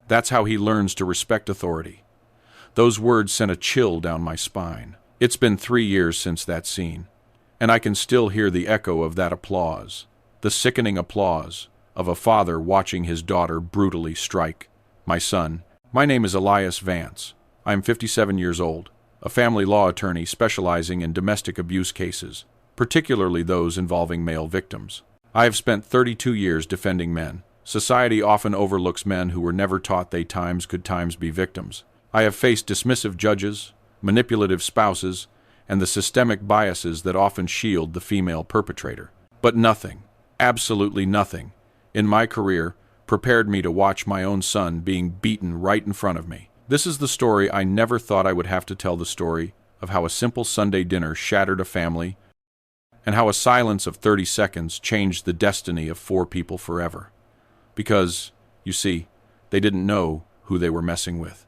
That's how he learns to respect authority. Those words sent a chill down my spine. It's been 3 years since that scene, and I can still hear the echo of that applause, the sickening applause of a father watching his daughter brutally strike. My son. My name is Elias Vance. I am 57 years old, a family law attorney specializing in domestic abuse cases, particularly those involving male victims. I have spent 32 years defending men. Society often overlooks men who were never taught they could times be victims. I have faced dismissive judges, manipulative spouses, and the systemic biases that often shield the female perpetrator. But nothing, absolutely nothing, in my career prepared me to watch my own son being beaten right in front of me. This is the story I never thought I would have to tell, the story of how a simple Sunday dinner shattered a family, and how a silence of 30 seconds changed the destiny of 4 people forever. Because, you see, they didn't know who they were messing with.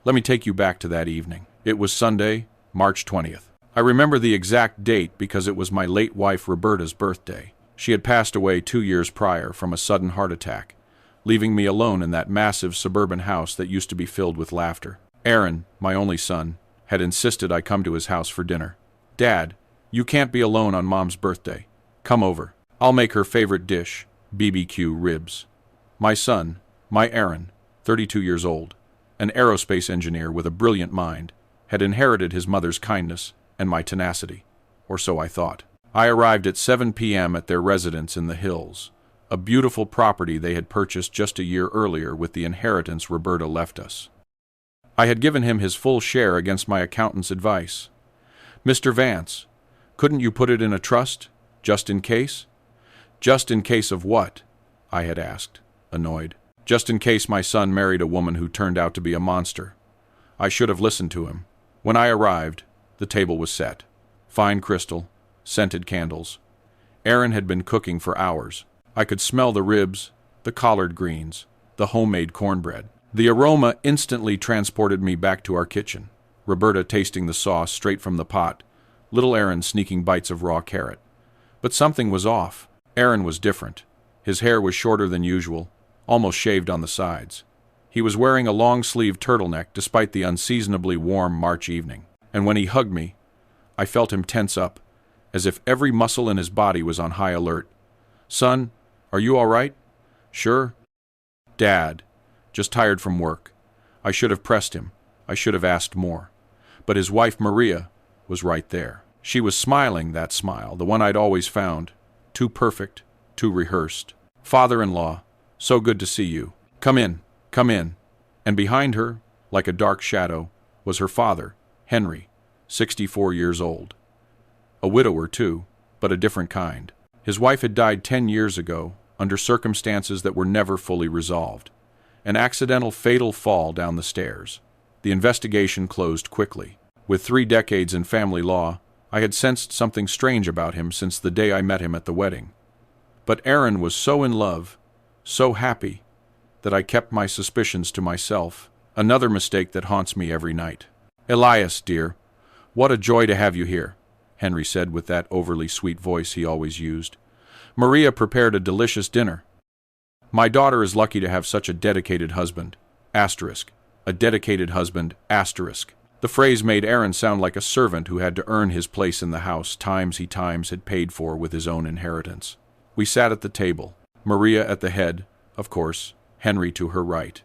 Let me take you back to that evening. It was Sunday, March 20th. I remember the exact date because it was my late wife Roberta's birthday. She had passed away 2 years prior from a sudden heart attack, leaving me alone in that massive suburban house that used to be filled with laughter. Aaron, my only son, had insisted I come to his house for dinner. "Dad, you can't be alone on Mom's birthday. Come over. I'll make her favorite dish, BBQ ribs." My son, my Aaron, 32 years old, an aerospace engineer with a brilliant mind, had inherited his mother's kindness and my tenacity, or so I thought. I arrived at 7 p.m. at their residence in the hills, a beautiful property they had purchased just a year earlier with the inheritance Roberta left us. I had given him his full share against my accountant's advice. "Mr. Vance, couldn't you put it in a trust, just in case?" "Just in case of what?" I had asked, annoyed. "Just in case my son married a woman who turned out to be a monster." I should have listened to him. When I arrived, the table was set. Fine crystal, scented candles. Aaron had been cooking for hours. I could smell the ribs, the collard greens, the homemade cornbread. The aroma instantly transported me back to our kitchen, Roberta tasting the sauce straight from the pot, little Aaron sneaking bites of raw carrot. But something was off. Aaron was different. His hair was shorter than usual, almost shaved on the sides. He was wearing a long-sleeved turtleneck despite the unseasonably warm March evening. And when he hugged me, I felt him tense up, as if every muscle in his body was on high alert. "Son, are you all right?" "Sure." "Dad, just tired from work." I should have pressed him. I should have asked more. But his wife, Maria, was right there. She was smiling, that smile, the one I'd always found. Too perfect, too rehearsed. "Father-in-law, so good to see you. Come in, come in." And behind her, like a dark shadow, was her father, Henry, 64 years old. A widower, too, but a different kind. His wife had died 10 years ago, under circumstances that were never fully resolved. An accidental fatal fall down the stairs. The investigation closed quickly. With 3 decades in family law, I had sensed something strange about him since the day I met him at the wedding. But Aaron was so in love, so happy, that I kept my suspicions to myself, another mistake that haunts me every night. "Elias, dear, what a joy to have you here," Henry said with that overly sweet voice he always used. "Maria prepared a delicious dinner. My daughter is lucky to have such a dedicated husband. Asterisk. A dedicated husband, asterisk." The phrase made Aaron sound like a servant who had to earn his place in the house times he had paid for with his own inheritance. We sat at the table, Maria at the head, of course, Henry to her right,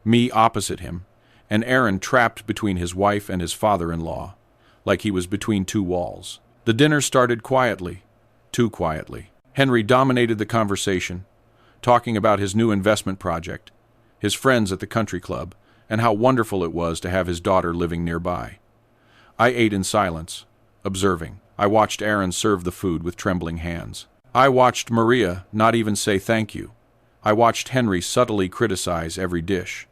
me opposite him, and Aaron trapped between his wife and his father-in-law, like he was between 2 walls. The dinner started quietly, too quietly. Henry dominated the conversation, talking about his new investment project, his friends at the country club, and how wonderful it was to have his daughter living nearby. I ate in silence, observing. I watched Aaron serve the food with trembling hands. I watched Maria not even say thank you. I watched Henry subtly criticize every dish.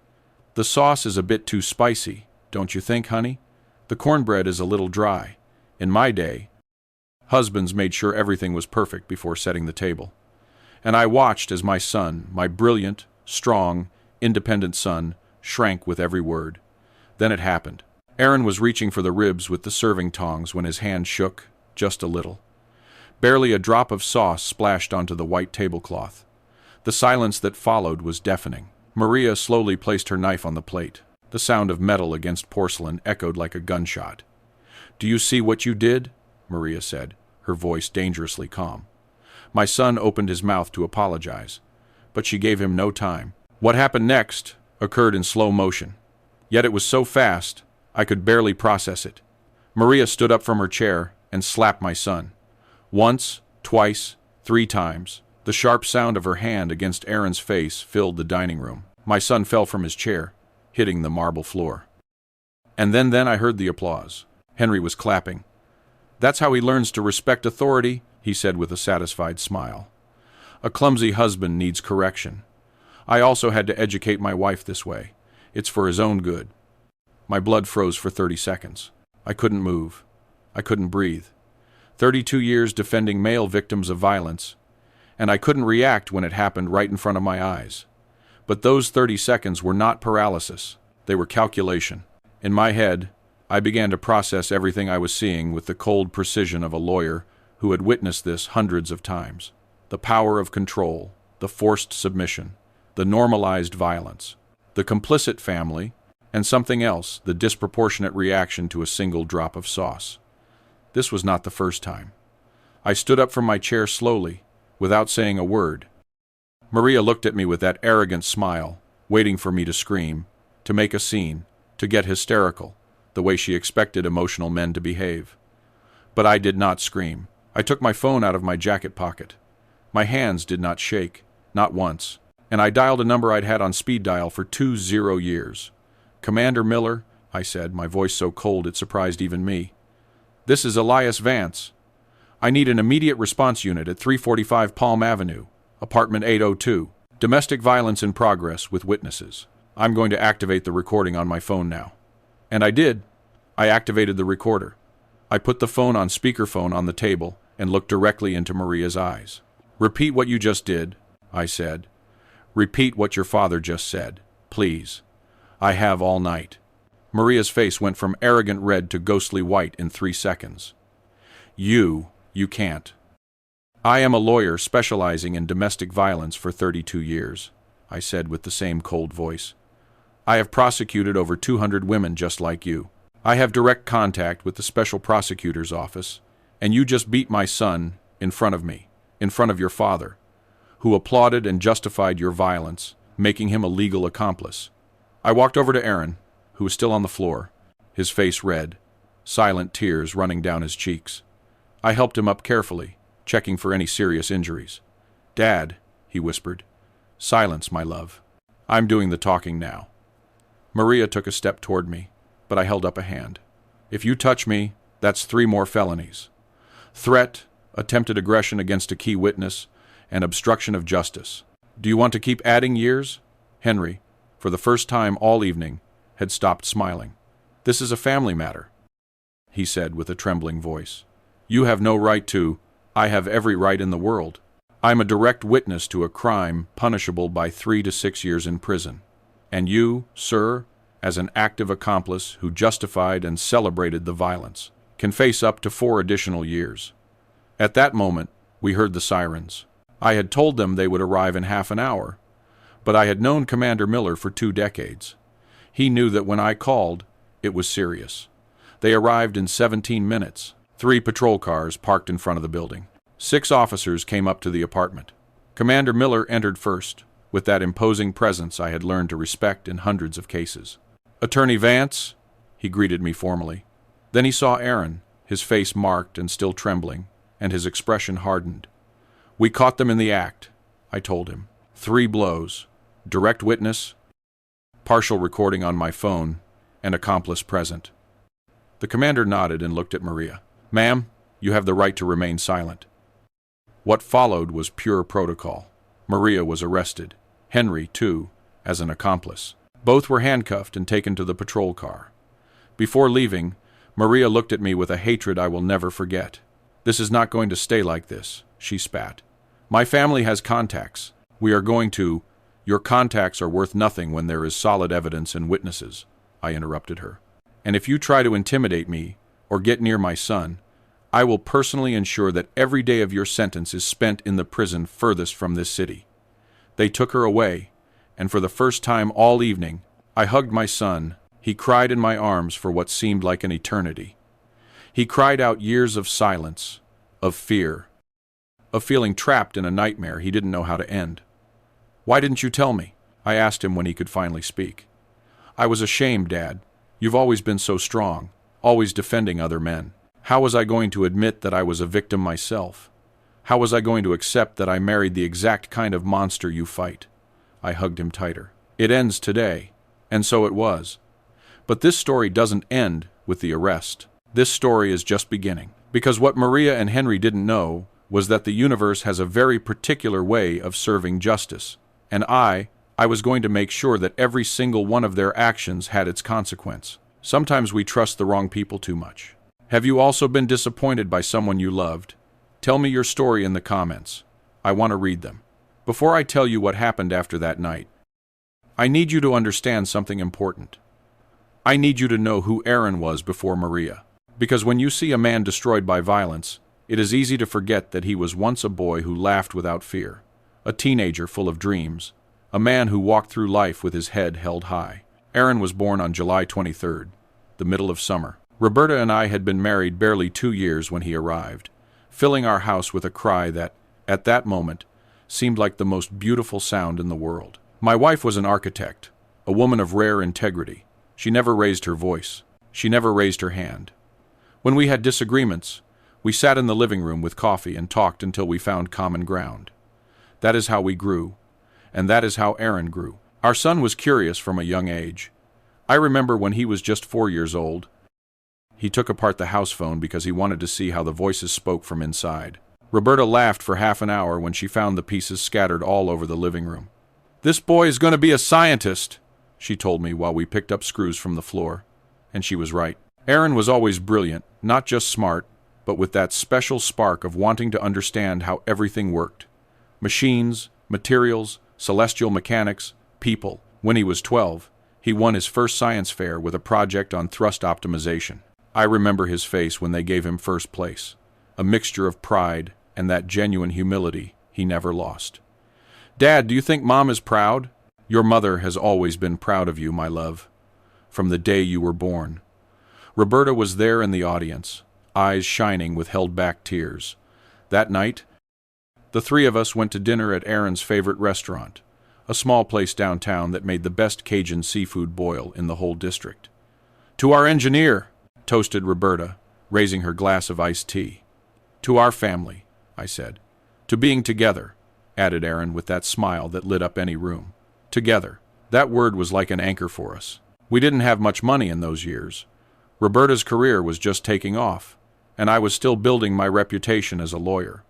"The sauce is a bit too spicy, don't you think, honey? The cornbread is a little dry. In my day, husbands made sure everything was perfect before setting the table." And I watched as my son, my brilliant, strong, independent son, shrank with every word. Then it happened. Aaron was reaching for the ribs with the serving tongs when his hand shook, just a little. Barely a drop of sauce splashed onto the white tablecloth. The silence that followed was deafening. Maria slowly placed her knife on the plate. The sound of metal against porcelain echoed like a gunshot. "Do you see what you did?" Maria said, her voice dangerously calm. My son opened his mouth to apologize, but she gave him no time. What happened next occurred in slow motion, yet it was so fast I could barely process it. Maria stood up from her chair and slapped my son. Once, twice, 3 times. The sharp sound of her hand against Aaron's face filled the dining room. My son fell from his chair, hitting the marble floor. And then I heard the applause. Henry was clapping. "That's how he learns to respect authority," he said with a satisfied smile. "A clumsy husband needs correction. I also had to educate my wife this way. It's for his own good." My blood froze for 30 seconds. I couldn't move. I couldn't breathe. 32 years defending male victims of violence, and I couldn't react when it happened right in front of my eyes. But those 30 seconds were not paralysis. They were calculation. In my head, I began to process everything I was seeing with the cold precision of a lawyer who had witnessed this hundreds of times. The power of control, the forced submission, the normalized violence, the complicit family, and something else, the disproportionate reaction to a single drop of sauce. This was not the first time. I stood up from my chair slowly, without saying a word. Maria looked at me with that arrogant smile, waiting for me to scream, to make a scene, to get hysterical, the way she expected emotional men to behave. But I did not scream. I took my phone out of my jacket pocket. My hands did not shake, not once, and I dialed a number I'd had on speed dial for 20 years. "Commander Miller," I said, my voice so cold it surprised even me. "This is Elias Vance. I need an immediate response unit at 345 Palm Avenue, apartment 802. Domestic violence in progress with witnesses. I'm going to activate the recording on my phone now." And I did. I activated the recorder. I put the phone on speakerphone on the table and looked directly into Maria's eyes. "Repeat what you just did," I said. "Repeat what your father just said, please. I have all night." Maria's face went from arrogant red to ghostly white in 3 seconds. You can't." "I am a lawyer specializing in domestic violence for 32 years, I said with the same cold voice. "I have prosecuted over 200 women just like you. I have direct contact with the special prosecutor's office, and you just beat my son in front of me, in front of your father, who applauded and justified your violence, making him a legal accomplice." I walked over to Aaron, who was still on the floor, his face red, silent tears running down his cheeks. I helped him up carefully, checking for any serious injuries. "Dad," he whispered. "Silence, my love. I'm doing the talking now." Maria took a step toward me, but I held up a hand. "If you touch me, that's 3 more felonies. Threat, attempted aggression against a key witness, and obstruction of justice. Do you want to keep adding years?" Henry, for the first time all evening, had stopped smiling. "This is a family matter," he said with a trembling voice. "You have no right to. I have every right in the world. I'm a direct witness to a crime punishable by 3 to 6 years in prison. And you, sir, as an active accomplice who justified and celebrated the violence, can face up to 4 additional years." At that moment, we heard the sirens. I had told them they would arrive in half an hour, but I had known Commander Miller for 2 decades. He knew that when I called, it was serious. They arrived in 17 minutes. 3 patrol cars parked in front of the building. 6 officers came up to the apartment. Commander Miller entered first, with that imposing presence I had learned to respect in hundreds of cases. "Attorney Vance," he greeted me formally. Then he saw Aaron, his face marked and still trembling, and his expression hardened. "We caught them in the act," I told him. 3 blows, direct witness, partial recording on my phone, and accomplice present. The commander nodded and looked at Maria. "Ma'am, you have the right to remain silent." What followed was pure protocol. Maria was arrested. Henry, too, as an accomplice. Both were handcuffed and taken to the patrol car. Before leaving, Maria looked at me with a hatred I will never forget. "This is not going to stay like this," she spat. "My family has contacts. We are going to—" "Your contacts are worth nothing when there is solid evidence and witnesses," I interrupted her. "And if you try to intimidate me or get near my son, I will personally ensure that every day of your sentence is spent in the prison furthest from this city." They took her away, and for the first time all evening, I hugged my son. He cried in my arms for what seemed like an eternity. He cried out years of silence, of fear, of feeling trapped in a nightmare he didn't know how to end. "Why didn't you tell me?" I asked him when he could finally speak. "I was ashamed, Dad. You've always been so strong, always defending other men. How was I going to admit that I was a victim myself? How was I going to accept that I married the exact kind of monster you fight?" I hugged him tighter. "It ends today." And so it was. But this story doesn't end with the arrest. This story is just beginning. Because what Maria and Henry didn't know was that the universe has a very particular way of serving justice. And I was going to make sure that every single one of their actions had its consequence. Sometimes we trust the wrong people too much. Have you also been disappointed by someone you loved? Tell me your story in the comments. I want to read them. Before I tell you what happened after that night, I need you to understand something important. I need you to know who Aaron was before Maria. Because when you see a man destroyed by violence, it is easy to forget that he was once a boy who laughed without fear, a teenager full of dreams, a man who walked through life with his head held high. Aaron was born on July 23rd, the middle of summer. Roberta and I had been married barely 2 years when he arrived, filling our house with a cry that, at that moment, seemed like the most beautiful sound in the world. My wife was an architect, a woman of rare integrity. She never raised her voice. She never raised her hand. When we had disagreements, we sat in the living room with coffee and talked until we found common ground. That is how we grew, and that is how Aaron grew. Our son was curious from a young age. I remember when he was just 4 years old, he took apart the house phone because he wanted to see how the voices spoke from inside. Roberta laughed for half an hour when she found the pieces scattered all over the living room. "This boy is going to be a scientist," she told me while we picked up screws from the floor. And she was right. Aaron was always brilliant, not just smart, but with that special spark of wanting to understand how everything worked. Machines, materials, celestial mechanics, people. When he was 12, he won his first science fair with a project on thrust optimization. I remember his face when they gave him first place, a mixture of pride and that genuine humility he never lost. "Dad, do you think Mom is proud?" "Your mother has always been proud of you, my love, from the day you were born." Roberta was there in the audience, eyes shining with held-back tears. That night, the three of us went to dinner at Aaron's favorite restaurant, a small place downtown that made the best Cajun seafood boil in the whole district. "To our engineer," toasted Roberta, raising her glass of iced tea. "To our family," I said. "To being together," added Aaron with that smile that lit up any room. Together. That word was like an anchor for us. We didn't have much money in those years. Roberta's career was just taking off, and I was still building my reputation as a lawyer.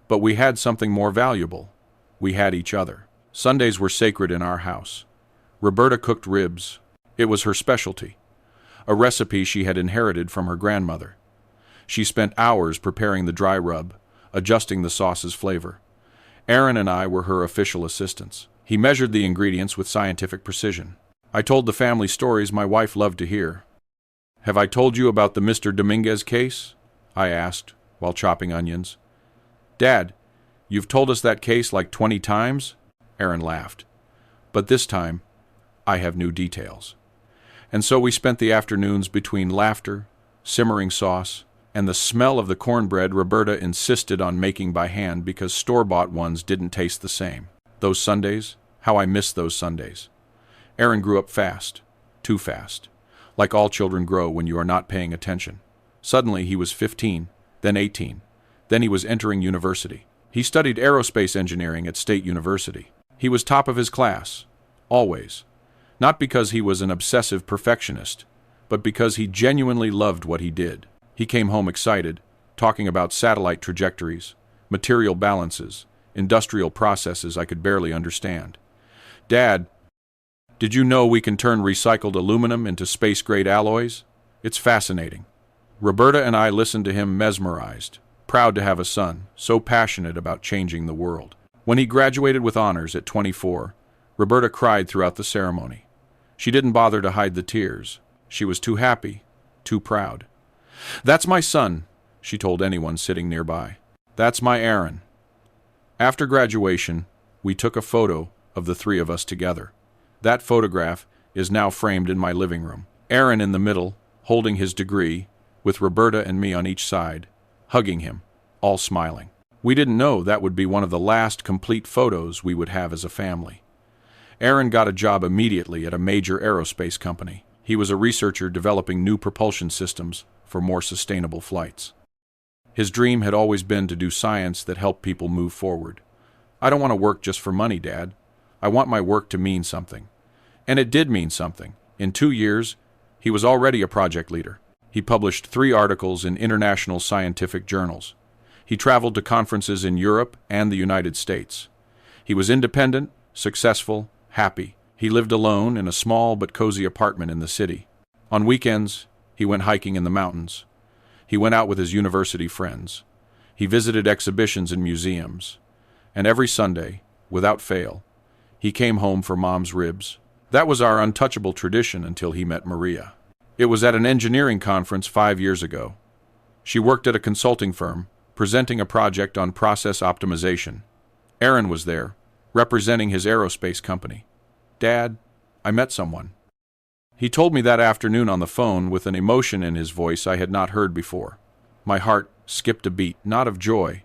But we had something more valuable. We had each other. Sundays were sacred in our house. Roberta cooked ribs. It was her specialty, a recipe she had inherited from her grandmother. She spent hours preparing the dry rub, adjusting the sauce's flavor. Aaron and I were her official assistants. He measured the ingredients with scientific precision. I told the family stories my wife loved to hear. "Have I told you about the Mr. Dominguez case?" I asked, while chopping onions. "Dad, you've told us that case like 20 times?" Aaron laughed. "But this time, I have new details." And so we spent the afternoons between laughter, simmering sauce, and the smell of the cornbread Roberta insisted on making by hand because store-bought ones didn't taste the same. Those Sundays, how I missed those Sundays. Aaron grew up fast, too fast, like all children grow when you are not paying attention. Suddenly he was 15, then 18, then he was entering university. He studied aerospace engineering at State University. He was top of his class, always. Not because he was an obsessive perfectionist, but because he genuinely loved what he did. He came home excited, talking about satellite trajectories, material balances, industrial processes I could barely understand. "Dad, did you know we can turn recycled aluminum into space-grade alloys? It's fascinating." Roberta and I listened to him mesmerized, proud to have a son, so passionate about changing the world. When he graduated with honors at 24, Roberta cried throughout the ceremony. She didn't bother to hide the tears. She was too happy, too proud. "That's my son," she told anyone sitting nearby. "That's my Aaron." After graduation, we took a photo of the three of us together. That photograph is now framed in my living room. Aaron in the middle, holding his degree, with Roberta and me on each side, hugging him, all smiling. We didn't know that would be one of the last complete photos we would have as a family. Aaron got a job immediately at a major aerospace company. He was a researcher developing new propulsion systems for more sustainable flights. His dream had always been to do science that helped people move forward. I don't want to work just for money, Dad. I want my work to mean something. And it did mean something. In 2 years, he was already a project leader. He published 3 articles in international scientific journals. He traveled to conferences in Europe and the United States. He was independent, successful, happy. He lived alone in a small but cozy apartment in the city. On weekends, he went hiking in the mountains. He went out with his university friends. He visited exhibitions and museums. And every Sunday, without fail, he came home for Mom's ribs. That was our untouchable tradition until he met Maria. It was at an engineering conference 5 years ago. She worked at a consulting firm, presenting a project on process optimization. Aaron was there, representing his aerospace company. Dad, I met someone. He told me that afternoon on the phone with an emotion in his voice I had not heard before. My heart skipped a beat, not of joy,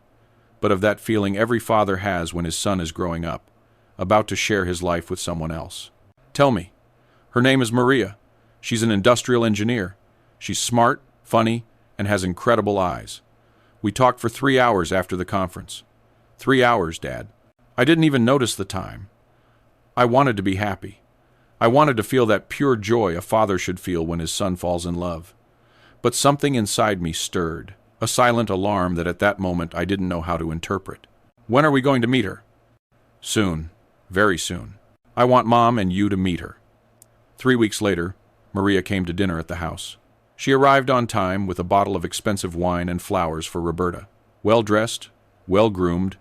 but of that feeling every father has when his son is growing up, about to share his life with someone else. Tell me. Her name is Maria. She's an industrial engineer. She's smart, funny, and has incredible eyes. We talked for 3 hours after the conference. 3 hours, Dad. I didn't even notice the time. I wanted to be happy. I wanted to feel that pure joy a father should feel when his son falls in love. But something inside me stirred, a silent alarm that at that moment I didn't know how to interpret. When are we going to meet her? Soon. Very soon. I want Mom and you to meet her. 3 weeks later, Maria came to dinner at the house. She arrived on time with a bottle of expensive wine and flowers for Roberta. Well-dressed, well-groomed,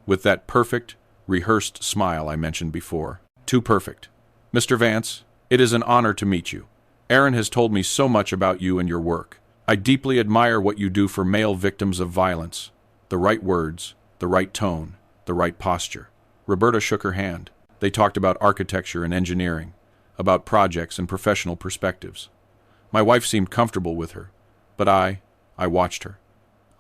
with that perfect, rehearsed smile I mentioned before. Too perfect. Mr. Vance, it is an honor to meet you. Aaron has told me so much about you and your work. I deeply admire what you do for male victims of violence. The right words, the right tone, the right posture. Roberta shook her hand. They talked about architecture and engineering, about projects and professional perspectives. My wife seemed comfortable with her, but I watched her.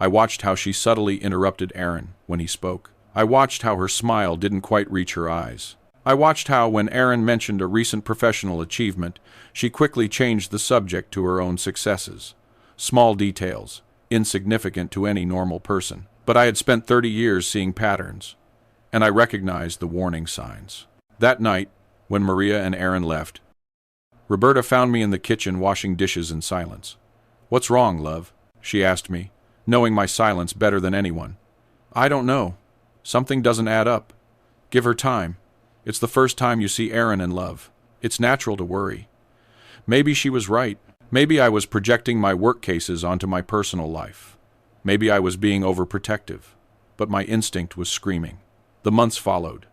I watched how she subtly interrupted Aaron when he spoke. I watched how her smile didn't quite reach her eyes. I watched how, when Aaron mentioned a recent professional achievement, she quickly changed the subject to her own successes. Small details, insignificant to any normal person. But I had spent 30 years seeing patterns, and I recognized the warning signs. That night, when Maria and Aaron left, Roberta found me in the kitchen washing dishes in silence. "What's wrong, love?" she asked me, knowing my silence better than anyone. "I don't know. Something doesn't add up. Give her time. It's the first time you see Aaron in love. It's natural to worry." Maybe she was right. Maybe I was projecting my work cases onto my personal life. Maybe I was being overprotective. But my instinct was screaming. The months followed.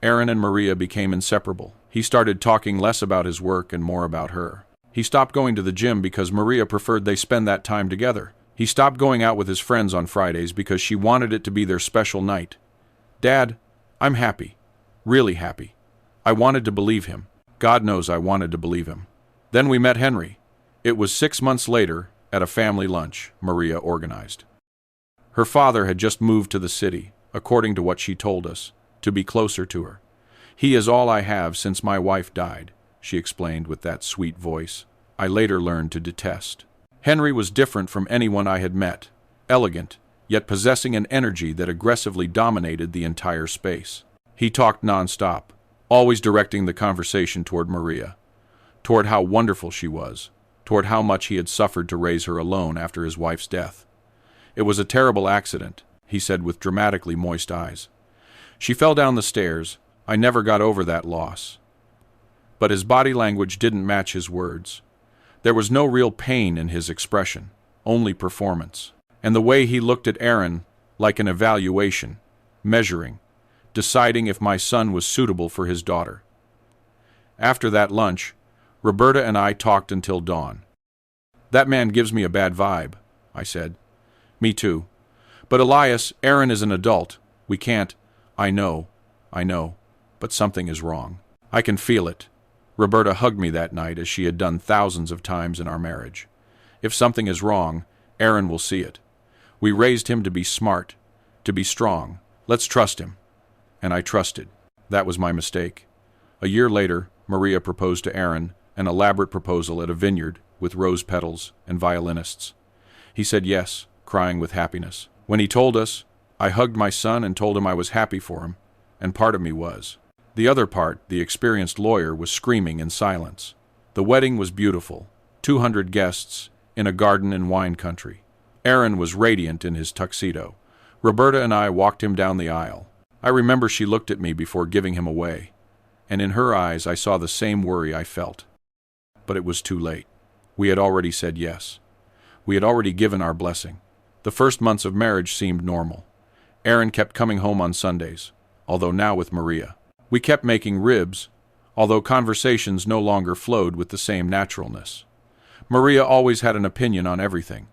Aaron and Maria became inseparable. He started talking less about his work and more about her. He stopped going to the gym because Maria preferred they spend that time together. He stopped going out with his friends on Fridays because she wanted it to be their special night. Dad, I'm happy. Really happy. I wanted to believe him. God knows I wanted to believe him. Then we met Henry. It was 6 months later, at a family lunch Maria organized. Her father had just moved to the city, according to what she told us, to be closer to her. "He is all I have since my wife died," she explained with that sweet voice I later learned to detest. Henry was different from anyone I had met, elegant, yet possessing an energy that aggressively dominated the entire space. He talked nonstop, always directing the conversation toward Maria, toward how wonderful she was, toward how much he had suffered to raise her alone after his wife's death. "It was a terrible accident," he said with dramatically moist eyes. "She fell down the stairs. I never got over that loss." But his body language didn't match his words. There was no real pain in his expression, only performance. And the way he looked at Aaron, like an evaluation, measuring, deciding if my son was suitable for his daughter. After that lunch, Roberta and I talked until dawn. "That man gives me a bad vibe," I said. "Me too. But Elias, Aaron is an adult. We can't—" I know. but something is wrong. I can feel it. Roberta hugged me that night as she had done thousands of times in our marriage. If something is wrong, Aaron will see it. We raised him to be smart, to be strong. Let's trust him. And I trusted. That was my mistake. A year later, Maria proposed to Aaron, an elaborate proposal at a vineyard with rose petals and violinists. He said yes, crying with happiness. When he told us, I hugged my son and told him I was happy for him, and part of me was. The other part, the experienced lawyer, was screaming in silence. The wedding was beautiful, 200 guests, in a garden in wine country. Aaron was radiant in his tuxedo. Roberta and I walked him down the aisle. I remember she looked at me before giving him away, and in her eyes I saw the same worry I felt. But it was too late. We had already said yes. We had already given our blessing. The first months of marriage seemed normal. Aaron kept coming home on Sundays, although now with Maria. We kept making ribs, although conversations no longer flowed with the same naturalness. Maria always had an opinion on everything.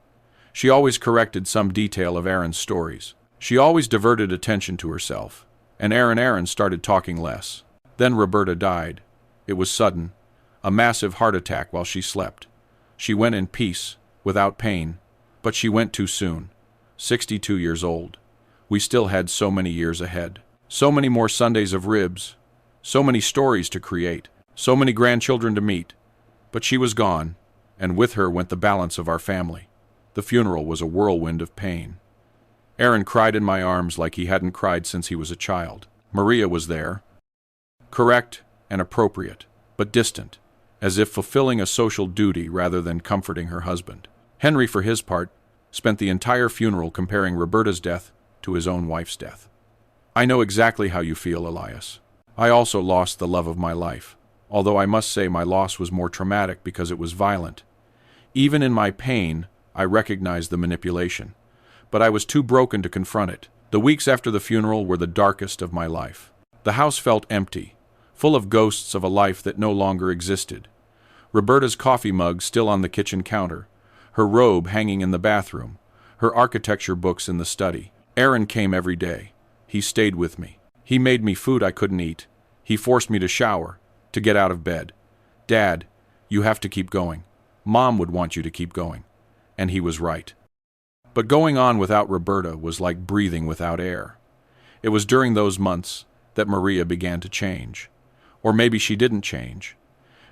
She always corrected some detail of Aaron's stories. She always diverted attention to herself, and Aaron started talking less. Then Roberta died. It was sudden, a massive heart attack while she slept. She went in peace, without pain, but she went too soon, 62 years old. We still had so many years ahead. So many more Sundays of ribs, so many stories to create, so many grandchildren to meet. But she was gone, and with her went the balance of our family. The funeral was a whirlwind of pain. Aaron cried in my arms like he hadn't cried since he was a child. Maria was there, correct and appropriate, but distant, as if fulfilling a social duty rather than comforting her husband. Henry, for his part, spent the entire funeral comparing Roberta's death to his own wife's death. I know exactly how you feel, Elias. I also lost the love of my life, although I must say my loss was more traumatic because it was violent. Even in my pain, I recognized the manipulation, but I was too broken to confront it. The weeks after the funeral were the darkest of my life. The house felt empty, full of ghosts of a life that no longer existed. Roberta's coffee mug still on the kitchen counter, her robe hanging in the bathroom, her architecture books in the study. Aaron came every day. He stayed with me. He made me food I couldn't eat. He forced me to shower, to get out of bed. Dad, you have to keep going. Mom would want you to keep going. And he was right. But going on without Roberta was like breathing without air. It was during those months that Maria began to change. Or maybe she didn't change.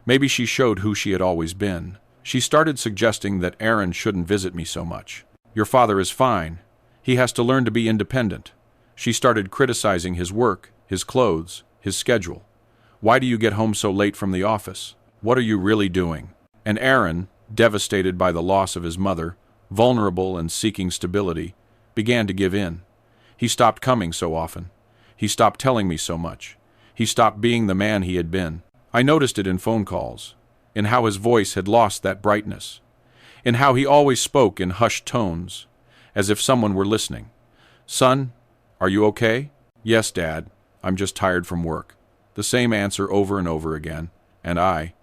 Maybe she showed who she had always been. She started suggesting that Aaron shouldn't visit me so much. Your father is fine. He has to learn to be independent. She started criticizing his work, his clothes, his schedule. Why do you get home so late from the office? What are you really doing? And Aaron, devastated by the loss of his mother, vulnerable and seeking stability, began to give in. He stopped coming so often. He stopped telling me so much. He stopped being the man he had been. I noticed it in phone calls, in how his voice had lost that brightness, in how he always spoke in hushed tones, as if someone were listening. Son, are you okay? Yes, Dad. I'm just tired from work. The same answer over and over again, and I,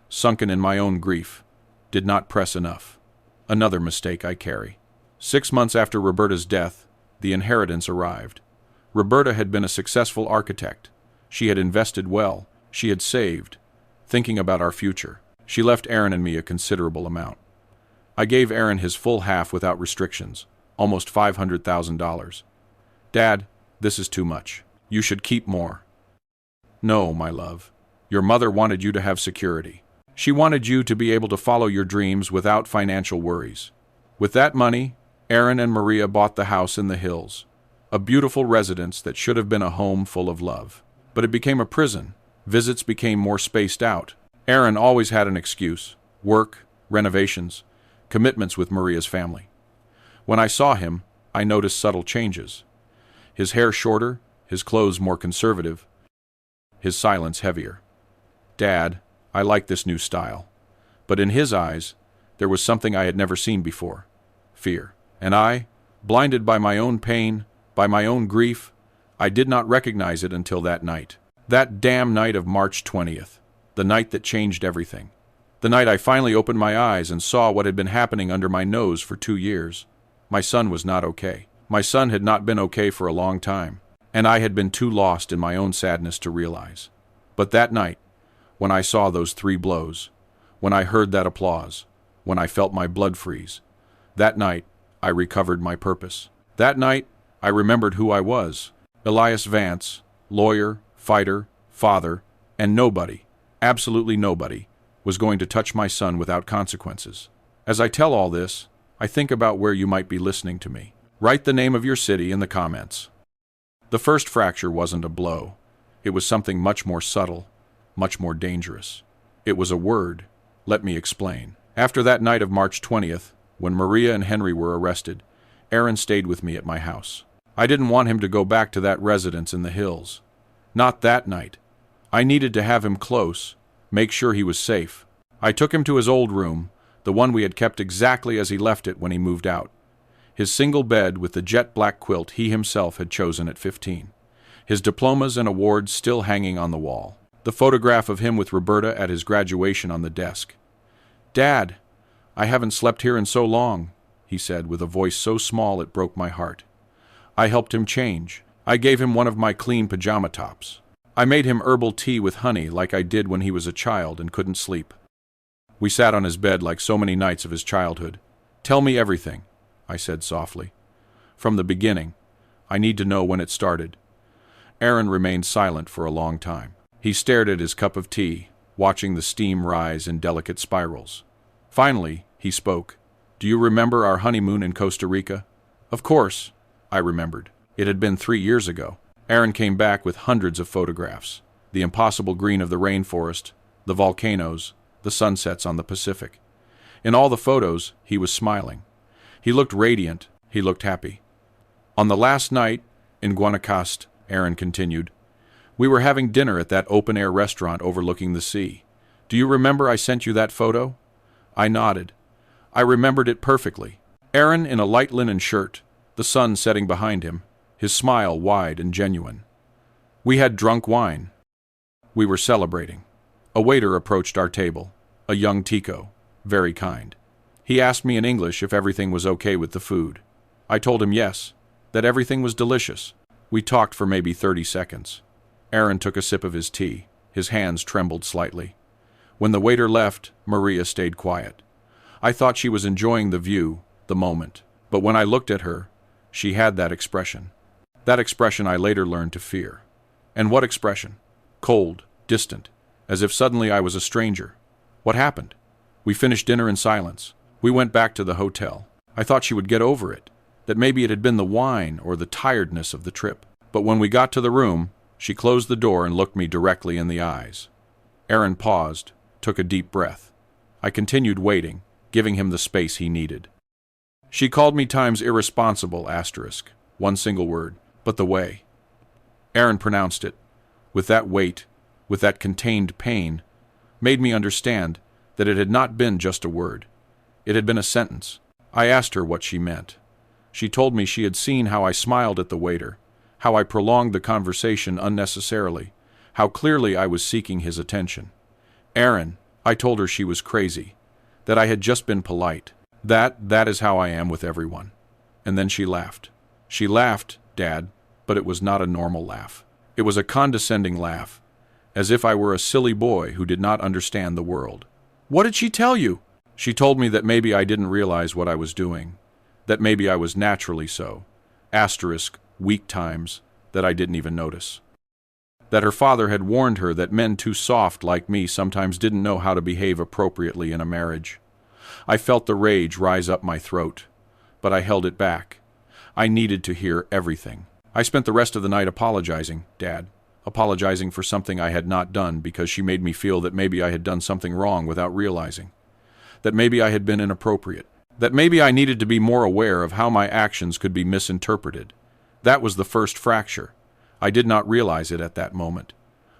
sunken in my own grief, did not press enough. Another mistake I carry. 6 months after Roberta's death, the inheritance arrived. Roberta had been a successful architect. She had invested well. She had saved, thinking about our future. She left Aaron and me a considerable amount. I gave Aaron his full half without restrictions, almost $500,000. Dad, this is too much. You should keep more. No, my love. Your mother wanted you to have security. She wanted you to be able to follow your dreams without financial worries. With that money, Aaron and Maria bought the house in the hills, a beautiful residence that should have been a home full of love. But it became a prison. Visits became more spaced out. Aaron always had an excuse: work, renovations, commitments with Maria's family. When I saw him, I noticed subtle changes. His hair shorter, his clothes more conservative, his silence heavier. Dad, I like this new style. But in his eyes, there was something I had never seen before: fear. And I, blinded by my own pain, by my own grief, I did not recognize it until that night. That damn night of March 20th, the night that changed everything. The night I finally opened my eyes and saw what had been happening under my nose for 2 years. My son was not okay. My son had not been okay for a long time. and I had been too lost in my own sadness to realize. But that night, when I saw those 3 blows, when I heard that applause, when I felt my blood freeze, that night I recovered my purpose. That night I remembered who I was. Elias Vance, lawyer, fighter, father, and nobody, absolutely nobody, was going to touch my son without consequences. As I tell all this, I think about where you might be listening to me. Write the name of your city in the comments. The first fracture wasn't a blow. It was something much more subtle, much more dangerous. It was a word. Let me explain. After that night of March 20th, when Maria and Henry were arrested, Aaron stayed with me at my house. I didn't want him to go back to that residence in the hills. Not that night. I needed to have him close, make sure he was safe. I took him to his old room, the one we had kept exactly as he left it when he moved out. His single bed with the jet black quilt he himself had chosen at 15. His diplomas and awards still hanging on the wall. The photograph of him with Roberta at his graduation on the desk. "Dad, I haven't slept here in so long," he said with a voice so small it broke my heart. I helped him change. I gave him one of my clean pajama tops. I made him herbal tea with honey like I did when he was a child and couldn't sleep. We sat on his bed like so many nights of his childhood. "Tell me everything," I said softly. "From the beginning. I need to know when it started." Aaron remained silent for a long time. He stared at his cup of tea, watching the steam rise in delicate spirals. Finally, he spoke. "Do you remember our honeymoon in Costa Rica?" Of course, I remembered. It had been 3 years ago. Aaron came back with hundreds of photographs. The impossible green of the rainforest, the volcanoes, the sunsets on the Pacific. In all the photos, he was smiling. He looked radiant. He looked happy. "On the last night, in Guanacaste," Aaron continued, "we were having dinner at that open-air restaurant overlooking the sea. Do you remember I sent you that photo?" I nodded. I remembered it perfectly. Aaron in a light linen shirt, the sun setting behind him, his smile wide and genuine. We had drunk wine. We were celebrating. A waiter approached our table, a young Tico, very kind. He asked me in English if everything was okay with the food. I told him yes, that everything was delicious. We talked for maybe 30 seconds. Aaron took a sip of his tea. His hands trembled slightly. When the waiter left, Maria stayed quiet. I thought she was enjoying the view, the moment. But when I looked at her, she had that expression. That expression I later learned to fear. And what expression? Cold, distant, as if suddenly I was a stranger. What happened? We finished dinner in silence. We went back to the hotel. I thought she would get over it, that maybe it had been the wine or the tiredness of the trip. But when we got to the room, she closed the door and looked me directly in the eyes. Aaron paused, took a deep breath. I continued waiting, giving him the space he needed. She called me times irresponsible, asterisk, one single word, but the way. Aaron pronounced it, with that weight, with that contained pain, made me understand that it had not been just a word. It had been a sentence. I asked her what she meant. She told me she had seen how I smiled at the waiter, how I prolonged the conversation unnecessarily, how clearly I was seeking his attention. Aaron, I told her she was crazy, that I had just been polite. That is how I am with everyone. And then she laughed. She laughed, Dad, but it was not a normal laugh. It was a condescending laugh, as if I were a silly boy who did not understand the world. "What did she tell you?" She told me that maybe I didn't realize what I was doing, that maybe I was naturally so, asterisk, weak times, that I didn't even notice. That her father had warned her that men too soft like me sometimes didn't know how to behave appropriately in a marriage. I felt the rage rise up my throat, but I held it back. I needed to hear everything. I spent the rest of the night apologizing, Dad, apologizing for something I had not done because she made me feel that maybe I had done something wrong without realizing, that maybe I had been inappropriate, that maybe I needed to be more aware of how my actions could be misinterpreted. That was the first fracture. I did not realize it at that moment.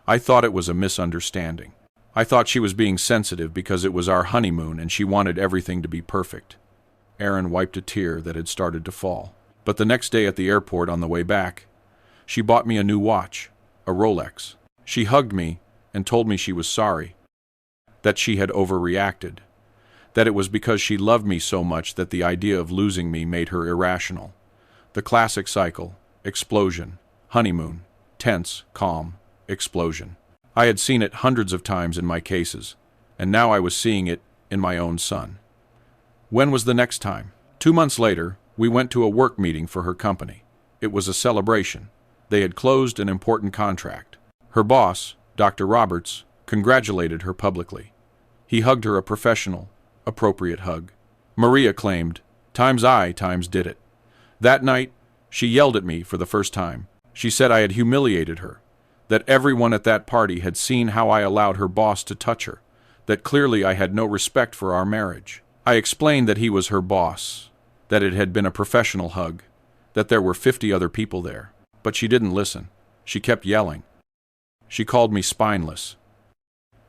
I thought it was a misunderstanding. I thought she was being sensitive because it was our honeymoon and she wanted everything to be perfect. Aaron wiped a tear that had started to fall. But the next day at the airport on the way back, she bought me a new watch, a Rolex. She hugged me and told me she was sorry, that she had overreacted, that it was because she loved me so much that the idea of losing me made her irrational. The classic cycle, explosion, Honeymoon. Tense, calm, explosion. I had seen it hundreds of times in my cases, and now I was seeing it in my own son. When was the next time? 2 months later, we went to a work meeting for her company. It was a celebration. They had closed an important contract. Her boss, Dr. Roberts, congratulated her publicly. He hugged her a professional, appropriate hug. Maria claimed, "Times did it." That night, she yelled at me for the first time. She said I had humiliated her, that everyone at that party had seen how I allowed her boss to touch her, that clearly I had no respect for our marriage. I explained that he was her boss, that it had been a professional hug, that there were 50 other people there. But she didn't listen. She kept yelling. She called me spineless.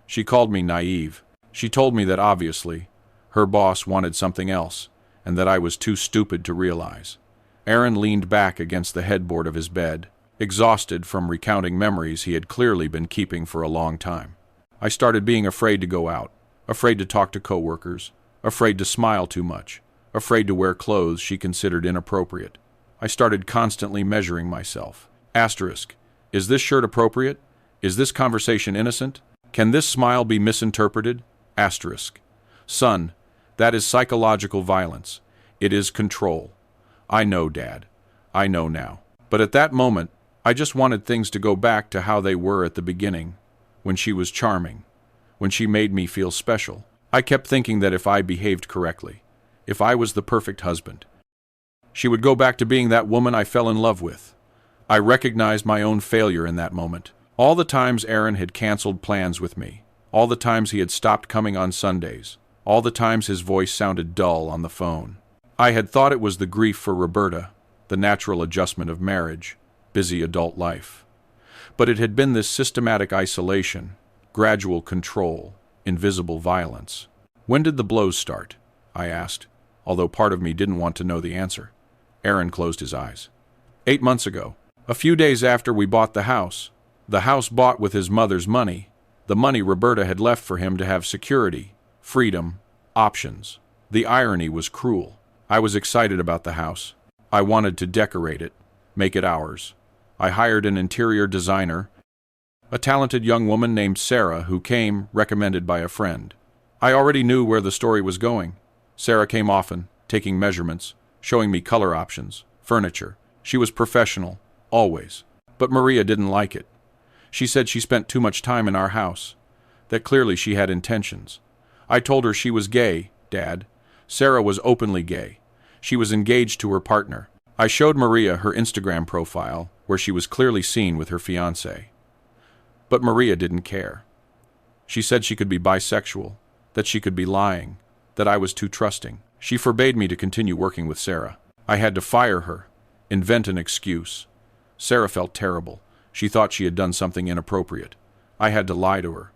She called me naive. She told me that obviously, her boss wanted something else, and that I was too stupid to realize. Aaron leaned back against the headboard of his bed, exhausted from recounting memories he had clearly been keeping for a long time. I started being afraid to go out, afraid to talk to coworkers, afraid to smile too much, afraid to wear clothes she considered inappropriate. I started constantly measuring myself. Asterisk. Is this shirt appropriate? Is this conversation innocent? Can this smile be misinterpreted? Asterisk. Son, that is psychological violence. It is control. I know, Dad. I know now. But at that moment, I just wanted things to go back to how they were at the beginning, when she was charming, when she made me feel special. I kept thinking that if I behaved correctly, if I was the perfect husband, she would go back to being that woman I fell in love with. I recognized my own failure in that moment. All the times Aaron had canceled plans with me, all the times he had stopped coming on Sundays, all the times his voice sounded dull on the phone. I had thought it was the grief for Roberta, the natural adjustment of marriage, busy adult life. But it had been this systematic isolation, gradual control, invisible violence. When did the blows start? I asked, although part of me didn't want to know the answer. Aaron closed his eyes. 8 months ago, a few days after we bought the house bought with his mother's money, the money Roberta had left for him to have security, freedom, options. The irony was cruel. I was excited about the house. I wanted to decorate it, make it ours. I hired an interior designer, a talented young woman named Sarah who came recommended by a friend. I already knew where the story was going. Sarah came often, taking measurements, showing me color options, furniture. She was professional, always. But Maria didn't like it. She said she spent too much time in our house, that clearly she had intentions. I told her she was gay, Dad. Sarah was openly gay. She was engaged to her partner. I showed Maria her Instagram profile, where she was clearly seen with her fiancé. But Maria didn't care. She said she could be bisexual, that she could be lying, that I was too trusting. She forbade me to continue working with Sarah. I had to fire her, invent an excuse. Sarah felt terrible. She thought she had done something inappropriate. I had to lie to her.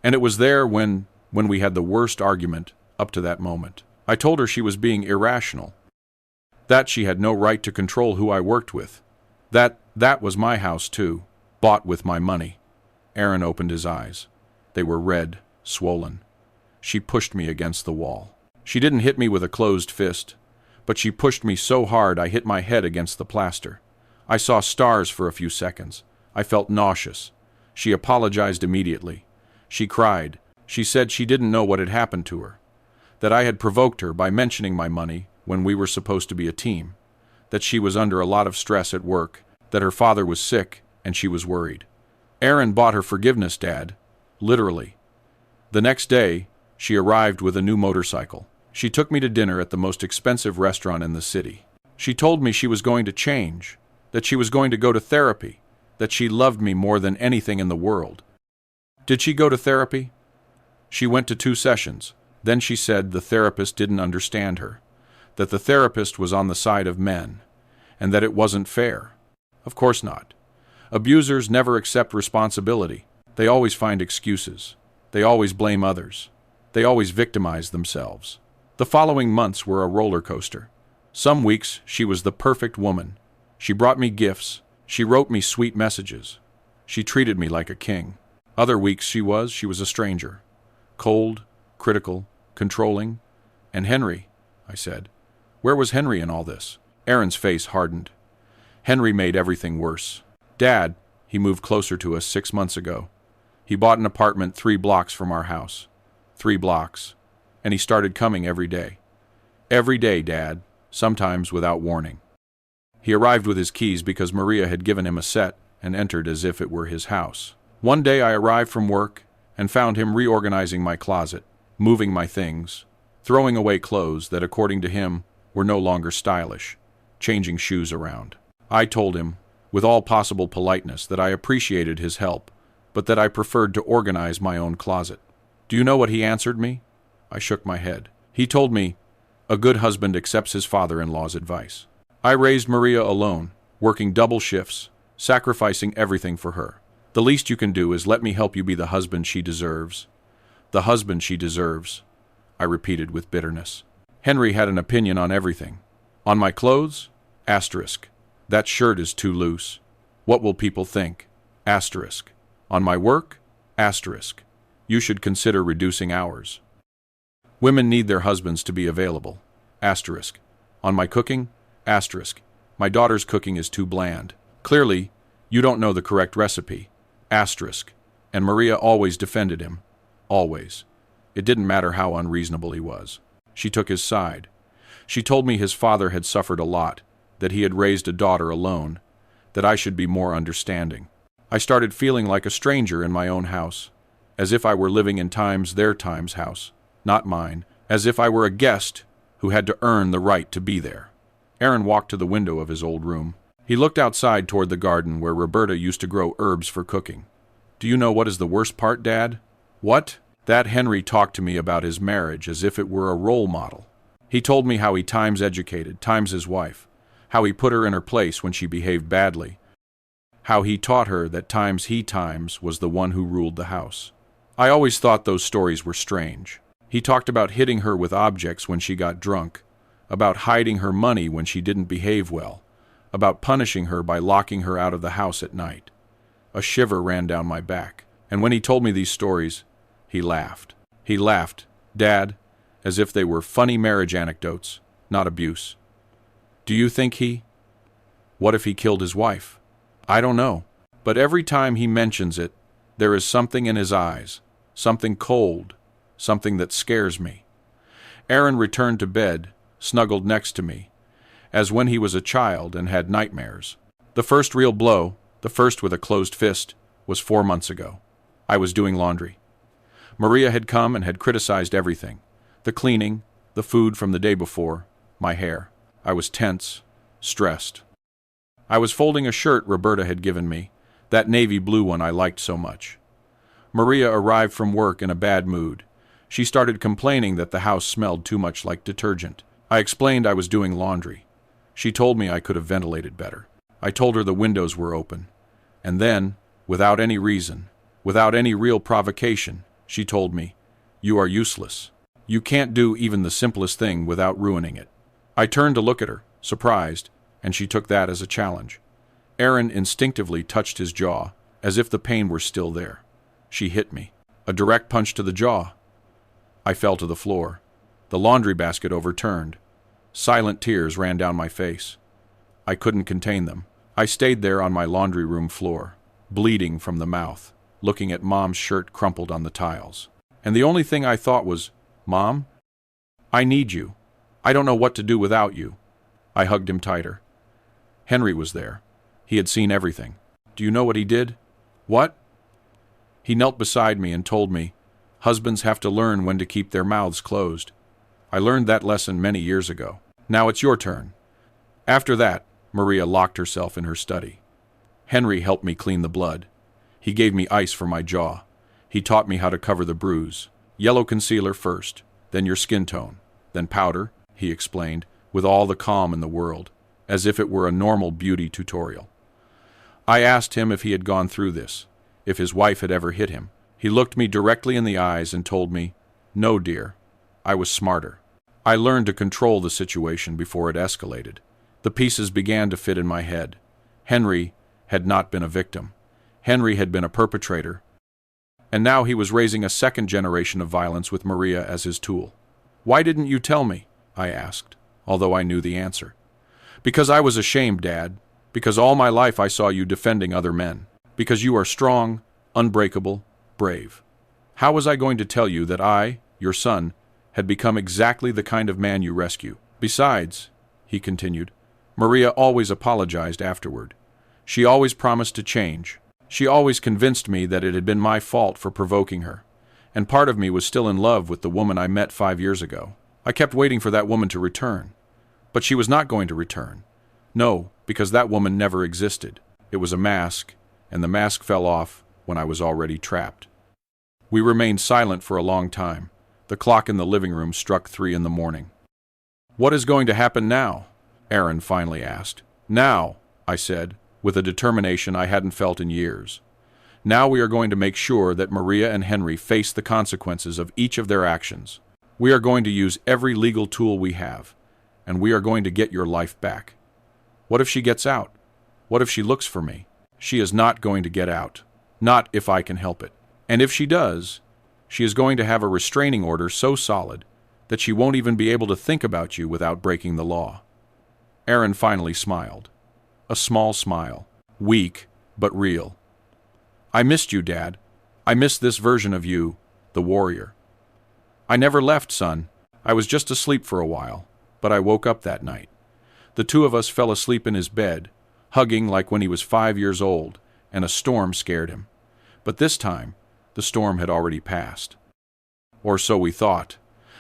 And it was there when we had the worst argument up to that moment. I told her she was being irrational, that she had no right to control who I worked with, that was my house too, bought with my money. Aaron opened his eyes. They were red, swollen. She pushed me against the wall. She didn't hit me with a closed fist, but she pushed me so hard I hit my head against the plaster. I saw stars for a few seconds. I felt nauseous. She apologized immediately. She cried. She said she didn't know what had happened to her, that I had provoked her by mentioning my money when we were supposed to be a team, that she was under a lot of stress at work, that her father was sick and she was worried. Aaron bought her forgiveness, Dad. Literally. The next day, she arrived with a new motorcycle. She took me to dinner at the most expensive restaurant in the city. She told me she was going to change, that she was going to go to therapy, that she loved me more than anything in the world. Did she go to therapy? She went to 2 sessions. Then she said the therapist didn't understand her, that the therapist was on the side of men, and that it wasn't fair. Of course not. Abusers never accept responsibility. They always find excuses. They always blame others. They always victimize themselves. The following months were a roller coaster. Some weeks she was the perfect woman. She brought me gifts. She wrote me sweet messages. She treated me like a king. Other weeks she was a stranger. Cold, critical, controlling. And Henry, I said. Where was Henry in all this? Aaron's face hardened. Henry made everything worse. Dad, he moved closer to us 6 months ago. He bought an apartment 3 blocks from our house. 3 blocks. And he started coming every day. Every day, Dad, sometimes without warning. He arrived with his keys because Maria had given him a set and entered as if it were his house. One day I arrived from work and found him reorganizing my closet, moving my things, throwing away clothes that, according to him, were no longer stylish, changing shoes around. I told him, with all possible politeness, that I appreciated his help, but that I preferred to organize my own closet. Do you know what he answered me? I shook my head. He told me, a good husband accepts his father-in-law's advice. I raised Maria alone, working double shifts, sacrificing everything for her. The least you can do is let me help you be the husband she deserves. The husband she deserves, I repeated with bitterness. Henry had an opinion on everything. On my clothes? Asterisk. That shirt is too loose. What will people think? Asterisk. On my work? Asterisk. You should consider reducing hours. Women need their husbands to be available. Asterisk. On my cooking? Asterisk. My daughter's cooking is too bland. Clearly, you don't know the correct recipe. Asterisk. And Maria always defended him. Always. It didn't matter how unreasonable he was. She took his side. She told me his father had suffered a lot, that he had raised a daughter alone, that I should be more understanding. I started feeling like a stranger in my own house, as if I were living in their time's house, not mine, as if I were a guest who had to earn the right to be there. Aaron walked to the window of his old room. He looked outside toward the garden where Roberta used to grow herbs for cooking. Do you know what is the worst part, Dad? What? That Henry talked to me about his marriage as if it were a role model. He told me how he times educated, times his wife, how he put her in her place when she behaved badly, how he taught her that times was the one who ruled the house. I always thought those stories were strange. He talked about hitting her with objects when she got drunk, about hiding her money when she didn't behave well, about punishing her by locking her out of the house at night. A shiver ran down my back, and when he told me these stories, he laughed. He laughed, Dad, as if they were funny marriage anecdotes, not abuse. Do you think he? What if he killed his wife? I don't know, but every time he mentions it, there is something in his eyes, something cold, something that scares me. Aaron returned to bed, snuggled next to me, as when he was a child and had nightmares. The first real blow, the first with a closed fist, was 4 months ago. I was doing laundry. Maria had come and had criticized everything. The cleaning, the food from the day before, my hair. I was tense, stressed. I was folding a shirt Roberta had given me, that navy blue one I liked so much. Maria arrived from work in a bad mood. She started complaining that the house smelled too much like detergent. I explained I was doing laundry. She told me I could have ventilated better. I told her the windows were open. And then, without any reason, without any real provocation, she told me, "You are useless. You can't do even the simplest thing without ruining it." I turned to look at her, surprised, and she took that as a challenge. Aaron instinctively touched his jaw, as if the pain were still there. She hit me. A direct punch to the jaw. I fell to the floor. The laundry basket overturned. Silent tears ran down my face. I couldn't contain them. I stayed there on my laundry room floor, bleeding from the mouth, looking at Mom's shirt crumpled on the tiles. And the only thing I thought was, Mom, I need you. I don't know what to do without you. I hugged him tighter. Henry was there. He had seen everything. Do you know what he did? What? He knelt beside me and told me, husbands have to learn when to keep their mouths closed. I learned that lesson many years ago. Now it's your turn. After that, Maria locked herself in her study. Henry helped me clean the blood. He gave me ice for my jaw. He taught me how to cover the bruise. Yellow concealer first, then your skin tone, then powder, he explained, with all the calm in the world, as if it were a normal beauty tutorial. I asked him if he had gone through this, if his wife had ever hit him. He looked me directly in the eyes and told me, "No, dear. I was smarter. I learned to control the situation before it escalated." The pieces began to fit in my head. Henry had not been a victim. Henry had been a perpetrator. And now he was raising a second generation of violence with Maria as his tool. "Why didn't you tell me?" I asked, although I knew the answer. "Because I was ashamed, Dad. Because all my life I saw you defending other men. Because you are strong, unbreakable, brave. How was I going to tell you that I, your son, had become exactly the kind of man you rescue? Besides, he continued, Maria always apologized afterward. She always promised to change. She always convinced me that it had been my fault for provoking her. And part of me was still in love with the woman I met 5 years ago. I kept waiting for that woman to return. But she was not going to return. No, because that woman never existed. It was a mask, and the mask fell off when I was already trapped. We remained silent for a long time. The clock in the living room struck 3 in the morning. "What is going to happen now?" Aaron finally asked. "Now," I said, with a determination I hadn't felt in years. "Now we are going to make sure that Maria and Henry face the consequences of each of their actions. We are going to use every legal tool we have, and we are going to get your life back. What if she gets out? What if she looks for me? She is not going to get out. Not if I can help it. And if she does, she is going to have a restraining order so solid that she won't even be able to think about you without breaking the law." Aaron finally smiled. A small smile. Weak, but real. "I missed you, Dad. I missed this version of you, the warrior. I never left, son. I was just asleep for a while, but I woke up that night. The two of us fell asleep in his bed, hugging like when he was 5 years old, and a storm scared him. But this time, the storm had already passed. Or so we thought,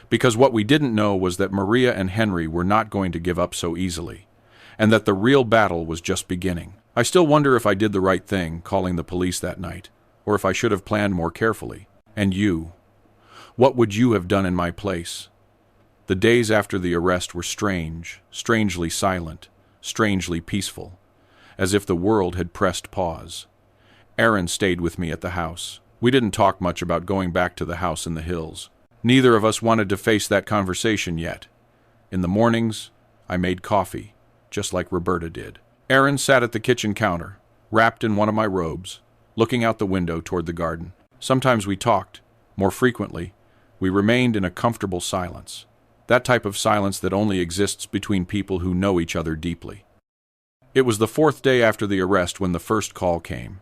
because what we didn't know was that Maria and Henry were not going to give up so easily, and that the real battle was just beginning. I still wonder if I did the right thing, calling the police that night, or if I should have planned more carefully. And you? What would you have done in my place? The days after the arrest were strange, strangely silent, strangely peaceful, as if the world had pressed pause. Aaron stayed with me at the house. We didn't talk much about going back to the house in the hills. Neither of us wanted to face that conversation yet. In the mornings, I made coffee, just like Roberta did. Aaron sat at the kitchen counter, wrapped in one of my robes, looking out the window toward the garden. Sometimes we talked. More frequently, we remained in a comfortable silence. That type of silence that only exists between people who know each other deeply. It was the 4th day after the arrest when the first call came.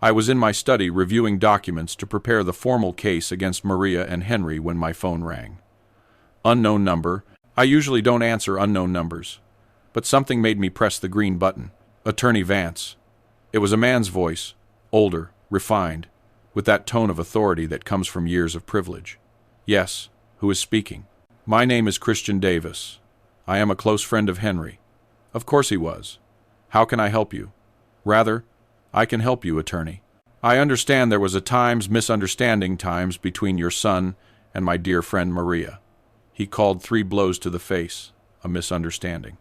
I was in my study reviewing documents to prepare the formal case against Maria and Henry when my phone rang. Unknown number. I usually don't answer unknown numbers, but something made me press the green button. Attorney Vance. It was a man's voice, older, refined, with that tone of authority that comes from years of privilege. "Yes, who is speaking?" "My name is Christian Davis. I am a close friend of Henry." Of course he was. "How can I help you?" "Rather, I can help you, attorney. I understand there was a misunderstanding times between your son and my dear friend Maria." He called 3 blows to the face, a misunderstanding.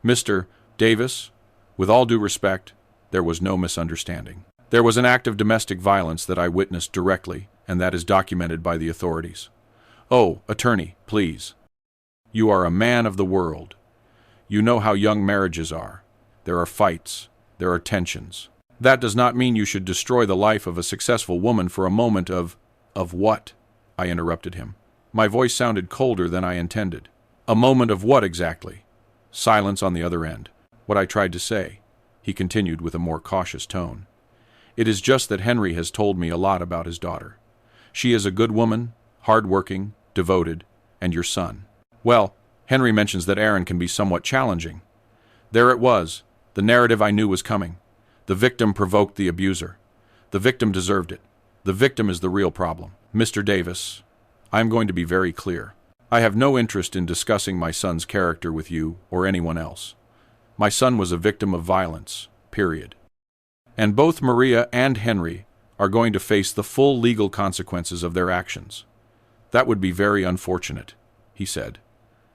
"Mr. Davis, with all due respect, there was no misunderstanding. There was an act of domestic violence that I witnessed directly, and that is documented by the authorities." "Oh, attorney, please. You are a man of the world. You know how young marriages are. There are fights. There are tensions. That does not mean you should destroy the life of a successful woman for a moment of what?" I interrupted him. My voice sounded colder than I intended. "A moment of what exactly?" Silence on the other end. "What I tried to say," he continued with a more cautious tone. "It is just that Henry has told me a lot about his daughter. She is a good woman, hard-working, devoted, and your son. Well, Henry mentions that Aaron can be somewhat challenging. There it was. The narrative I knew was coming. The victim provoked the abuser. The victim deserved it. The victim is the real problem. Mr. Davis, I am going to be very clear. I have no interest in discussing my son's character with you or anyone else. My son was a victim of violence, period. And both Maria and Henry are going to face the full legal consequences of their actions. That would be very unfortunate," he said,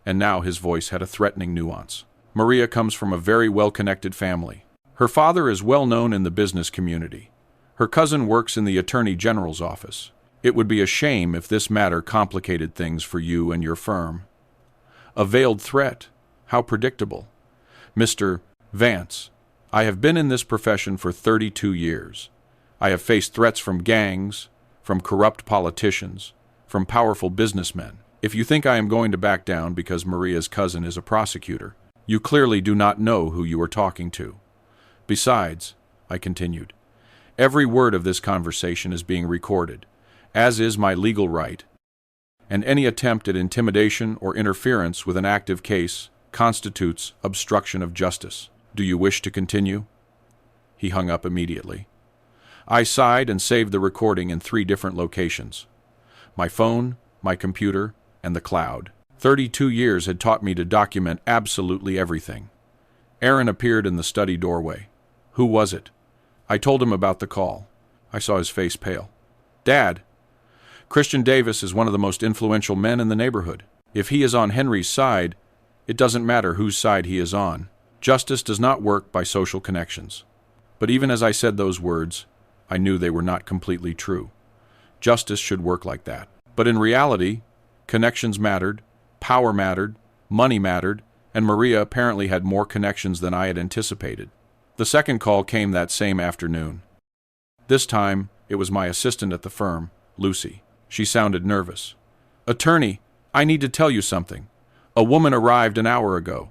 and now his voice had a threatening nuance. "Maria comes from a very well-connected family. Her father is well known in the business community. Her cousin works in the Attorney General's office. It would be a shame if this matter complicated things for you and your firm." A veiled threat. How predictable. "Mr. Vance, I have been in this profession for 32 years. I have faced threats from gangs, from corrupt politicians, from powerful businessmen. If you think I am going to back down because Maria's cousin is a prosecutor, you clearly do not know who you are talking to. Besides, I continued, every word of this conversation is being recorded, as is my legal right, and any attempt at intimidation or interference with an active case constitutes obstruction of justice. Do you wish to continue? He hung up immediately. I sighed and saved the recording in 3 different locations: my phone, my computer, and the cloud. 32 years had taught me to document absolutely everything. Aaron appeared in the study doorway. Who was it? I told him about the call. I saw his face pale. Dad, Christian Davis is one of the most influential men in the neighborhood. If he is on Henry's side, it doesn't matter whose side he is on. Justice does not work by social connections. But even as I said those words, I knew they were not completely true. Justice should work like that. But in reality, connections mattered, power mattered, money mattered, and Maria apparently had more connections than I had anticipated. The second call came that same afternoon. This time, it was my assistant at the firm, Lucy. She sounded nervous. Attorney, I need to tell you something. A woman arrived an hour ago.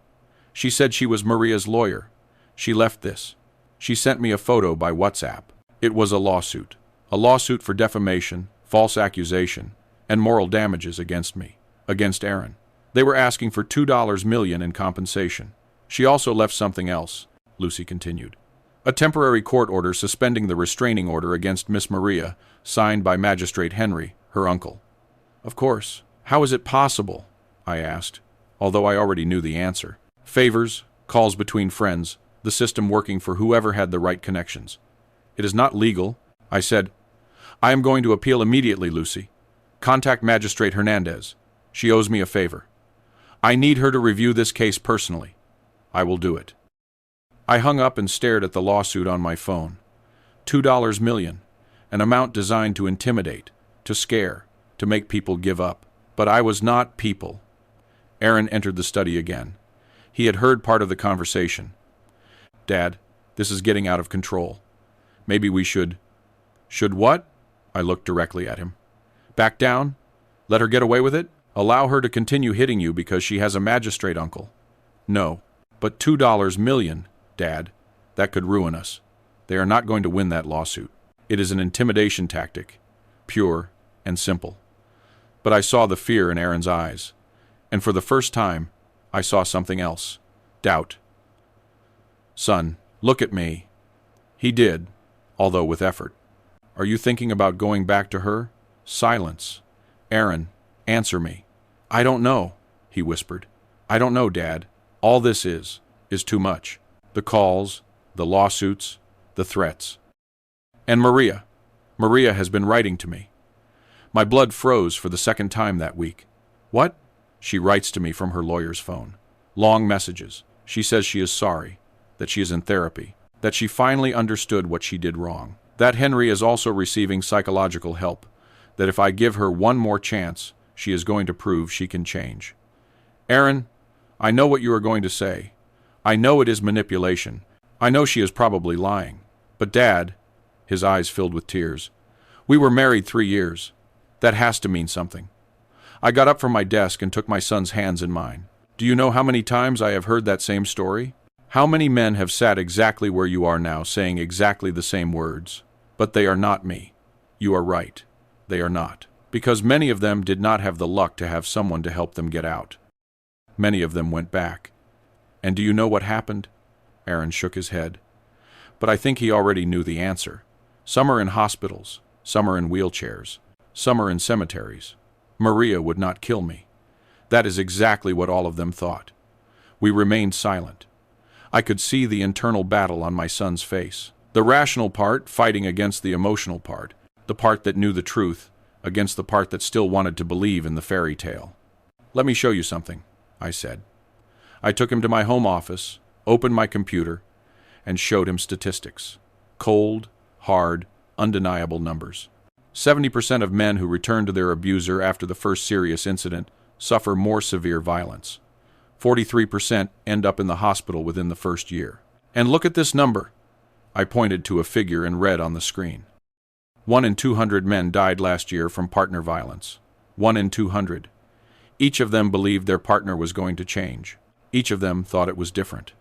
She said she was Maria's lawyer. She left this. She sent me a photo by WhatsApp. It was a lawsuit for defamation, false accusation, and moral damages against me, against Aaron. They were asking for $2 million in compensation. She also left something else, Lucy continued. A temporary court order suspending the restraining order against Miss Maria, signed by Magistrate Henry, her uncle. Of course. How is it possible? I asked, although I already knew the answer. Favors, calls between friends, the system working for whoever had the right connections. It is not legal, I said. I am going to appeal immediately, Lucy. Contact Magistrate Hernandez. She owes me a favor. I need her to review this case personally. I will do it. I hung up and stared at the lawsuit on my phone. $2 million, an amount designed to intimidate, to scare, to make people give up. But I was not people. Aaron entered the study again. He had heard part of the conversation. Dad, this is getting out of control. Maybe we should... Should what? I looked directly at him. Back down? Let her get away with it? Allow her to continue hitting you because she has a magistrate uncle? No, but $2 million, Dad. That could ruin us. They are not going to win that lawsuit. It is an intimidation tactic, pure and simple. But I saw the fear in Aaron's eyes, and for the first time, I saw something else. Doubt. Son, look at me. He did, although with effort. Are you thinking about going back to her? Silence. Aaron, answer me. I don't know, he whispered. I don't know, Dad. All this is too much. The calls, the lawsuits, the threats. And Maria. Maria has been writing to me. My blood froze for the second time that week. What? She writes to me from her lawyer's phone. Long messages. She says she is sorry, that she is in therapy, that she finally understood what she did wrong, that Henry is also receiving psychological help, that if I give her one more chance, she is going to prove she can change. Aaron, I know what you are going to say. I know it is manipulation. I know she is probably lying. But Dad, his eyes filled with tears, we were married 3 years. That has to mean something. I got up from my desk and took my son's hands in mine. Do you know how many times I have heard that same story? How many men have sat exactly where you are now saying exactly the same words? But they are not me. You are right. They are not. Because many of them did not have the luck to have someone to help them get out. Many of them went back. And do you know what happened? Aaron shook his head. But I think he already knew the answer. Some are in hospitals. Some are in wheelchairs. Some are in cemeteries. Maria would not kill me. That is exactly what all of them thought. We remained silent. I could see the internal battle on my son's face. The rational part fighting against the emotional part. The part that knew the truth against the part that still wanted to believe in the fairy tale. Let me show you something, I said. I took him to my home office, opened my computer, and showed him statistics. Cold, hard, undeniable numbers. 70% of men who return to their abuser after the first serious incident suffer more severe violence. 43% end up in the hospital within the first year. And look at this number. I pointed to a figure in red on the screen. 1 in 200 men died last year from partner violence. 1 in 200. Each of them believed their partner was going to change. Each of them thought it was different.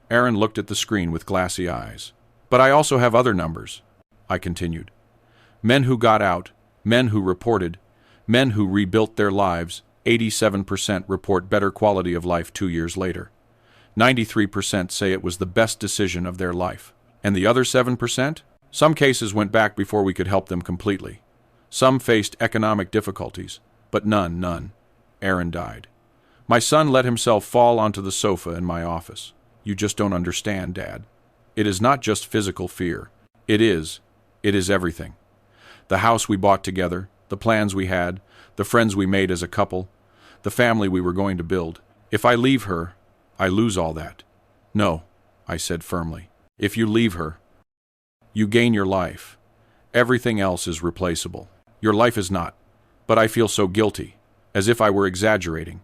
Aaron looked at the screen with glassy eyes. But I also have other numbers, I continued. Men who got out, men who reported, men who rebuilt their lives. 87% report better quality of life 2 years later. 93% say it was the best decision of their life. And the other 7%? Some cases went back before we could help them completely. Some faced economic difficulties, but none. Aaron died. My son let himself fall onto the sofa in my office. You just don't understand, Dad. It is not just physical fear. It is everything. The house we bought together, the plans we had, the friends we made as a couple, the family we were going to build. If I leave her, I lose all that. No, I said firmly. If you leave her, you gain your life. Everything else is replaceable. Your life is not. But I feel so guilty, as if I were exaggerating,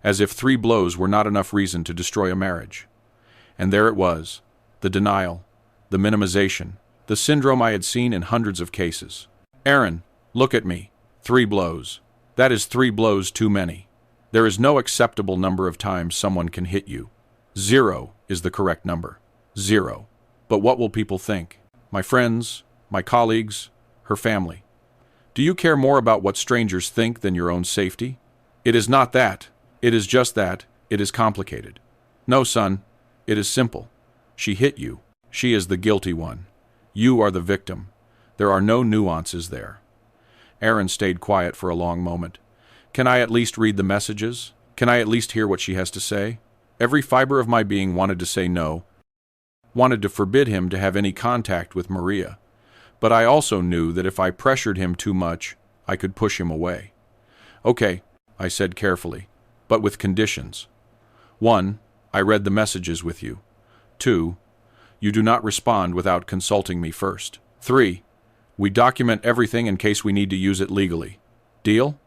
as if 3 blows were not enough reason to destroy a marriage. And there it was, the denial, the minimization, the syndrome I had seen in hundreds of cases. Aaron, look at me. 3 blows. That is 3 blows too many. There is no acceptable number of times someone can hit you. 0 is the correct number. 0. But what will people think? My friends, my colleagues, her family. Do you care more about what strangers think than your own safety? It is not that. It is just that. It is complicated. No, son. It is simple. She hit you. She is the guilty one. You are the victim. There are no nuances there. Aaron stayed quiet for a long moment. Can I at least read the messages? Can I at least hear what she has to say? Every fiber of my being wanted to say no, wanted to forbid him to have any contact with Maria. But I also knew that if I pressured him too much, I could push him away. Okay, I said carefully, but with conditions. 1, I read the messages with you. 2, you do not respond without consulting me first. 3, we document everything in case we need to use it legally. Deal?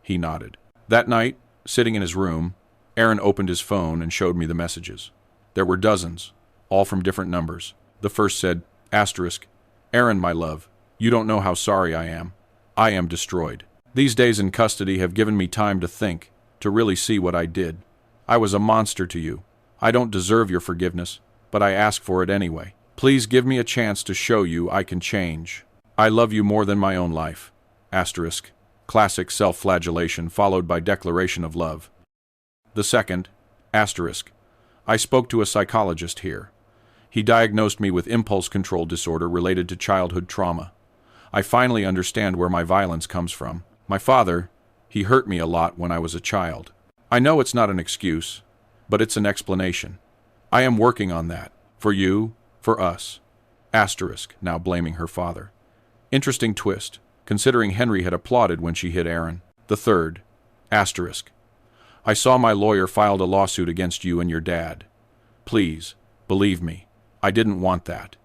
He nodded. That night, sitting in his room, Aaron opened his phone and showed me the messages. There were dozens, all from different numbers. The first said, asterisk, Aaron, my love, you don't know how sorry I am. I am destroyed. These days in custody have given me time to think, to really see what I did. I was a monster to you. I don't deserve your forgiveness, but I ask for it anyway. Please give me a chance to show you I can change. I love you more than my own life. Asterisk. Classic self-flagellation followed by declaration of love. The second, asterisk. I spoke to a psychologist here. He diagnosed me with impulse control disorder related to childhood trauma. I finally understand where my violence comes from. My father, he hurt me a lot when I was a child. I know it's not an excuse, but it's an explanation. I am working on that. For you, for us. Asterisk, now blaming her father. Interesting twist, considering Henry had applauded when she hit Aaron. The third, asterisk. I saw my lawyer filed a lawsuit against you and your dad. Please, believe me, I didn't want that.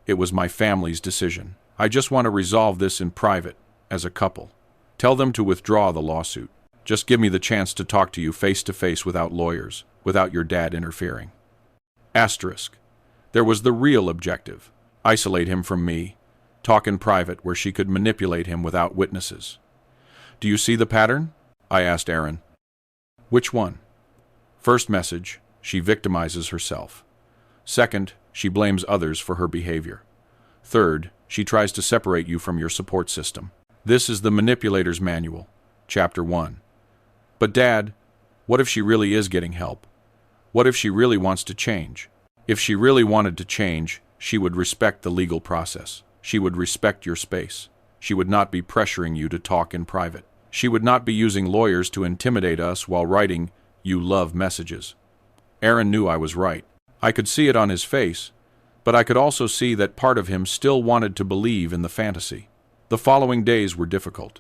It was my family's decision. I just want to resolve this in private, as a couple. Tell them to withdraw the lawsuit. Just give me the chance to talk to you face to face without lawyers, without your dad interfering. Asterisk. There was the real objective. Isolate him from me. Talk in private where she could manipulate him without witnesses. Do you see the pattern? I asked Aaron. Which one? First message, she victimizes herself. Second, she blames others for her behavior. Third, she tries to separate you from your support system. This is the manipulator's manual, Chapter 1. But Dad, what if she really is getting help? What if she really wants to change? If she really wanted to change, she would respect the legal process. She would respect your space. She would not be pressuring you to talk in private. She would not be using lawyers to intimidate us while writing "you love" messages. Aaron knew I was right. I could see it on his face, but I could also see that part of him still wanted to believe in the fantasy. The following days were difficult.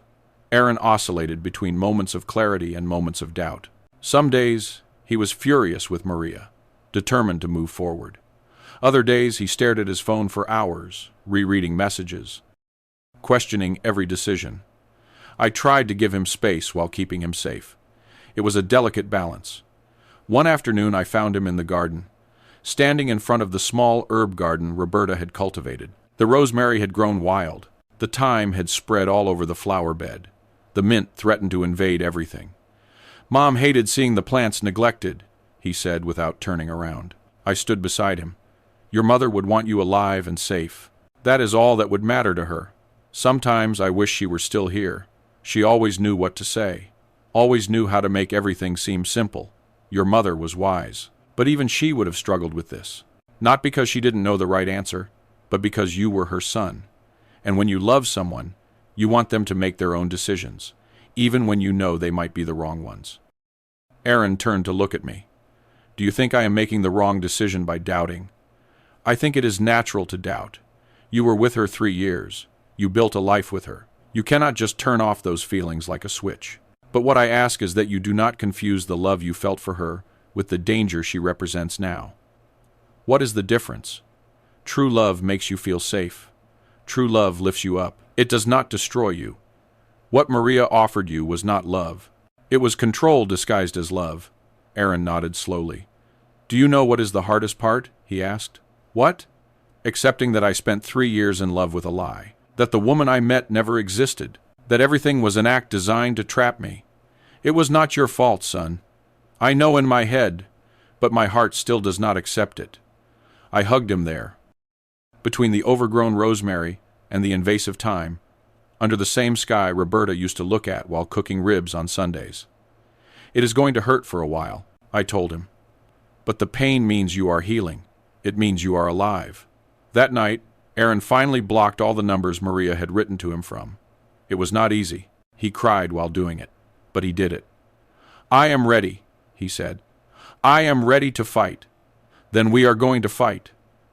Aaron oscillated between moments of clarity and moments of doubt. Some days, he was furious with Maria, determined to move forward. Other days, he stared at his phone for hours, rereading messages, questioning every decision. I tried to give him space while keeping him safe. It was a delicate balance. One afternoon, I found him in the garden, standing in front of the small herb garden Roberta had cultivated. The rosemary had grown wild. The thyme had spread all over the flower bed. The mint threatened to invade everything. Mom hated seeing the plants neglected, he said without turning around. I stood beside him. Your mother would want you alive and safe. That is all that would matter to her. Sometimes I wish she were still here. She always knew what to say. Always knew how to make everything seem simple. Your mother was wise. But even she would have struggled with this. Not because she didn't know the right answer, but because you were her son. And when you love someone, you want them to make their own decisions, even when you know they might be the wrong ones. Aaron turned to look at me. Do you think I am making the wrong decision by doubting? I think it is natural to doubt. You were with her 3 years. You built a life with her. You cannot just turn off those feelings like a switch. But what I ask is that you do not confuse the love you felt for her with the danger she represents now. What is the difference? True love makes you feel safe. True love lifts you up. It does not destroy you. What Maria offered you was not love. It was control disguised as love. Aaron nodded slowly. Do you know what is the hardest part? He asked. What? Accepting that I spent 3 years in love with a lie. That the woman I met never existed. That everything was an act designed to trap me. It was not your fault, son. I know in my head, but my heart still does not accept it. I hugged him there. Between the overgrown rosemary and the invasive thyme, under the same sky Roberta used to look at while cooking ribs on Sundays. It is going to hurt for a while, I told him. But the pain means you are healing. It means you are alive. That night, Aaron finally blocked all the numbers Maria had written to him from. It was not easy. He cried while doing it, but he did it. I am ready, he said. I am ready to fight. Then we are going to fight.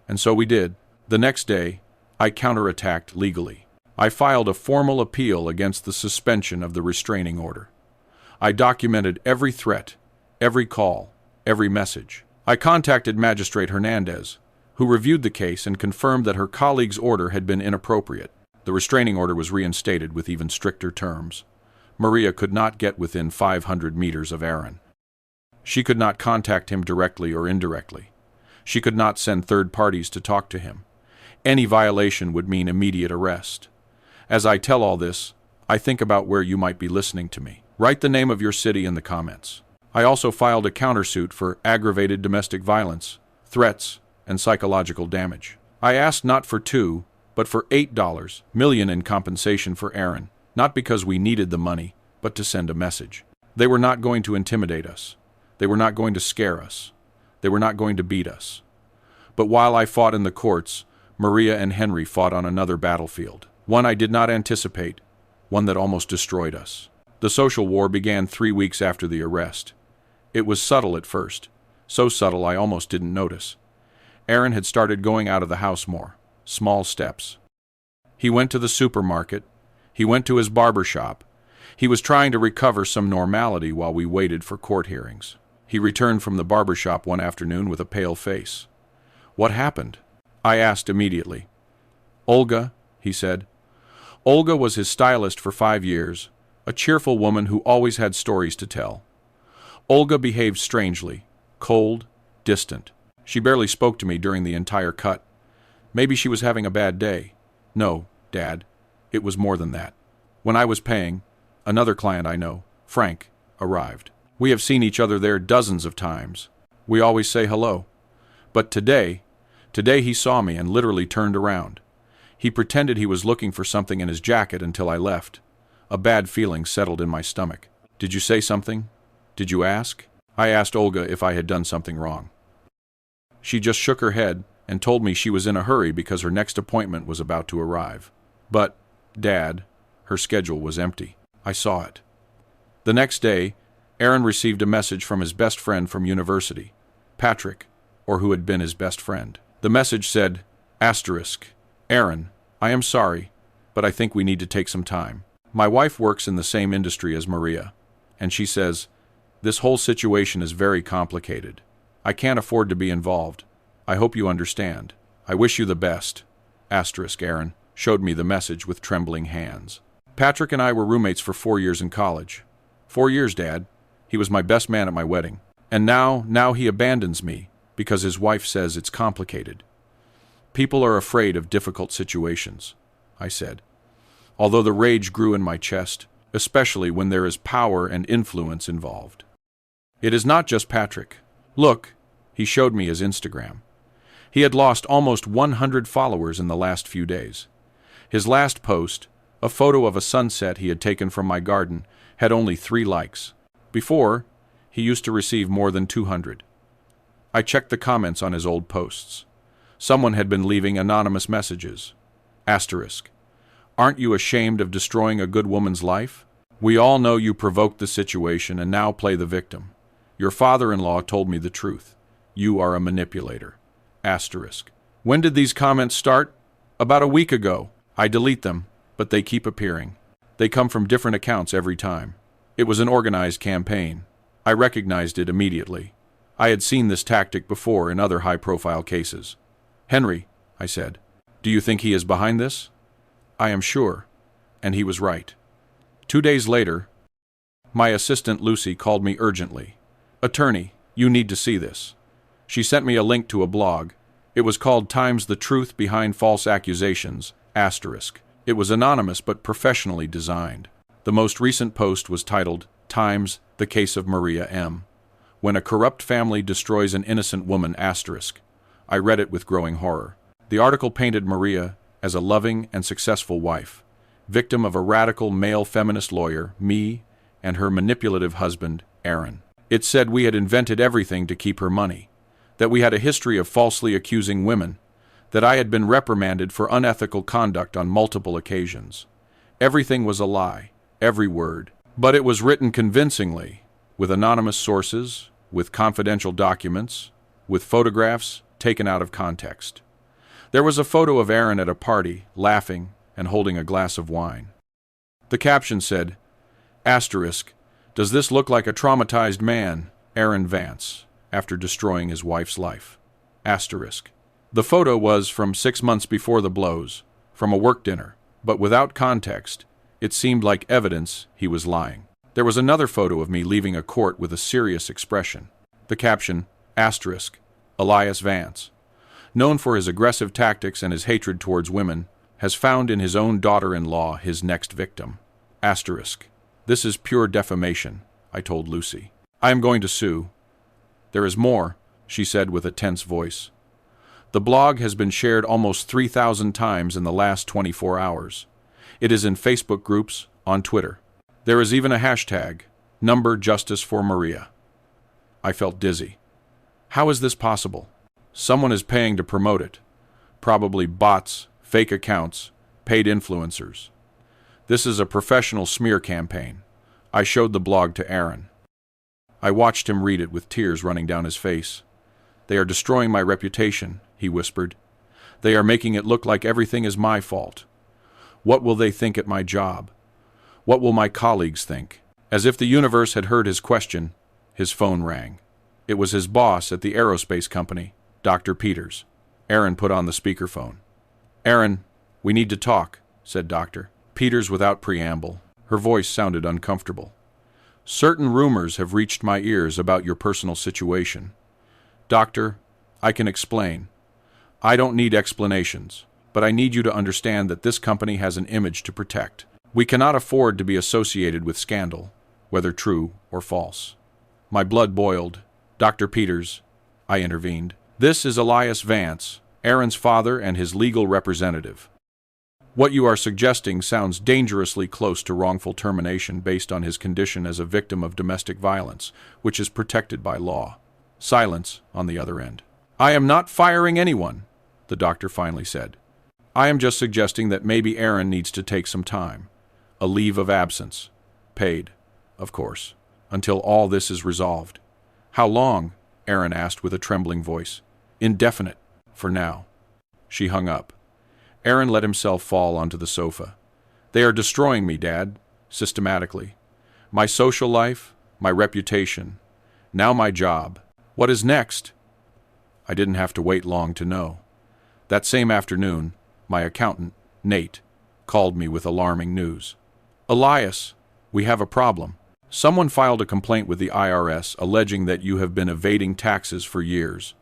And so we did. The next day, I counterattacked legally. I filed a formal appeal against the suspension of the restraining order. I documented every threat, every call, every message. I contacted Magistrate Hernandez, who reviewed the case and confirmed that her colleague's order had been inappropriate. The restraining order was reinstated with even stricter terms. Maria could not get within 500 meters of Aaron. She could not contact him directly or indirectly. She could not send third parties to talk to him. Any violation would mean immediate arrest. As I tell all this, I think about where you might be listening to me. Write the name of your city in the comments. I also filed a countersuit for aggravated domestic violence, threats, and psychological damage. I asked not for $2, but for $8 million in compensation for Aaron, not because we needed the money, but to send a message. They were not going to intimidate us. They were not going to scare us. They were not going to beat us. But while I fought in the courts, Maria and Henry fought on another battlefield, one I did not anticipate, one that almost destroyed us. The social war began 3 weeks after the arrest. It was subtle at first, so subtle I almost didn't notice. Aaron had started going out of the house more, small steps. He went to the supermarket. He went to his barber shop. He was trying to recover some normality while we waited for court hearings. He returned from the barber shop one afternoon with a pale face. What happened? I asked immediately. Olga, he said. Olga was his stylist for 5 years, a cheerful woman who always had stories to tell. Olga behaved strangely, cold, distant. She barely spoke to me during the entire cut. Maybe she was having a bad day. No, Dad, it was more than that. When I was paying, another client I know, Frank, arrived. We have seen each other there dozens of times. We always say hello. But today he saw me and literally turned around. He pretended he was looking for something in his jacket until I left. A bad feeling settled in my stomach. Did you say something? Did you ask? I asked Olga if I had done something wrong. She just shook her head and told me she was in a hurry because her next appointment was about to arrive. But, Dad, her schedule was empty. I saw it. The next day, Aaron received a message from his best friend from university, Patrick, or who had been his best friend. The message said, Aaron, I am sorry, but I think we need to take some time. My wife works in the same industry as Maria, and she says, this whole situation is very complicated. I can't afford to be involved. I hope you understand. I wish you the best. Aaron showed me the message with trembling hands. Patrick and I were roommates for 4 years in college. 4 years, Dad. He was my best man at my wedding. And now he abandons me because his wife says it's complicated. People are afraid of difficult situations, I said, although the rage grew in my chest, especially when there is power and influence involved. It is not just Patrick. Look, He showed me his Instagram. He had lost almost 100 followers in the last few days. His last post, a photo of a sunset he had taken from my garden, had only 3 likes. Before, he used to receive more than 200. I checked the comments on his old posts. Someone had been leaving anonymous messages. Asterisk. Aren't you ashamed of destroying a good woman's life? We all know you provoked the situation and now play the victim. Your father-in-law told me the truth. You are a manipulator. Asterisk. When did these comments start? About a week ago. I delete them, but they keep appearing. They come from different accounts every time. It was an organized campaign. I recognized it immediately. I had seen this tactic before in other high-profile cases. Henry, I said, do you think he is behind this? I am sure. And he was right. 2 days later, my assistant Lucy called me urgently. Attorney, you need to see this. She sent me a link to a blog. It was called Times the Truth Behind False Accusations, asterisk. It was anonymous but professionally designed. The most recent post was titled, Times, the Case of Maria M. When a corrupt family destroys an innocent woman, asterisk. I read it with growing horror. The article painted Maria as a loving and successful wife, victim of a radical male feminist lawyer, me, and her manipulative husband, Aaron. It said we had invented everything to keep her money, that we had a history of falsely accusing women, that I had been reprimanded for unethical conduct on multiple occasions. Everything was a lie, every word. But it was written convincingly, with anonymous sources, with confidential documents, with photographs taken out of context. There was a photo of Aaron at a party, laughing and holding a glass of wine. The caption said, asterisk, does this look like a traumatized man, Aaron Vance, after destroying his wife's life? Asterisk. The photo was from 6 months before the blows, from a work dinner, but without context, it seemed like evidence he was lying. There was another photo of me leaving a court with a serious expression. The caption, asterisk, Elias Vance, known for his aggressive tactics and his hatred towards women, has found in his own daughter-in-law his next victim. Asterisk. This is pure defamation, I told Lucy. I am going to sue. There is more, she said with a tense voice. The blog has been shared almost 3,000 times in the last 24 hours. It is in Facebook groups, on Twitter. There is even a hashtag, #JusticeForMaria. I felt dizzy. How is this possible? Someone is paying to promote it. Probably bots, fake accounts, paid influencers. This is a professional smear campaign. I showed the blog to Aaron. I watched him read it with tears running down his face. They are destroying my reputation, he whispered. They are making it look like everything is my fault. What will they think at my job? What will my colleagues think? As if the universe had heard his question, his phone rang. It was his boss at the aerospace company, Dr. Peters. Aaron put on the speakerphone. Aaron, we need to talk, said Dr. Peters without preamble. Her voice sounded uncomfortable. Certain rumors have reached my ears about your personal situation. Doctor, I can explain. I don't need explanations, but I need you to understand that this company has an image to protect. We cannot afford to be associated with scandal, whether true or false. My blood boiled. Dr. Peters, I intervened. This is Elias Vance, Aaron's father and his legal representative. What you are suggesting sounds dangerously close to wrongful termination based on his condition as a victim of domestic violence, which is protected by law. Silence on the other end. I am not firing anyone, the doctor finally said. I am just suggesting that maybe Aaron needs to take some time. A leave of absence. Paid, of course, until all this is resolved. How long? Aaron asked with a trembling voice. Indefinite, for now. She hung up. Aaron let himself fall onto the sofa. They are destroying me, Dad, systematically. My social life, my reputation, now my job. What is next? I didn't have to wait long to know. That same afternoon, my accountant, Nate, called me with alarming news. Elias, we have a problem. Someone filed a complaint with the IRS alleging that you have been evading taxes for years.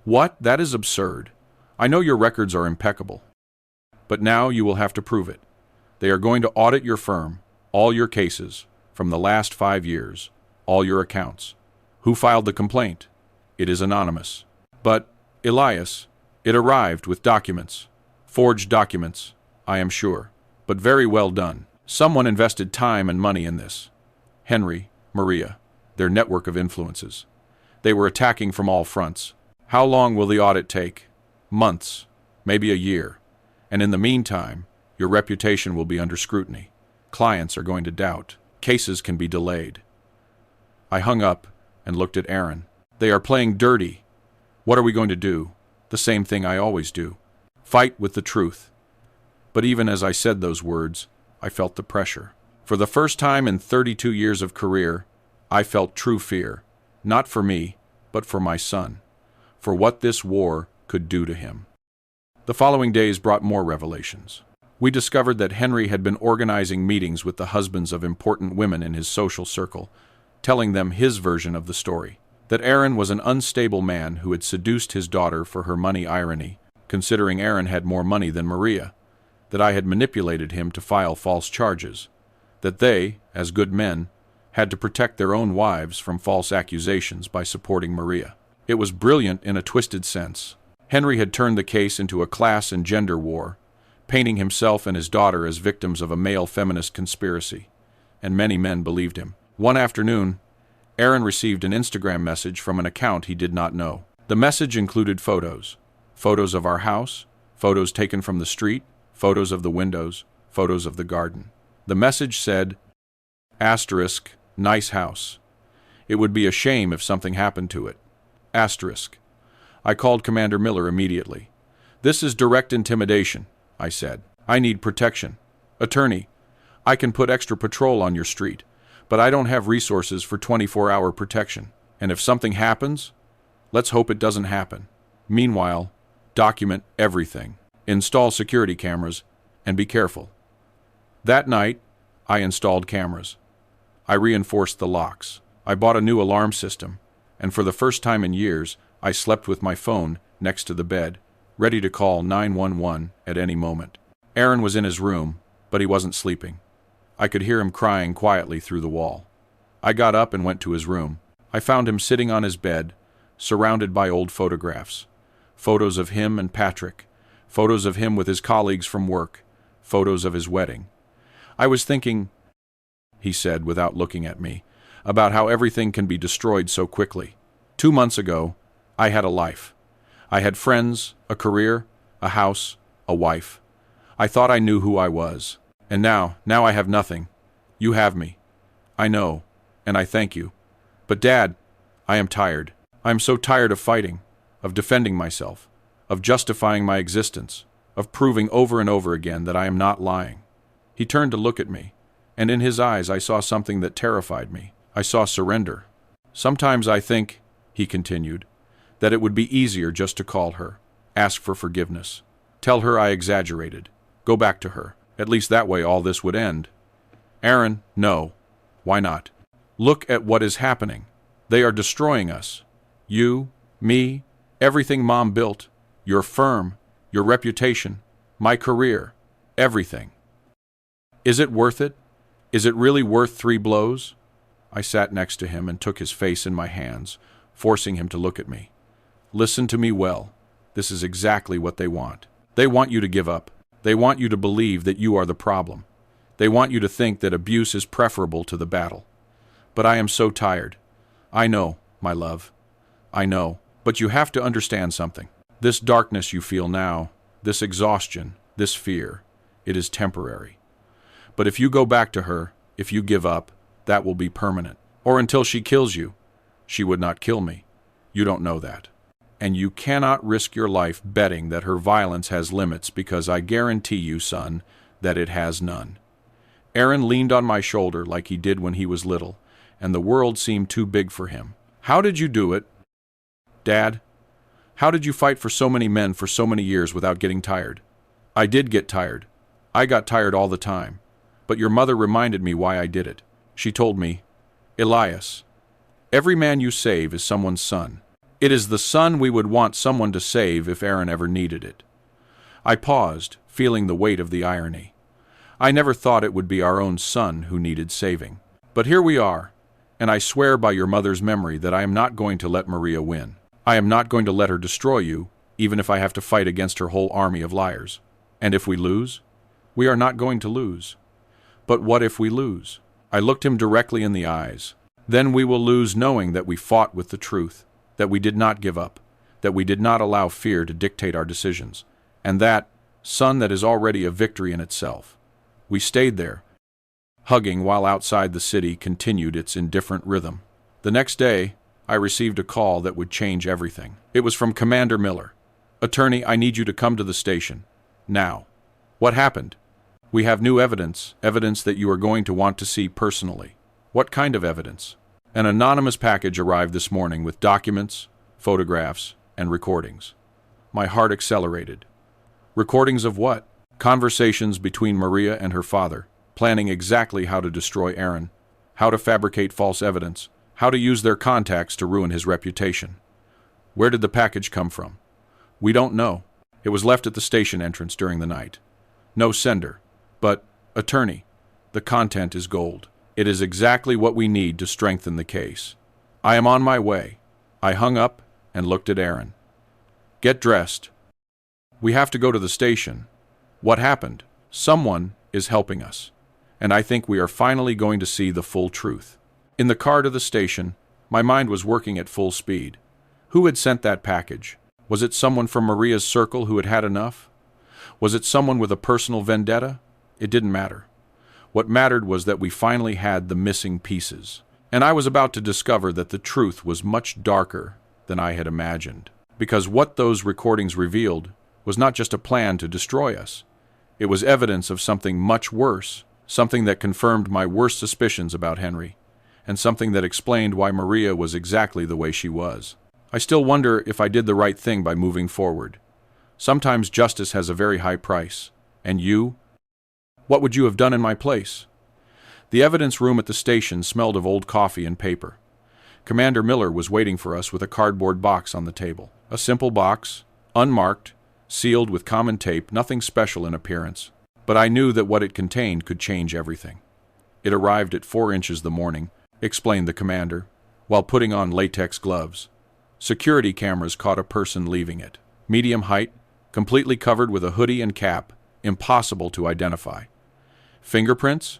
What? That is absurd. I know your records are impeccable. But now you will have to prove it. They are going to audit your firm, all your cases, from the last 5 years, all your accounts. Who filed the complaint? It is anonymous. But, Elias, it arrived with documents. Forged documents, I am sure. But very well done. Someone invested time and money in this. Henry, Maria, their network of influences. They were attacking from all fronts. How long will the audit take? Months, maybe a year. And in the meantime, your reputation will be under scrutiny. Clients are going to doubt. Cases can be delayed. I hung up and looked at Aaron. They are playing dirty. What are we going to do? The same thing I always do. Fight with the truth. But even as I said those words, I felt the pressure. For the first time in 32 years of career, I felt true fear. Not for me, but for my son. For what this war could do to him. The following days brought more revelations. We discovered that Henry had been organizing meetings with the husbands of important women in his social circle, telling them his version of the story. That Aaron was an unstable man who had seduced his daughter for her money irony, considering Aaron had more money than Maria. That I had manipulated him to file false charges. That they, as good men, had to protect their own wives from false accusations by supporting Maria. It was brilliant in a twisted sense. Henry had turned the case into a class and gender war, painting himself and his daughter as victims of a male feminist conspiracy, and many men believed him. One afternoon, Aaron received an Instagram message from an account he did not know. The message included photos. Photos of our house, photos taken from the street, photos of the windows, photos of the garden. The message said, asterisk, nice house. It would be a shame if something happened to it. Asterisk. I called Commander Miller immediately. This is direct intimidation, I said. I need protection. Attorney, I can put extra patrol on your street, but I don't have resources for 24-hour protection. And if something happens, let's hope it doesn't happen. Meanwhile, document everything. Install security cameras, and be careful. That night, I installed cameras. I reinforced the locks. I bought a new alarm system, and for the first time in years, I slept with my phone next to the bed, ready to call 911 at any moment. Aaron was in his room, but he wasn't sleeping. I could hear him crying quietly through the wall. I got up and went to his room. I found him sitting on his bed, surrounded by old photographs. Photos of him and Patrick. Photos of him with his colleagues from work. Photos of his wedding. I was thinking, he said without looking at me, about how everything can be destroyed so quickly. 2 months ago, I had a life. I had friends, a career, a house, a wife. I thought I knew who I was. And now I have nothing. You have me. I know, and I thank you. But Dad, I am tired. I am so tired of fighting, of defending myself, of justifying my existence, of proving over and over again that I am not lying. He turned to look at me, and in his eyes I saw something that terrified me. I saw surrender. Sometimes I think, he continued, that it would be easier just to call her, ask for forgiveness, tell her I exaggerated, go back to her. At least that way all this would end. Aaron, no. Why not? Look at what is happening. They are destroying us. You, me, everything Mom built, your firm, your reputation, my career, everything. Is it worth it? Is it really worth 3 blows? I sat next to him and took his face in my hands, forcing him to look at me. Listen to me well. This is exactly what they want. They want you to give up. They want you to believe that you are the problem. They want you to think that abuse is preferable to the battle. But I am so tired. I know, my love. I know. But you have to understand something. This darkness you feel now, this exhaustion, this fear, it is temporary. But if you go back to her, if you give up, that will be permanent. Or until she kills you. She would not kill me. You don't know that. And you cannot risk your life betting that her violence has limits, because I guarantee you, son, that it has none. Aaron leaned on my shoulder like he did when he was little, and the world seemed too big for him. How did you do it? Dad, how did you fight for so many men for so many years without getting tired? I did get tired. I got tired all the time. But your mother reminded me why I did it. She told me, Elias, every man you save is someone's son. It is the son we would want someone to save if Aaron ever needed it. I paused, feeling the weight of the irony. I never thought it would be our own son who needed saving. But here we are, and I swear by your mother's memory that I am not going to let Maria win. I am not going to let her destroy you, even if I have to fight against her whole army of liars. And if we lose? We are not going to lose. But what if we lose? I looked him directly in the eyes. Then we will lose knowing that we fought with the truth, that we did not give up, that we did not allow fear to dictate our decisions, and that, son, that is already a victory in itself. We stayed there, hugging while outside the city continued its indifferent rhythm. The next day, I received a call that would change everything. It was from Commander Miller. Attorney, I need you to come to the station. Now. What happened? We have new evidence that you are going to want to see personally. What kind of evidence? An anonymous package arrived this morning with documents, photographs, and recordings. My heart accelerated. Recordings of what? Conversations between Maria and her father, planning exactly how to destroy Aaron, how to fabricate false evidence, how to use their contacts to ruin his reputation. Where did the package come from? We don't know. It was left at the station entrance during the night. No sender. But, attorney, the content is gold. It is exactly what we need to strengthen the case. I am on my way. I hung up and looked at Aaron. Get dressed. We have to go to the station. What happened? Someone is helping us. And I think we are finally going to see the full truth. In the car to the station, my mind was working at full speed. Who had sent that package? Was it someone from Maria's circle who had had enough? Was it someone with a personal vendetta? It didn't matter. What mattered was that we finally had the missing pieces. And I was about to discover that the truth was much darker than I had imagined. Because what those recordings revealed was not just a plan to destroy us. It was evidence of something much worse, something that confirmed my worst suspicions about Henry, and something that explained why Maria was exactly the way she was. I still wonder if I did the right thing by moving forward. Sometimes justice has a very high price. And you? What would you have done in my place? The evidence room at the station smelled of old coffee and paper. Commander Miller was waiting for us with a cardboard box on the table. A simple box, unmarked, sealed with common tape, nothing special in appearance. But I knew that what it contained could change everything. It arrived at 4 inches the morning, explained the commander, while putting on latex gloves. Security cameras caught a person leaving it. Medium height, completely covered with a hoodie and cap, impossible to identify. Fingerprints?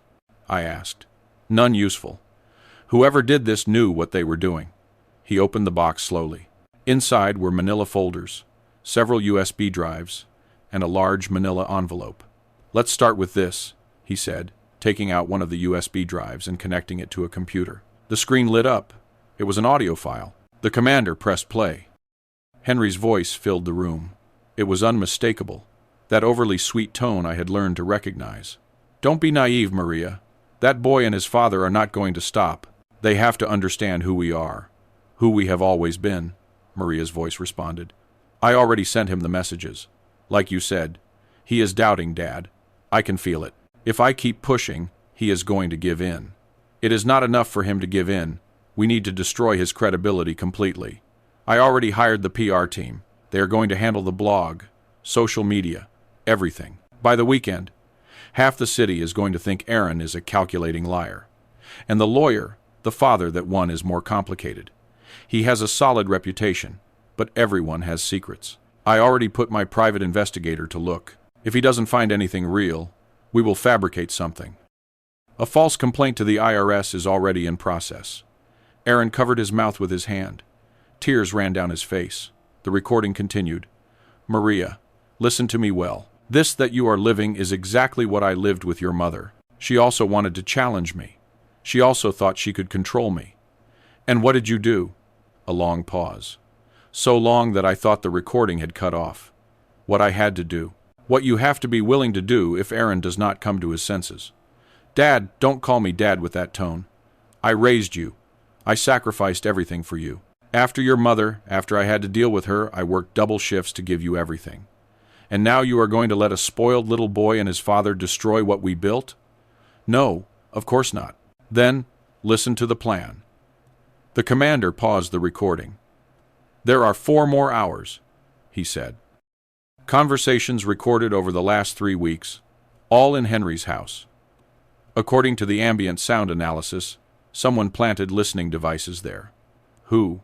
I asked. None useful. Whoever did this knew what they were doing. He opened the box slowly. Inside were manila folders, several USB drives, and a large manila envelope. Let's start with this, he said, taking out one of the USB drives and connecting it to a computer. The screen lit up. It was an audio file. The commander pressed play. Henry's voice filled the room. It was unmistakable, that overly sweet tone I had learned to recognize. Don't be naive, Maria. That boy and his father are not going to stop. They have to understand who we are, who we have always been, Maria's voice responded. I already sent him the messages. Like you said, he is doubting, Dad. I can feel it. If I keep pushing, he is going to give in. It is not enough for him to give in. We need to destroy his credibility completely. I already hired the PR team. They are going to handle the blog, social media, everything. By the weekend, half the city is going to think Aaron is a calculating liar. And the lawyer, the father that won, is more complicated. He has a solid reputation, but everyone has secrets. I already put my private investigator to look. If he doesn't find anything real, we will fabricate something. A false complaint to the IRS is already in process. Aaron covered his mouth with his hand. Tears ran down his face. The recording continued. Maria, listen to me well. This that you are living is exactly what I lived with your mother. She also wanted to challenge me. She also thought she could control me. And what did you do? A long pause. So long that I thought the recording had cut off. What I had to do. What you have to be willing to do if Aaron does not come to his senses. Dad, don't call me Dad with that tone. I raised you. I sacrificed everything for you. After your mother, after I had to deal with her, I worked double shifts to give you everything. And now you are going to let a spoiled little boy and his father destroy what we built? No, of course not. Then, listen to the plan. The commander paused the recording. There are 4 more hours, he said. Conversations recorded over the last 3 weeks, all in Henry's house. According to the ambient sound analysis, someone planted listening devices there. Who?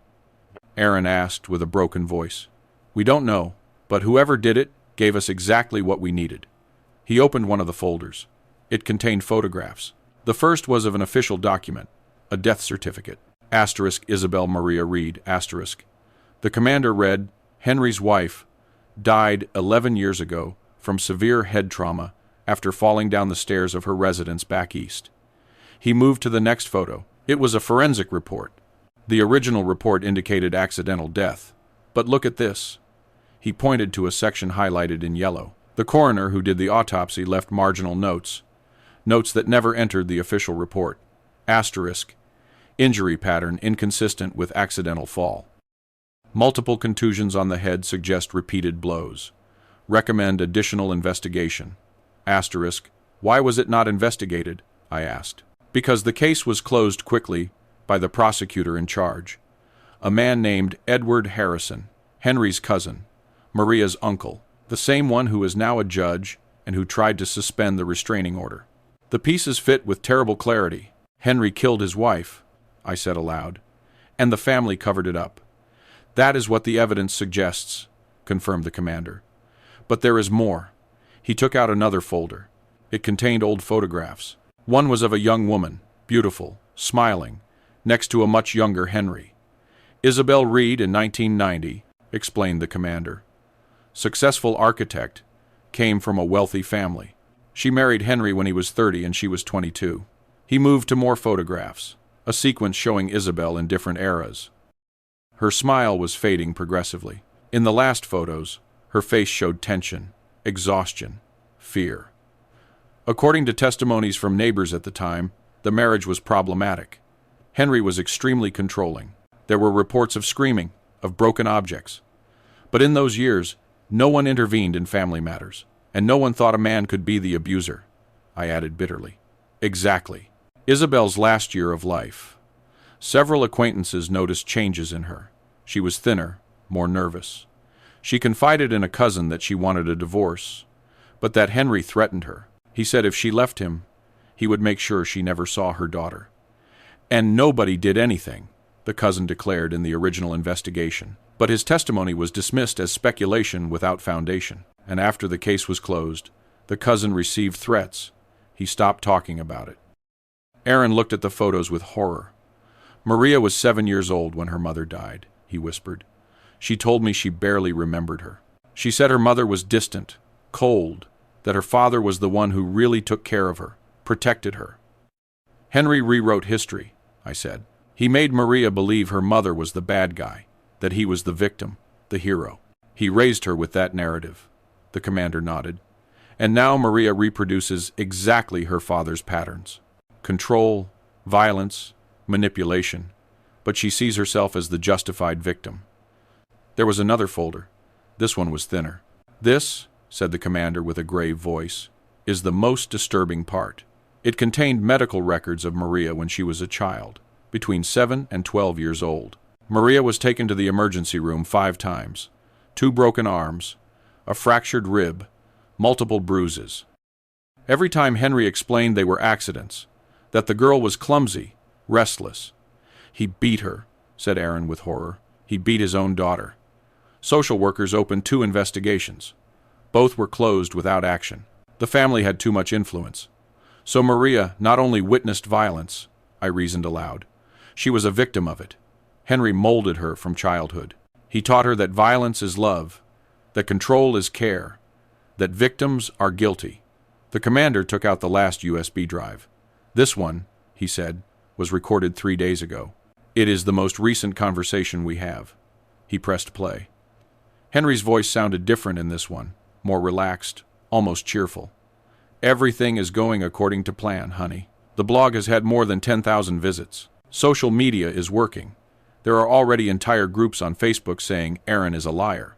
Aaron asked with a broken voice. We don't know, but whoever did it gave us exactly what we needed. He opened one of the folders. It contained photographs. The first was of an official document, a death certificate. Asterisk Isabel Maria Reed, asterisk. The commander read, Henry's wife died 11 years ago from severe head trauma after falling down the stairs of her residence back east. He moved to the next photo. It was a forensic report. The original report indicated accidental death. But look at this. He pointed to a section highlighted in yellow. The coroner who did the autopsy left marginal notes that never entered the official report. Asterisk. Injury pattern inconsistent with accidental fall. Multiple contusions on the head suggest repeated blows. Recommend additional investigation. Asterisk. Why was it not investigated? I asked. Because the case was closed quickly by the prosecutor in charge, a man named Edward Harrison, Henry's cousin, Maria's uncle, the same one who is now a judge and who tried to suspend the restraining order. The pieces fit with terrible clarity. Henry killed his wife, I said aloud, and the family covered it up. That is what the evidence suggests, confirmed the commander. But there is more. He took out another folder. It contained old photographs. One was of a young woman, beautiful, smiling, next to a much younger Henry. Isabel Reed in 1990, explained the commander. Successful architect, came from a wealthy family. She married Henry when he was 30 and she was 22. He moved to more photographs, a sequence showing Isabel in different eras. Her smile was fading progressively. In the last photos, her face showed tension, exhaustion, fear. According to testimonies from neighbors at the time, the marriage was problematic. Henry was extremely controlling. There were reports of screaming, of broken objects. But in those years, no one intervened in family matters, and no one thought a man could be the abuser, I added bitterly. Exactly. Isabel's last year of life. Several acquaintances noticed changes in her. She was thinner, more nervous. She confided in a cousin that she wanted a divorce, but that Henry threatened her. He said if she left him, he would make sure she never saw her daughter. And nobody did anything, the cousin declared in the original investigation. But his testimony was dismissed as speculation without foundation. And after the case was closed, the cousin received threats. He stopped talking about it. Aaron looked at the photos with horror. Maria was 7 years old when her mother died, he whispered. She told me she barely remembered her. She said her mother was distant, cold, that her father was the one who really took care of her, protected her. Henry rewrote history, I said. He made Maria believe her mother was the bad guy, that he was the victim, the hero. He raised her with that narrative. The commander nodded. And now Maria reproduces exactly her father's patterns. Control, violence, manipulation. But she sees herself as the justified victim. There was another folder. This one was thinner. This, said the commander with a grave voice, is the most disturbing part. It contained medical records of Maria when she was a child, between 7 and 12 years old. Maria was taken to the emergency room 5 times, 2 broken arms, a fractured rib, multiple bruises. Every time Henry explained they were accidents, that the girl was clumsy, restless. He beat her, said Aaron with horror. He beat his own daughter. Social workers opened 2 investigations. Both were closed without action. The family had too much influence. So Maria not only witnessed violence, I reasoned aloud, she was a victim of it. Henry molded her from childhood. He taught her that violence is love, that control is care, that victims are guilty. The commander took out the last USB drive. This one, he said, was recorded 3 days ago. It is the most recent conversation we have. He pressed play. Henry's voice sounded different in this one, more relaxed, almost cheerful. Everything is going according to plan, honey. The blog has had more than 10,000 visits. Social media is working. There are already entire groups on Facebook saying Aaron is a liar.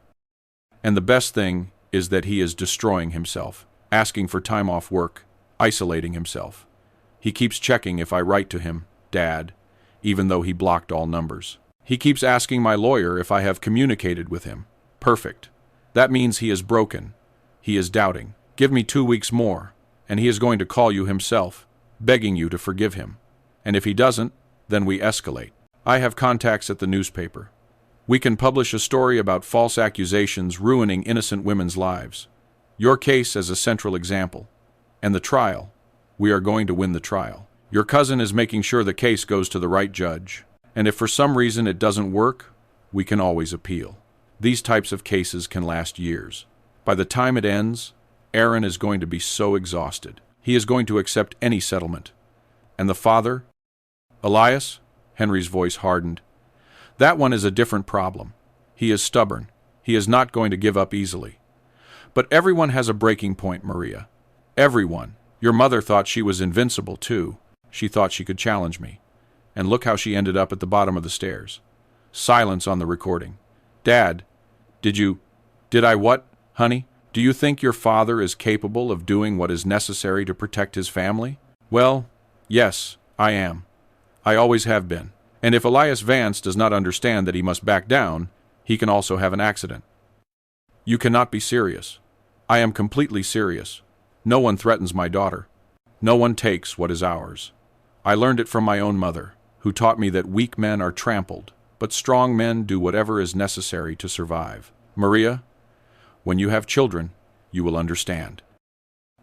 And the best thing is that he is destroying himself, asking for time off work, isolating himself. He keeps checking if I write to him, Dad, even though he blocked all numbers. He keeps asking my lawyer if I have communicated with him. Perfect. That means he is broken. He is doubting. Give me 2 weeks more, and he is going to call you himself, begging you to forgive him. And if he doesn't, then we escalate. I have contacts at the newspaper. We can publish a story about false accusations ruining innocent women's lives. Your case as a central example. And the trial. We are going to win the trial. Your cousin is making sure the case goes to the right judge. And if for some reason it doesn't work, we can always appeal. These types of cases can last years. By the time it ends, Aaron is going to be so exhausted. He is going to accept any settlement. And the father? Elias? Henry's voice hardened. That one is a different problem. He is stubborn. He is not going to give up easily. But everyone has a breaking point, Maria. Everyone. Your mother thought she was invincible, too. She thought she could challenge me. And look how she ended up at the bottom of the stairs. Silence on the recording. Dad, did I what, honey? Do you think your father is capable of doing what is necessary to protect his family? Well, yes, I am. I always have been. And if Elias Vance does not understand that he must back down, he can also have an accident. You cannot be serious. I am completely serious. No one threatens my daughter. No one takes what is ours. I learned it from my own mother, who taught me that weak men are trampled, but strong men do whatever is necessary to survive. Maria, when you have children, you will understand.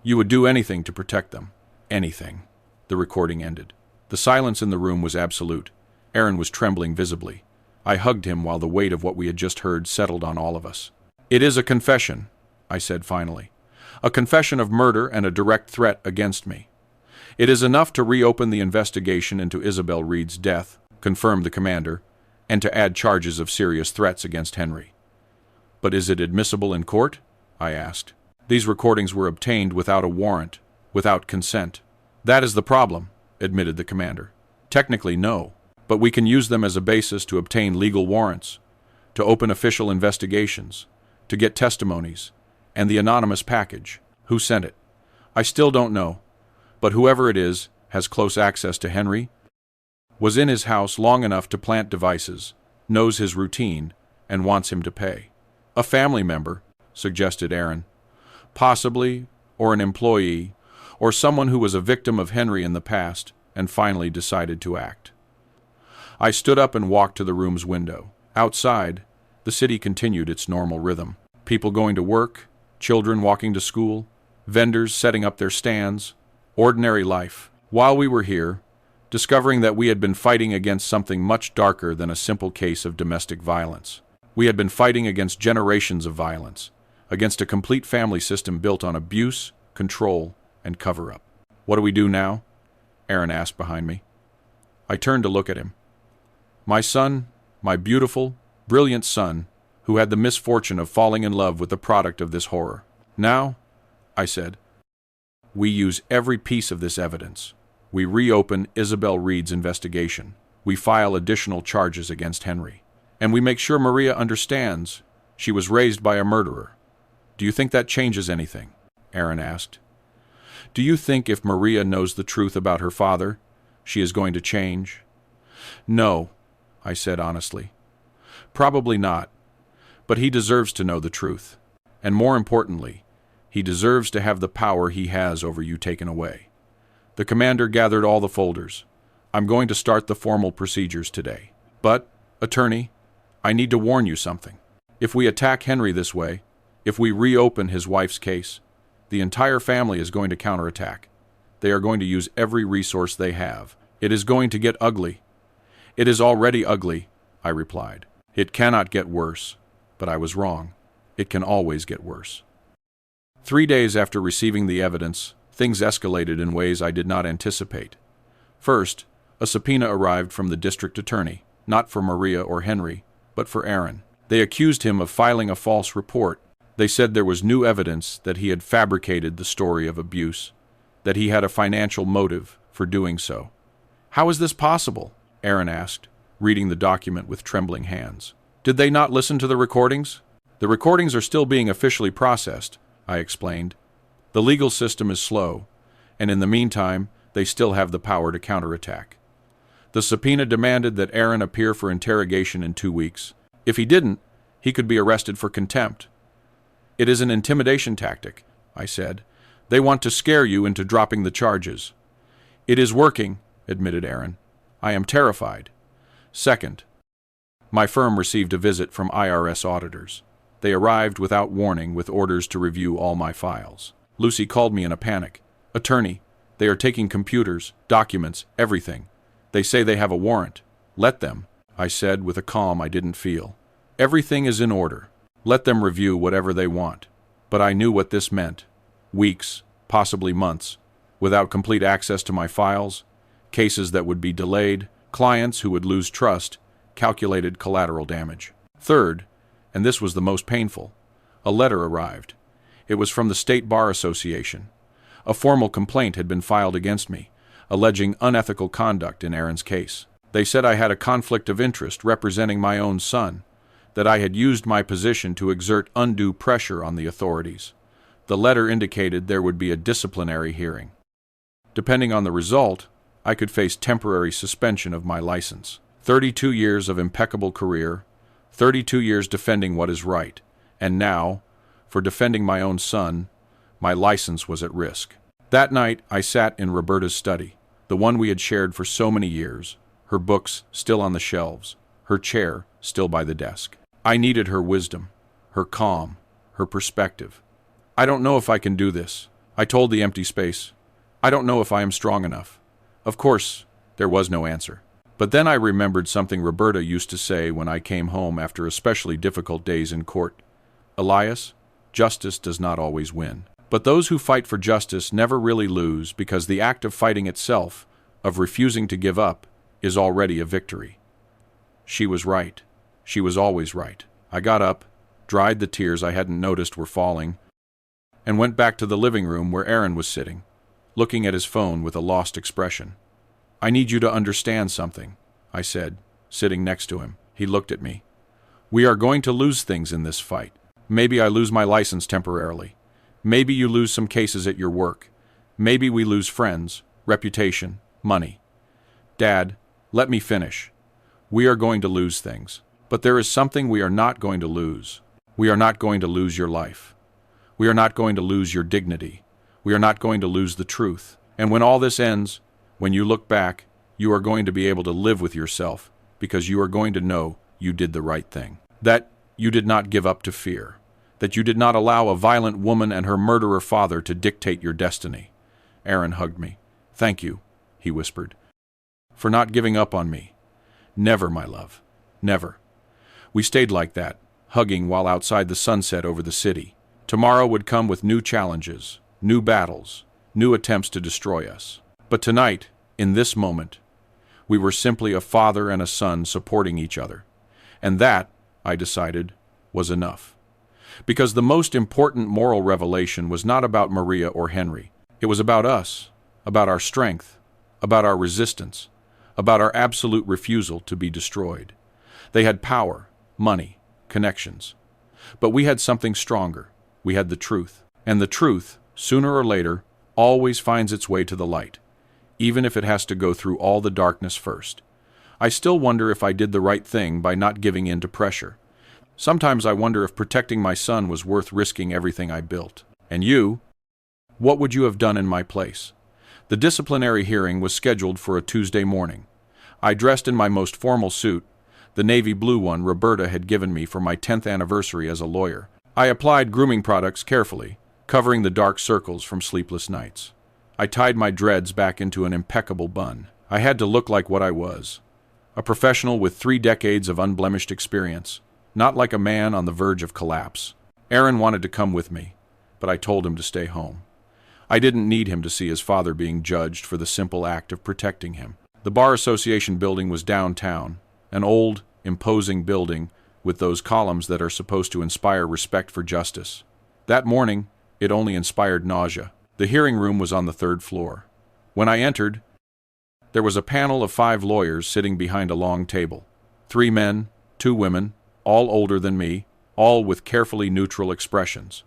You would do anything to protect them. Anything. The recording ended. The silence in the room was absolute. Aaron was trembling visibly. I hugged him while the weight of what we had just heard settled on all of us. It is a confession, I said finally. A confession of murder and a direct threat against me. It is enough to reopen the investigation into Isabel Reed's death, confirmed the commander, and to add charges of serious threats against Henry. But is it admissible in court? I asked. These recordings were obtained without a warrant, without consent. That is the problem, admitted the commander. Technically, no. But we can use them as a basis to obtain legal warrants, to open official investigations, to get testimonies, and the anonymous package. Who sent it? I still don't know, but whoever it is has close access to Henry, was in his house long enough to plant devices, knows his routine, and wants him to pay. A family member, suggested Aaron. Possibly, or an employee, or someone who was a victim of Henry in the past and finally decided to act. I stood up and walked to the room's window. Outside, the city continued its normal rhythm. People going to work, children walking to school, vendors setting up their stands, ordinary life. While we were here, discovering that we had been fighting against something much darker than a simple case of domestic violence. We had been fighting against generations of violence, against a complete family system built on abuse, control, and cover-up. What do we do now? Aaron asked behind me. I turned to look at him. My son, my beautiful, brilliant son, who had the misfortune of falling in love with the product of this horror. Now, I said, we use every piece of this evidence. We reopen Isabel Reed's investigation. We file additional charges against Henry. And we make sure Maria understands she was raised by a murderer. Do you think that changes anything? Aaron asked. Do you think if Maria knows the truth about her father, she is going to change? No, I said honestly. Probably not. But he deserves to know the truth. And more importantly, he deserves to have the power he has over you taken away. The commander gathered all the folders. I'm going to start the formal procedures today. But, attorney, I need to warn you something. If we attack Henry this way, if we reopen his wife's case, the entire family is going to counterattack. They are going to use every resource they have. It is going to get ugly. It is already ugly, I replied. It cannot get worse. But I was wrong. It can always get worse. 3 days after receiving the evidence, things escalated in ways I did not anticipate. First, a subpoena arrived from the district attorney, not for Maria or Henry, but for Aaron. They accused him of filing a false report. They said there was new evidence that he had fabricated the story of abuse, that he had a financial motive for doing so. How is this possible? Aaron asked, reading the document with trembling hands. Did they not listen to the recordings? The recordings are still being officially processed, I explained. The legal system is slow, and in the meantime, they still have the power to counterattack. The subpoena demanded that Aaron appear for interrogation in 2 weeks. If he didn't, he could be arrested for contempt. It is an intimidation tactic, I said. They want to scare you into dropping the charges. It is working, admitted Aaron. I am terrified. Second, My firm received a visit from IRS auditors. They arrived without warning with orders to review all my files. Lucy called me in a panic. "Attorney, they are taking computers, documents, everything. They say they have a warrant." "Let them," I said with a calm I didn't feel. "Everything is in order. Let them review whatever they want." But I knew what this meant. Weeks, possibly months, without complete access to my files, cases that would be delayed, clients who would lose trust, calculated collateral damage. Third, and this was the most painful, a letter arrived. It was from the State Bar Association. A formal complaint had been filed against me, alleging unethical conduct in Aaron's case. They said I had a conflict of interest representing my own son, that I had used my position to exert undue pressure on the authorities. The letter indicated there would be a disciplinary hearing. Depending on the result, I could face temporary suspension of my license. 32 years of impeccable career, 32 years defending what is right, and now, for defending my own son, my license was at risk. That night, I sat in Roberta's study, the one we had shared for so many years, her books still on the shelves, her chair still by the desk. I needed her wisdom, her calm, her perspective. "I don't know if I can do this," I told the empty space. "I don't know if I am strong enough." Of course, there was no answer. But then I remembered something Roberta used to say when I came home after especially difficult days in court. "Elias, justice does not always win. But those who fight for justice never really lose because the act of fighting itself, of refusing to give up, is already a victory." She was right. She was always right. I got up, dried the tears I hadn't noticed were falling, and went back to the living room where Aaron was sitting, looking at his phone with a lost expression. "I need you to understand something," I said, sitting next to him. He looked at me. "We are going to lose things in this fight. Maybe I lose my license temporarily. Maybe you lose some cases at your work. Maybe we lose friends, reputation, money. Dad, let me finish. We are going to lose things. But there is something we are not going to lose. We are not going to lose your life. We are not going to lose your dignity. We are not going to lose the truth. And when all this ends, when you look back, you are going to be able to live with yourself because you are going to know you did the right thing. That you did not give up to fear. That you did not allow a violent woman and her murderer father to dictate your destiny." Aaron hugged me. "Thank you," he whispered, "for not giving up on me. Never, my love. Never." We stayed like that, hugging while outside the sunset over the city. Tomorrow would come with new challenges, new battles, new attempts to destroy us. But tonight, in this moment, we were simply a father and a son supporting each other. And that, I decided, was enough. Because the most important moral revelation was not about Maria or Henry. It was about us, about our strength, about our resistance, about our absolute refusal to be destroyed. They had power, money, connections. But we had something stronger. We had the truth. And the truth, sooner or later, always finds its way to the light, even if it has to go through all the darkness first. I still wonder if I did the right thing by not giving in to pressure. Sometimes I wonder if protecting my son was worth risking everything I built. And you? What would you have done in my place? The disciplinary hearing was scheduled for a Tuesday morning. I dressed in my most formal suit, the navy blue one Roberta had given me for my 10th anniversary as a lawyer. I applied grooming products carefully, covering the dark circles from sleepless nights. I tied my dreads back into an impeccable bun. I had to look like what I was, a professional with 3 decades of unblemished experience, not like a man on the verge of collapse. Aaron wanted to come with me, but I told him to stay home. I didn't need him to see his father being judged for the simple act of protecting him. The Bar Association building was downtown, an old, imposing building with those columns that are supposed to inspire respect for justice. That morning, it only inspired nausea. The hearing room was on the 3rd floor. When I entered, there was a panel of 5 lawyers sitting behind a long table. 3 men, 2 women, all older than me, all with carefully neutral expressions.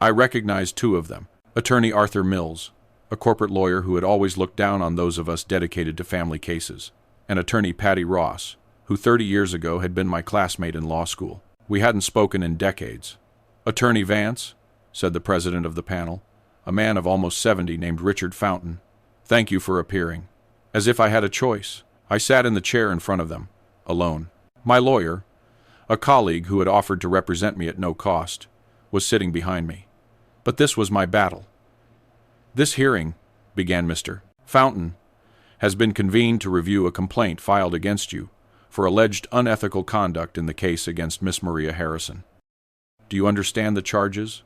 I recognized 2 of them. Attorney Arthur Mills, a corporate lawyer who had always looked down on those of us dedicated to family cases, and Attorney Patty Ross, who 30 years ago had been my classmate in law school. We hadn't spoken in decades. "Attorney Vance," said the president of the panel, a man of almost 70 named Richard Fountain, "thank you for appearing." As if I had a choice, I sat in the chair in front of them, alone. My lawyer, a colleague who had offered to represent me at no cost, was sitting behind me. But this was my battle. "This hearing," began Mr. Fountain, "has been convened to review a complaint filed against you for alleged unethical conduct in the case against Miss Maria Harrison. Do you understand the charges?"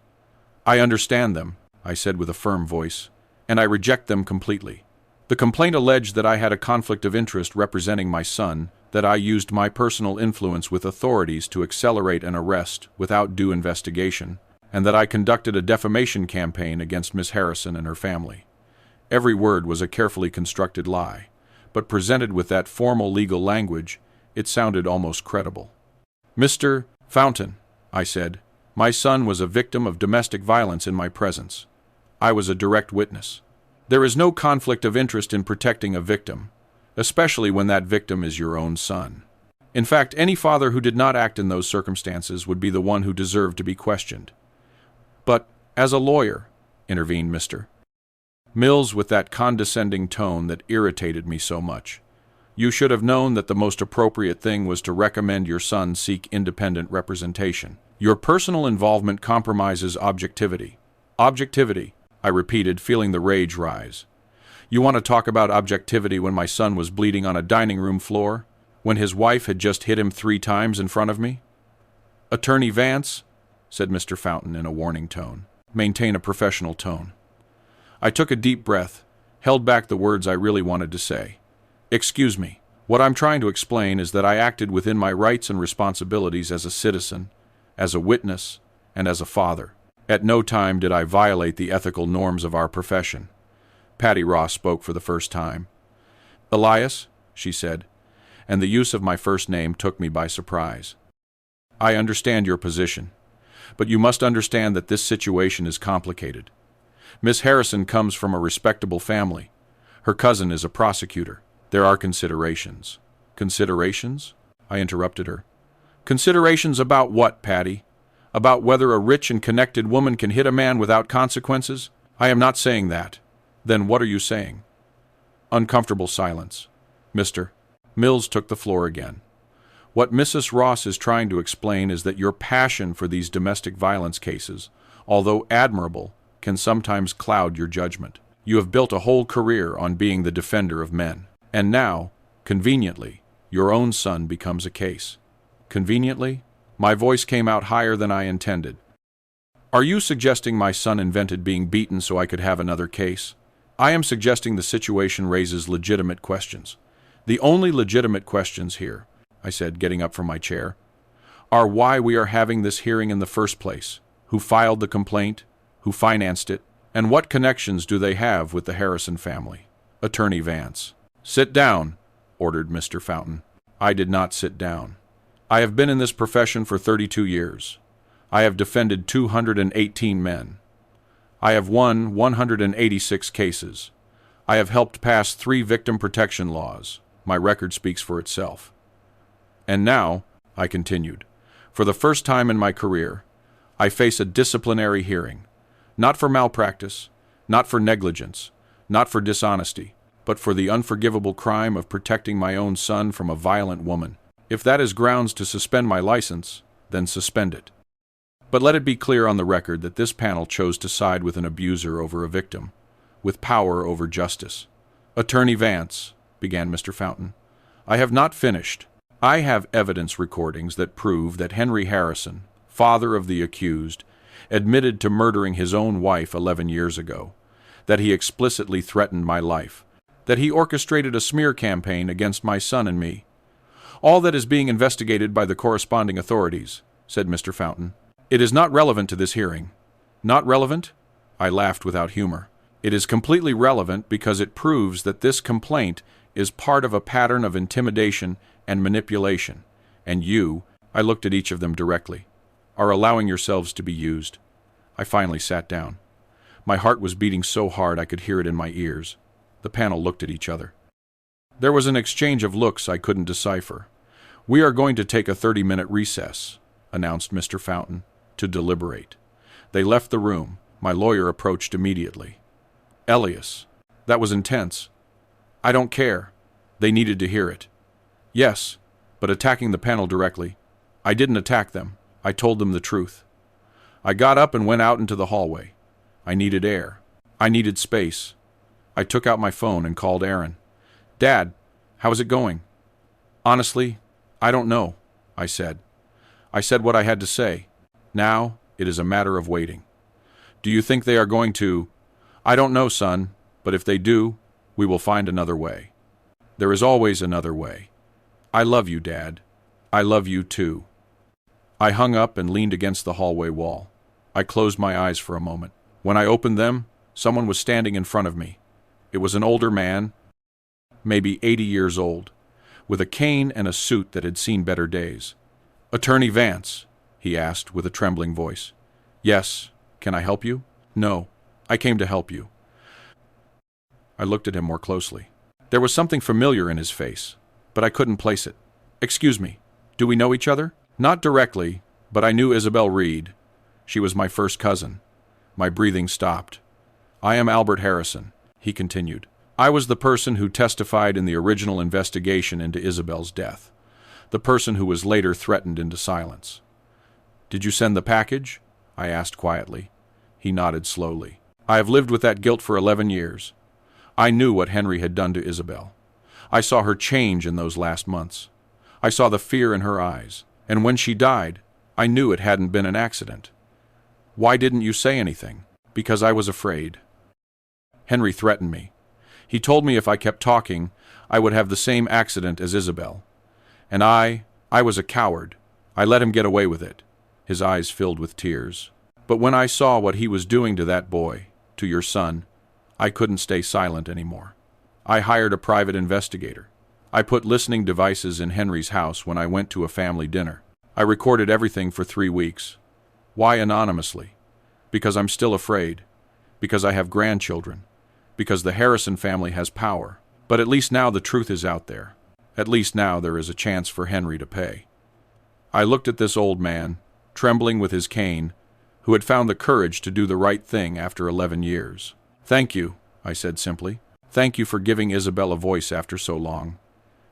"I understand them," I said with a firm voice, "and I reject them completely. The complaint alleged that I had a conflict of interest representing my son, that I used my personal influence with authorities to accelerate an arrest without due investigation, and that I conducted a defamation campaign against Miss Harrison and her family. Every word was a carefully constructed lie, but presented with that formal legal language, it sounded almost credible. "Mr. Fountain," I said, "my son was a victim of domestic violence in my presence. I was a direct witness. There is no conflict of interest in protecting a victim, especially when that victim is your own son. In fact, any father who did not act in those circumstances would be the one who deserved to be questioned. But, as a lawyer," intervened Mr. Mills with that condescending tone that irritated me so much, "you should have known that the most appropriate thing was to recommend your son seek independent representation. Your personal involvement compromises objectivity." "Objectivity," I repeated, feeling the rage rise. "You want to talk about objectivity when my son was bleeding on a dining room floor? When his wife had just hit him 3 times in front of me?" "Attorney Vance," said Mr. Fountain in a warning tone, "maintain a professional tone." I took a deep breath, held back the words I really wanted to say. "Excuse me. What I'm trying to explain is that I acted within my rights and responsibilities as a citizen, as a witness, and as a father. At no time did I violate the ethical norms of our profession." Patty Ross spoke for the first time. "Elias," she said, and the use of my first name took me by surprise. "I understand your position, but you must understand that this situation is complicated. Miss Harrison comes from a respectable family. Her cousin is a prosecutor. There are considerations." "Considerations?" I interrupted her. "Considerations about what, Patty? About whether a rich and connected woman can hit a man without consequences? I am not saying that. Then what are you saying?" Uncomfortable silence. Mr. Mills took the floor again. "What Mrs. Ross is trying to explain is that your passion for these domestic violence cases, although admirable, can sometimes cloud your judgment. You have built a whole career on being the defender of men. And now, conveniently, your own son becomes a case." "Conveniently?" My voice came out higher than I intended. "Are you suggesting my son invented being beaten so I could have another case? I am suggesting the situation raises legitimate questions. The only legitimate questions here," I said, getting up from my chair, "are why we are having this hearing in the first place, who filed the complaint, who financed it, and what connections do they have with the Harrison family?" Attorney Vance. "Sit down," ordered Mr. Fountain. I did not sit down. "I have been in this profession for 32 years. I have defended 218 men. I have won 186 cases. I have helped pass 3 victim protection laws. My record speaks for itself. And now," I continued, "for the first time in my career, I face a disciplinary hearing. Not for malpractice, not for negligence, not for dishonesty, but for the unforgivable crime of protecting my own son from a violent woman. If that is grounds to suspend my license, then suspend it. But let it be clear on the record that this panel chose to side with an abuser over a victim, with power over justice." "Attorney Vance," began Mr. Fountain, "I have not finished. I have evidence recordings that prove that Henry Harrison, father of the accused, admitted to murdering his own wife 11 years ago, that he explicitly threatened my life, that he orchestrated a smear campaign against my son and me. All that is being investigated by the corresponding authorities," said Mr. Fountain. "It is not relevant to this hearing." "Not relevant?" I laughed without humor. "It is completely relevant because it proves that this complaint is part of a pattern of intimidation and manipulation, and you," I looked at each of them directly, "are allowing yourselves to be used." I finally sat down. My heart was beating so hard I could hear it in my ears. The panel looked at each other. There was an exchange of looks I couldn't decipher. "We are going to take a 30-minute recess," announced Mr. Fountain, "to deliberate." They left the room. My lawyer approached immediately. "Elias, that was intense." "I don't care. They needed to hear it." "Yes, but attacking the panel directly. I didn't attack them. I told them the truth. I got up and went out into the hallway. I needed air. I needed space. I took out my phone and called Aaron. "Dad, how is it going?" "Honestly, I don't know," I said. I said what I had to say. Now, it is a matter of waiting. "Do you think they are going to—" "I don't know, son, but if they do, we will find another way. There is always another way. I love you, Dad. I love you too." I hung up and leaned against the hallway wall. I closed my eyes for a moment. When I opened them, someone was standing in front of me. It was an older man, maybe 80 years old, with a cane and a suit that had seen better days. "Attorney Vance?" he asked with a trembling voice. "Yes. Can I help you?" "No. I came to help you." I looked at him more closely. There was something familiar in his face, but I couldn't place it. "Excuse me, do we know each other?" "Not directly, but I knew Isabel Reed. She was my first cousin." My breathing stopped. "I am Albert Harrison," he continued. "I was the person who testified in the original investigation into Isabel's death, the person who was later threatened into silence." "Did you send the package?" I asked quietly. He nodded slowly. "I have lived with that guilt for 11 years. I knew what Henry had done to Isabel. I saw her change in those last months. I saw the fear in her eyes. And when she died, I knew it hadn't been an accident." "Why didn't you say anything?" "Because I was afraid. Henry threatened me. He told me if I kept talking, I would have the same accident as Isabel. And I was a coward. I let him get away with it." His eyes filled with tears. "But when I saw what he was doing to that boy, to your son, I couldn't stay silent anymore. I hired a private investigator. I put listening devices in Henry's house when I went to a family dinner. I recorded everything for 3 weeks. Why anonymously? Because I'm still afraid. Because I have grandchildren. Because the Harrison family has power. But at least now the truth is out there. At least now there is a chance for Henry to pay." I looked at this old man, trembling with his cane, who had found the courage to do the right thing after 11 years. "Thank you," I said simply. "Thank you for giving Isabel a voice after so long.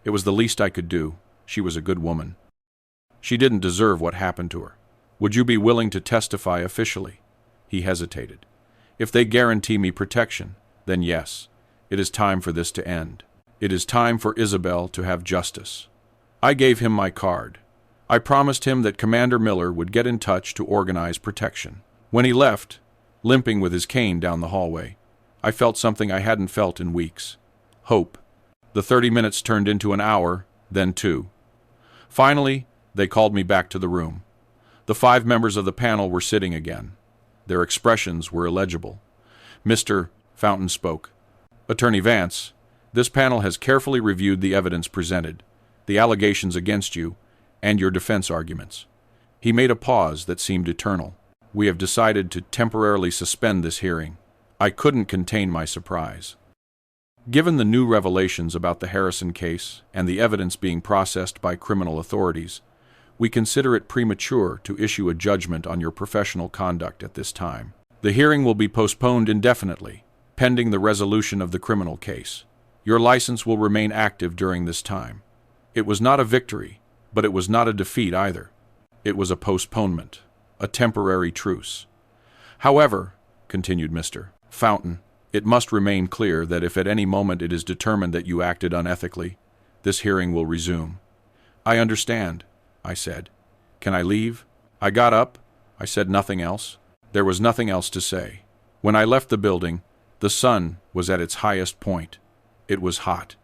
It was the least I could do. She was a good woman. She didn't deserve what happened to her. Would you be willing to testify officially?" He hesitated. "If they guarantee me protection, then yes. It is time for this to end. It is time for Isabel to have justice." I gave him my card. I promised him that Commander Miller would get in touch to organize protection. When he left, limping with his cane down the hallway, I felt something I hadn't felt in weeks. Hope. The 30 minutes turned into an hour, then 2. Finally, they called me back to the room. The 5 members of the panel were sitting again. Their expressions were illegible. "Mr. Fountain spoke. Attorney Vance, this panel has carefully reviewed the evidence presented, the allegations against you, and your defense arguments." He made a pause that seemed eternal. "We have decided to temporarily suspend this hearing." I couldn't contain my surprise. Given the new revelations about the Harrison case and the evidence being processed by criminal authorities, we consider it premature to issue a judgment on your professional conduct at this time. The hearing will be postponed indefinitely, pending the resolution of the criminal case. Your license will remain active during this time. It was not a victory, but it was not a defeat either. It was a postponement, a temporary truce. However, continued Mr. Fountain, it must remain clear that if at any moment it is determined that you acted unethically, this hearing will resume. "I understand," I said. "Can I leave?" I got up. I said nothing else. There was nothing else to say. When I left the building, the sun was at its highest point. It was hot.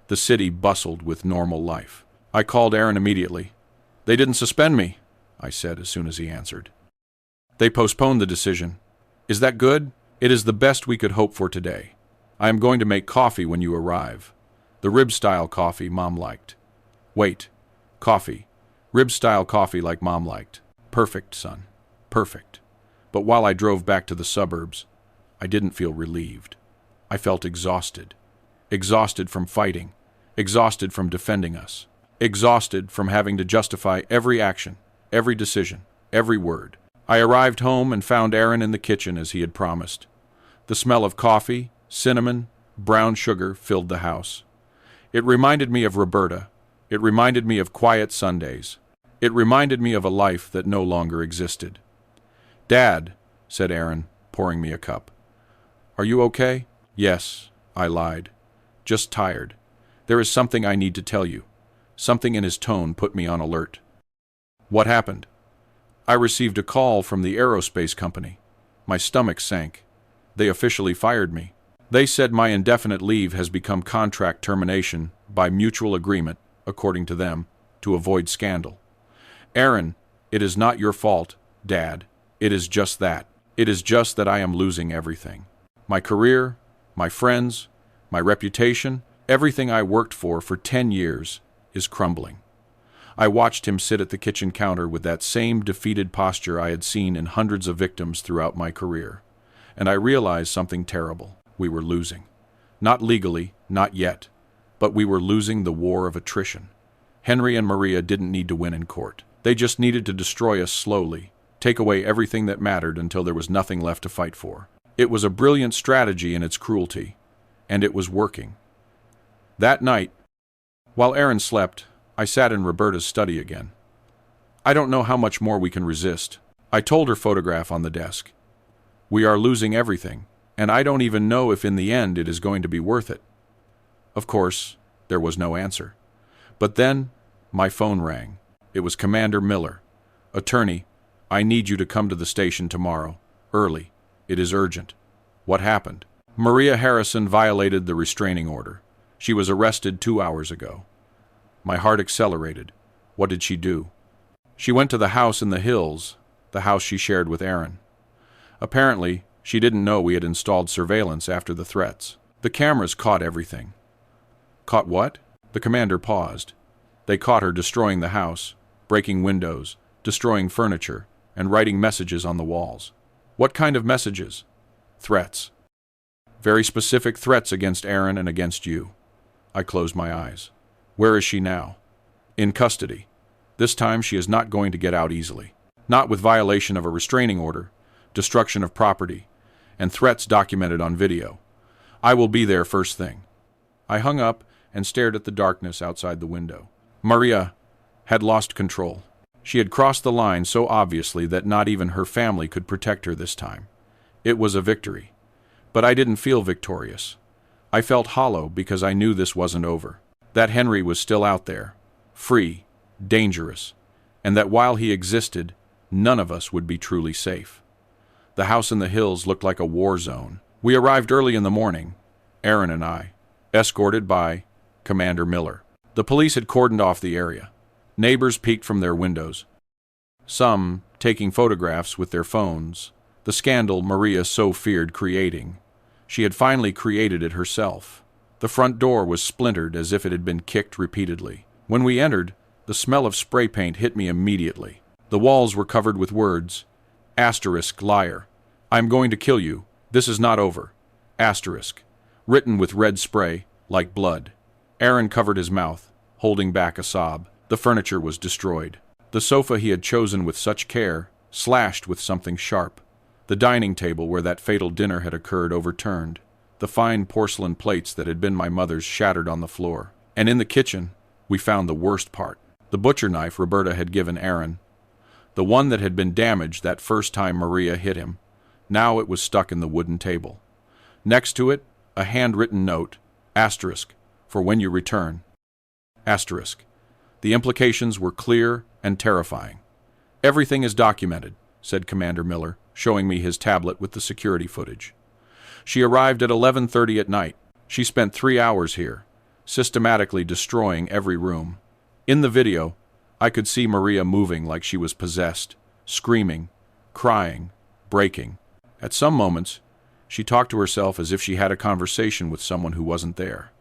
The city bustled with normal life. I called Aaron immediately. "They didn't suspend me," I said as soon as he answered. "They postponed the decision. Is that good?" "It is the best we could hope for today. I am going to make coffee when you arrive. The rib-style coffee Mom liked." "Wait. Coffee. Rib-style coffee like Mom liked. Perfect, son. Perfect." But while I drove back to the suburbs, I didn't feel relieved. I felt exhausted. Exhausted from fighting. Exhausted from defending us. Exhausted from having to justify every action, every decision, every word. I arrived home and found Aaron in the kitchen as he had promised. The smell of coffee, cinnamon, brown sugar filled the house. It reminded me of Roberta. It reminded me of quiet Sundays. It reminded me of a life that no longer existed. "Dad," said Aaron, pouring me a cup. "Are you okay?" "Yes," I lied. "Just tired. There is something I need to tell you." Something in his tone put me on alert. "What happened?" "I received a call from the aerospace company." My stomach sank. They officially fired me. They said my indefinite leave has become contract termination by mutual agreement, according to them, to avoid scandal. "Aaron, it is not your fault, Dad. It is just that. It is just that I am losing everything. My career, my friends, my reputation, everything I worked for 10 years is crumbling." I watched him sit at the kitchen counter with that same defeated posture I had seen in hundreds of victims throughout my career. And I realized something terrible. We were losing. Not legally, not yet. But we were losing the war of attrition. Henry and Maria didn't need to win in court. They just needed to destroy us slowly, take away everything that mattered until there was nothing left to fight for. It was a brilliant strategy in its cruelty, and it was working. That night, while Aaron slept, I sat in Roberta's study again. "I don't know how much more we can resist." I told her photograph on the desk. "We are losing everything, and I don't even know if in the end it is going to be worth it." Of course, there was no answer. But then, my phone rang. It was Commander Miller. "Attorney, I need you to come to the station tomorrow, early. It is urgent." "What happened?" "Maria Harrison violated the restraining order. She was arrested 2 hours ago." My heart accelerated. What did she do? "She went to the house in the hills, the house she shared with Aaron. Apparently, she didn't know we had installed surveillance after the threats. The cameras caught everything." "Caught what?" The commander paused. "They caught her destroying the house, breaking windows, destroying furniture, and writing messages on the walls." "What kind of messages?" "Threats. Very specific threats against Aaron and against you." I closed my eyes. "Where is she now?" "In custody. This time she is not going to get out easily. Not with violation of a restraining order, destruction of property, and threats documented on video. I will be there first thing." I hung up and stared at the darkness outside the window. Maria had lost control. She had crossed the line so obviously that not even her family could protect her this time. It was a victory. But I didn't feel victorious. I felt hollow because I knew this wasn't over. That Henry was still out there, free, dangerous, and that while he existed, none of us would be truly safe. The house in the hills looked like a war zone. We arrived early in the morning, Aaron and I, escorted by Commander Miller. The police had cordoned off the area. Neighbors peeked from their windows, some taking photographs with their phones. The scandal Maria so feared creating. She had finally created it herself. The front door was splintered as if it had been kicked repeatedly. When we entered, the smell of spray paint hit me immediately. The walls were covered with words. Asterisk, liar. I'm going to kill you. This is not over. Asterisk. Written with red spray, like blood. Aaron covered his mouth, holding back a sob. The furniture was destroyed. The sofa he had chosen with such care, slashed with something sharp. The dining table where that fatal dinner had occurred overturned. The fine porcelain plates that had been my mother's shattered on the floor. And in the kitchen, we found the worst part. The butcher knife Roberta had given Aaron. The one that had been damaged that first time Maria hit him. Now it was stuck in the wooden table. Next to it, a handwritten note, asterisk, for when you return. Asterisk. The implications were clear and terrifying. "Everything is documented," said Commander Miller, showing me his tablet with the security footage. "She arrived at 11:30 at night. She spent 3 hours here, systematically destroying every room. In the video, I could see Maria moving like she was possessed, screaming, crying, breaking. At some moments, she talked to herself as if she had a conversation with someone who wasn't there.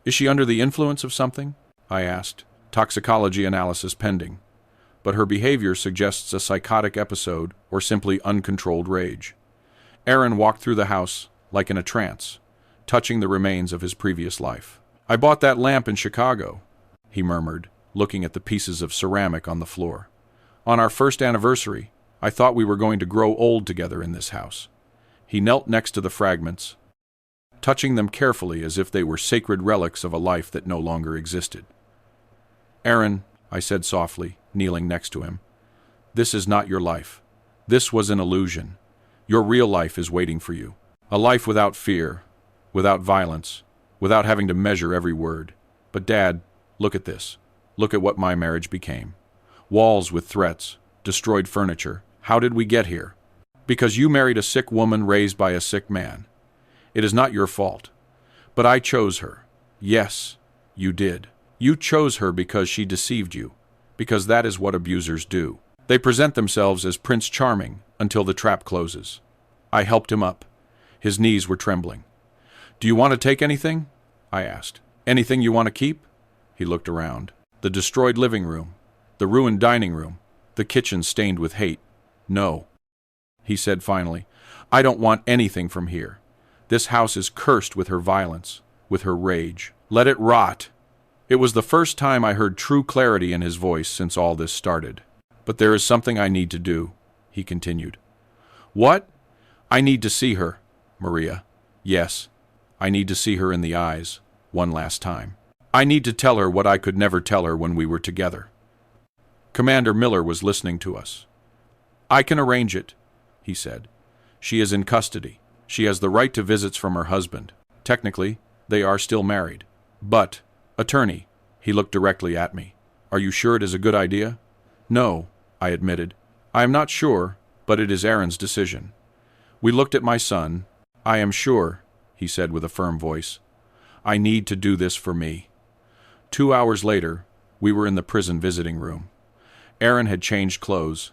Is she under the influence of something? I asked. Toxicology analysis pending. But her behavior suggests a psychotic episode or simply uncontrolled rage. Aaron walked through the house like in a trance, touching the remains of his previous life. I bought that lamp in Chicago, he murmured, looking at the pieces of ceramic on the floor. On our first anniversary, I thought we were going to grow old together in this house. He knelt next to the fragments, touching them carefully as if they were sacred relics of a life that no longer existed. Aaron, I said softly, kneeling next to him, this is not your life. This was an illusion. Your real life is waiting for you. A life without fear, without violence, without having to measure every word. But Dad, look at this. Look at what my marriage became. Walls with threats, destroyed furniture. How did we get here? Because you married a sick woman raised by a sick man. It is not your fault. But I chose her. Yes, you did. You chose her because she deceived you, because that is what abusers do. They present themselves as Prince Charming until the trap closes. I helped him up. His knees were trembling. Do you want to take anything? I asked. Anything you want to keep? He looked around. The destroyed living room, the ruined dining room, the kitchen stained with hate. No, he said finally. I don't want anything from here. This house is cursed with her violence, with her rage. Let it rot. It was the first time I heard true clarity in his voice since all this started. But there is something I need to do, he continued. What? I need to see her, Maria. Yes, I need to see her in the eyes, one last time. I need to tell her what I could never tell her when we were together. Commander Miller was listening to us. I can arrange it, he said. She is in custody. She has the right to visits from her husband. Technically, they are still married. But, attorney, he looked directly at me. Are you sure it is a good idea? No, I admitted. I am not sure, but it is Aaron's decision. We looked at my son. I am sure, he said with a firm voice. I need to do this for me. 2 hours later, we were in the prison visiting room. Aaron had changed clothes.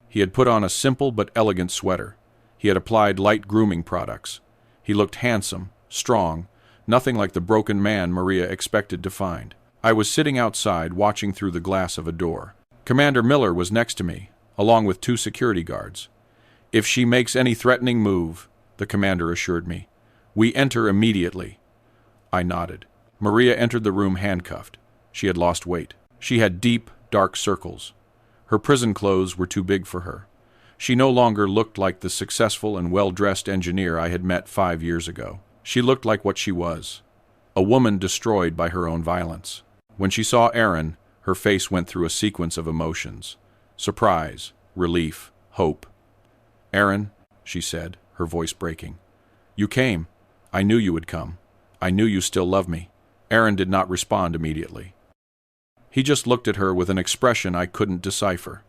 He had put on a simple but elegant sweater. He had applied light grooming products. He looked handsome, strong, nothing like the broken man Maria expected to find. I was sitting outside watching through the glass of a door. Commander Miller was next to me, along with 2 security guards. If she makes any threatening move, the commander assured me, we enter immediately. I nodded. Maria entered the room handcuffed. She had lost weight. She had deep, dark circles. Her prison clothes were too big for her. She no longer looked like the successful and well-dressed engineer I had met 5 years ago. She looked like what she was, a woman destroyed by her own violence. When she saw Aaron, her face went through a sequence of emotions. Surprise, relief, hope. Aaron, she said, her voice breaking. You came. I knew you would come. I knew you still loved me. Aaron did not respond immediately. He just looked at her with an expression I couldn't decipher.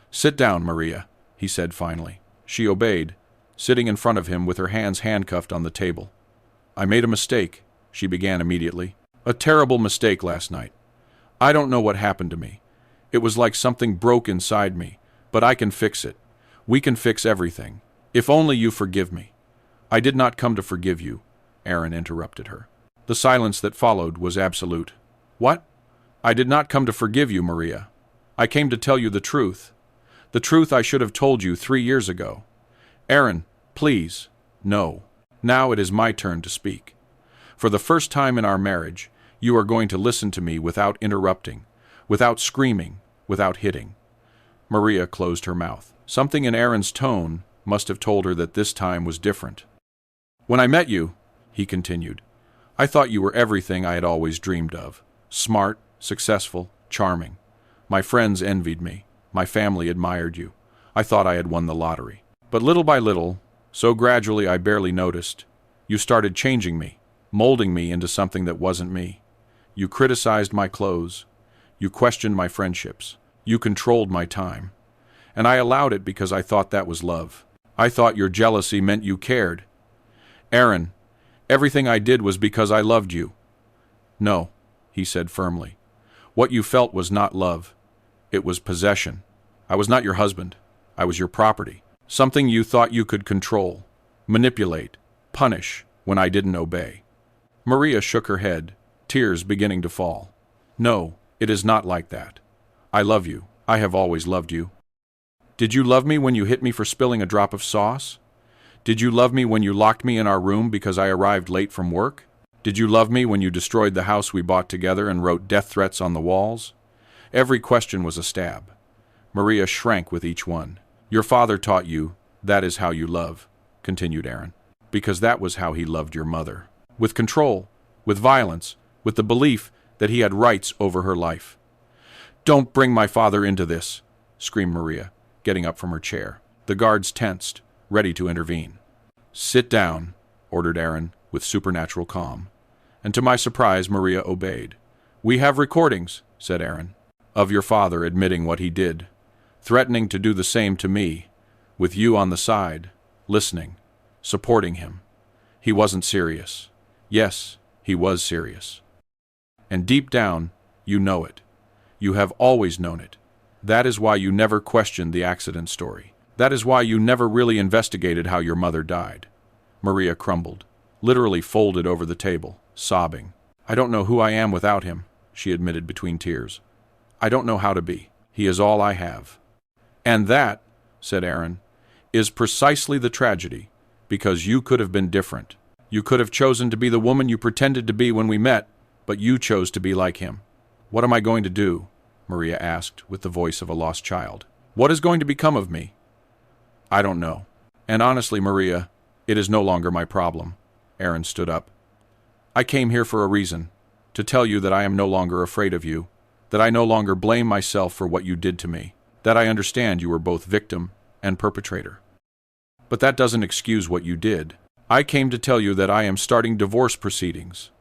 Sit down, Maria, he said finally. She obeyed, sitting in front of him with her hands handcuffed on the table. I made a mistake, she began immediately. A terrible mistake last night. I don't know what happened to me. It was like something broke inside me, but I can fix it. We can fix everything. If only you forgive me. I did not come to forgive you, Aaron interrupted her. The silence that followed was absolute. What? I did not come to forgive you, Maria. I came to tell you the truth. The truth I should have told you 3 years ago. Aaron, please, no. Now it is my turn to speak. For the first time in our marriage, you are going to listen to me without interrupting, without screaming, without hitting. Maria closed her mouth. Something in Aaron's tone must have told her that this time was different. When I met you, he continued, I thought you were everything I had always dreamed of. Smart, successful, charming. My friends envied me. My family admired you. I thought I had won the lottery. But little by little, so gradually I barely noticed, you started changing me, molding me into something that wasn't me. You criticized my clothes. You questioned my friendships. You controlled my time. And I allowed it because I thought that was love. I thought your jealousy meant you cared. Aaron, everything I did was because I loved you. No, he said firmly. What you felt was not love. It was possession. I was not your husband. I was your property. Something you thought you could control, manipulate, punish when I didn't obey. Maria shook her head, tears beginning to fall. No, it is not like that. I love you. I have always loved you. Did you love me when you hit me for spilling a drop of sauce? Did you love me when you locked me in our room because I arrived late from work? Did you love me when you destroyed the house we bought together and wrote death threats on the walls? Every question was a stab. Maria shrank with each one. Your father taught you that is how you love, continued Aaron, because that was how he loved your mother. With control, with violence, with the belief that he had rights over her life. Don't bring my father into this, screamed Maria, getting up from her chair. The guards tensed, ready to intervene. Sit down, ordered Aaron, with supernatural calm. And to my surprise, Maria obeyed. We have recordings, said Aaron, of your father admitting what he did, threatening to do the same to me, with you on the side, listening, supporting him. He wasn't serious. Yes, he was serious. And deep down, you know it. You have always known it. That is why you never questioned the accident story. That is why you never really investigated how your mother died. Maria crumbled, literally folded over the table, sobbing. I don't know who I am without him, she admitted between tears. I don't know how to be. He is all I have. And that, said Aaron, is precisely the tragedy, because you could have been different. You could have chosen to be the woman you pretended to be when we met, but you chose to be like him. What am I going to do? Maria asked with the voice of a lost child. What is going to become of me? I don't know. And honestly, Maria, it is no longer my problem. Aaron stood up. I came here for a reason, to tell you that I am no longer afraid of you, that I no longer blame myself for what you did to me, that I understand you were both victim and perpetrator. But that doesn't excuse what you did. I came to tell you that I am starting divorce proceedings,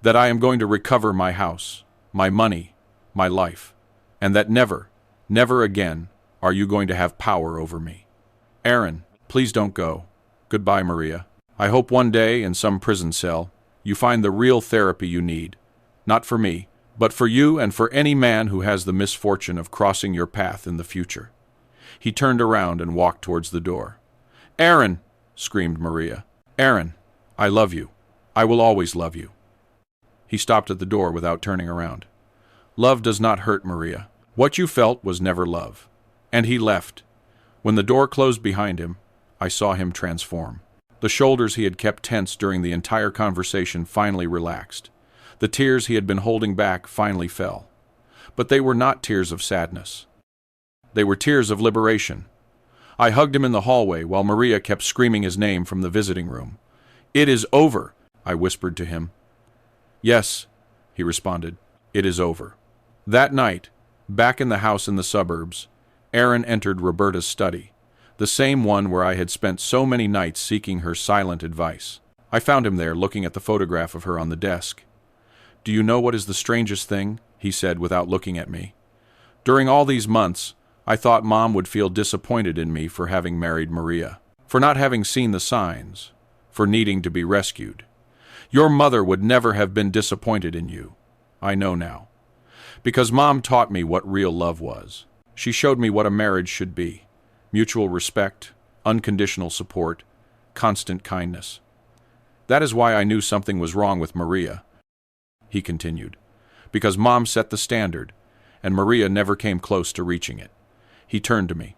that I am going to recover my house, my money, my life, and that never, never again are you going to have power over me. Aaron, please don't go. Goodbye, Maria. I hope one day, in some prison cell, you find the real therapy you need, not for me, but for you and for any man who has the misfortune of crossing your path in the future. He turned around and walked towards the door. Aaron, screamed Maria. Aaron, I love you. I will always love you. He stopped at the door without turning around. Love does not hurt, Maria. What you felt was never love. And he left. When the door closed behind him, I saw him transform. The shoulders he had kept tense during the entire conversation finally relaxed. The tears he had been holding back finally fell. But they were not tears of sadness. They were tears of liberation. I hugged him in the hallway while Maria kept screaming his name from the visiting room. It is over, I whispered to him. Yes, he responded, it is over. That night, back in the house in the suburbs, Aaron entered Roberta's study, the same one where I had spent so many nights seeking her silent advice. I found him there looking at the photograph of her on the desk. Do you know what is the strangest thing? He said without looking at me. During all these months, I thought Mom would feel disappointed in me for having married Maria, for not having seen the signs, for needing to be rescued. Your mother would never have been disappointed in you. I know now. Because Mom taught me what real love was. She showed me what a marriage should be. Mutual respect, unconditional support, constant kindness. That is why I knew something was wrong with Maria, he continued. Because Mom set the standard, and Maria never came close to reaching it. He turned to me.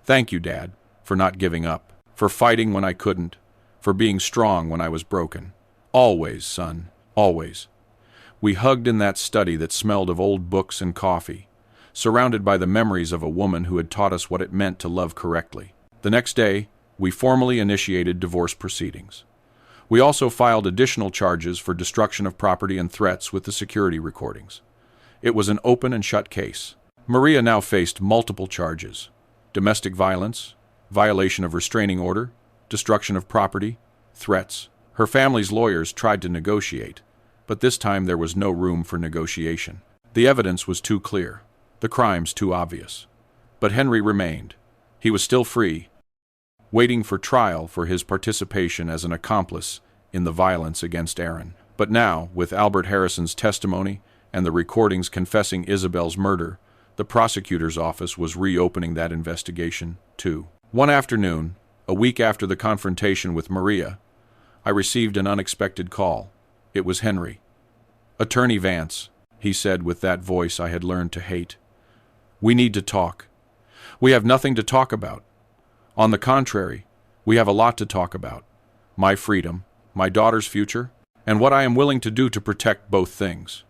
Thank you, Dad, for not giving up, for fighting when I couldn't, for being strong when I was broken. Always, son, always. We hugged in that study that smelled of old books and coffee, surrounded by the memories of a woman who had taught us what it meant to love correctly. The next day, we formally initiated divorce proceedings. We also filed additional charges for destruction of property and threats with the security recordings. It was an open and shut case. Maria now faced multiple charges: domestic violence, violation of restraining order, destruction of property, threats. Her family's lawyers tried to negotiate, but this time there was no room for negotiation. The evidence was too clear, the crimes too obvious. But Henry remained. He was still free, waiting for trial for his participation as an accomplice in the violence against Aaron. But now, with Albert Harrison's testimony and the recordings confessing Isabel's murder, the prosecutor's office was reopening that investigation, too. One afternoon, a week after the confrontation with Maria, I received an unexpected call. It was Henry. Attorney Vance, he said with that voice I had learned to hate. We need to talk. We have nothing to talk about. On the contrary, we have a lot to talk about. My freedom, my daughter's future, and what I am willing to do to protect both things.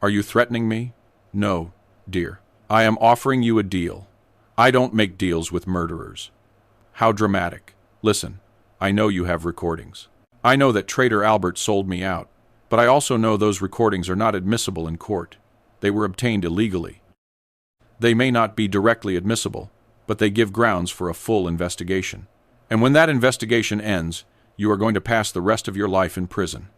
Are you threatening me? No, dear. I am offering you a deal. I don't make deals with murderers. How dramatic. Listen, I know you have recordings. I know that traitor Albert sold me out, but I also know those recordings are not admissible in court. They were obtained illegally. They may not be directly admissible, but they give grounds for a full investigation. And when that investigation ends, you are going to pass the rest of your life in prison.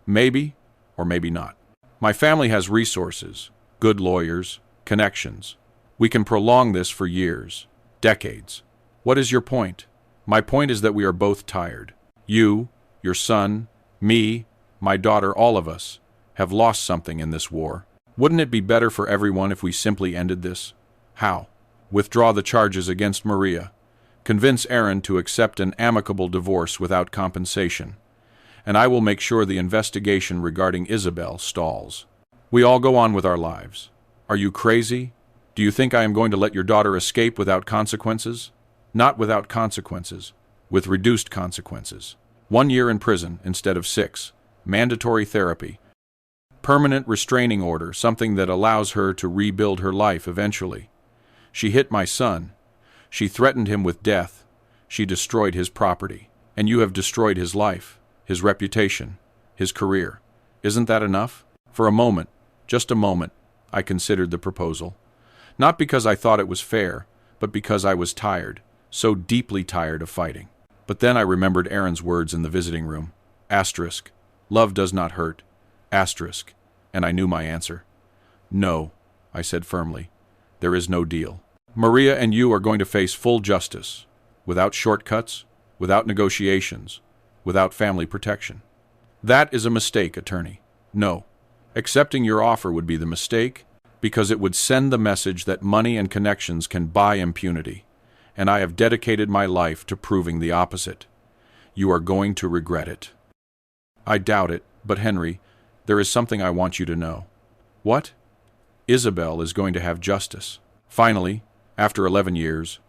Maybe, or maybe not. My family has resources, good lawyers, connections. We can prolong this for years, decades. What is your point? My point is that we are both tired. You, your son, me, my daughter, all of us, have lost something in this war. Wouldn't it be better for everyone if we simply ended this? How? Withdraw the charges against Maria. Convince Aaron to accept an amicable divorce without compensation. And I will make sure the investigation regarding Isabel stalls. We all go on with our lives. Are you crazy? Do you think I am going to let your daughter escape without consequences? Not without consequences, with reduced consequences. 1 year in prison instead of 6. Mandatory therapy. Permanent restraining order, something that allows her to rebuild her life eventually. She hit my son. She threatened him with death. She destroyed his property. And you have destroyed his life, his reputation, his career. Isn't that enough? For a moment, just a moment, I considered the proposal. Not because I thought it was fair, but because I was tired, so deeply tired of fighting. But then I remembered Aaron's words in the visiting room. Asterisk. Love does not hurt. Asterisk. And I knew my answer. No, I said firmly. There is no deal. Maria and you are going to face full justice, without shortcuts, without negotiations, without family protection. That is a mistake, attorney. No. Accepting your offer would be the mistake, because it would send the message that money and connections can buy impunity, and I have dedicated my life to proving the opposite. You are going to regret it. I doubt it, but Henry, there is something I want you to know. What? Isabel is going to have justice. Finally, after 11 years,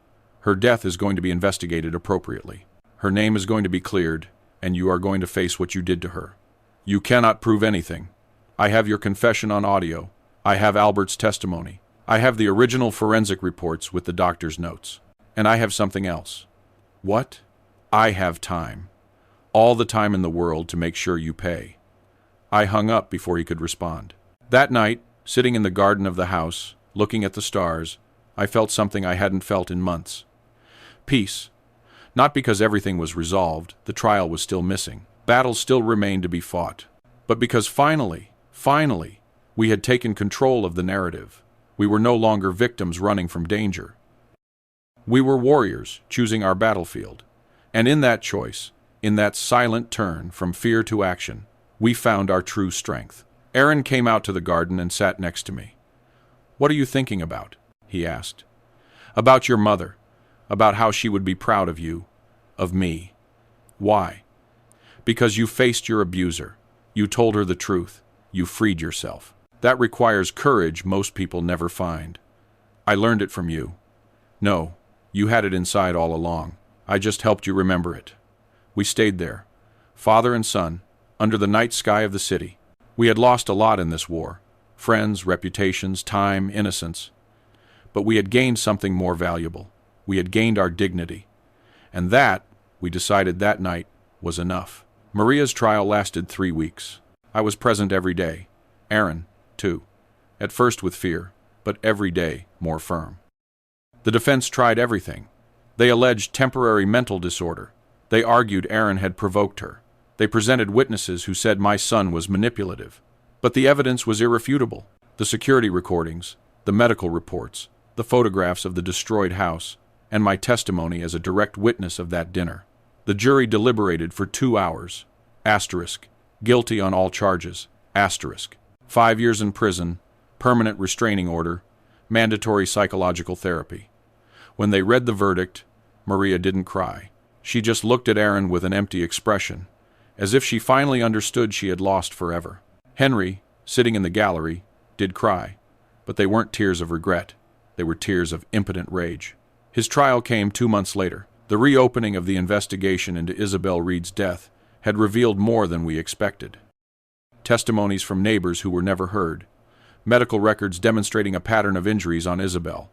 her death is going to be investigated appropriately. Her name is going to be cleared, and you are going to face what you did to her. You cannot prove anything. I have your confession on audio. I have Albert's testimony. I have the original forensic reports with the doctor's notes. And I have something else. What? I have time. All the time in the world to make sure you pay. I hung up before he could respond. That night, sitting in the garden of the house, looking at the stars, I felt something I hadn't felt in months. Peace. Not because everything was resolved, the trial was still missing. Battles still remained to be fought. But because finally, we had taken control of the narrative. We were no longer victims running from danger. We were warriors choosing our battlefield. And in that choice, in that silent turn from fear to action, we found our true strength. Aaron came out to the garden and sat next to me. What are you thinking about? He asked. About your mother. About how she would be proud of you. Of me. Why? Because you faced your abuser. You told her the truth. You freed yourself. That requires courage most people never find. I learned it from you. No, you had it inside all along. I just helped you remember it. We stayed there, father and son, under the night sky of the city. We had lost a lot in this war. Friends, reputations, time, innocence. But we had gained something more valuable. We had gained our dignity. And that, we decided that night, was enough. Maria's trial lasted 3 weeks. I was present every day. Aaron, too. At first with fear, but every day more firm. The defense tried everything. They alleged temporary mental disorder. They argued Aaron had provoked her. They presented witnesses who said my son was manipulative. But the evidence was irrefutable. The security recordings, the medical reports, the photographs of the destroyed house, and my testimony as a direct witness of that dinner. The jury deliberated for 2 hours. Asterisk. Guilty on all charges. Asterisk. 5 years in prison, permanent restraining order, mandatory psychological therapy. When they read the verdict, Maria didn't cry. She just looked at Aaron with an empty expression, as if she finally understood she had lost forever. Henry, sitting in the gallery, did cry, but they weren't tears of regret. They were tears of impotent rage. His trial came 2 months later. The reopening of the investigation into Isabel Reed's death had revealed more than we expected. Testimonies from neighbors who were never heard, medical records demonstrating a pattern of injuries on Isabel,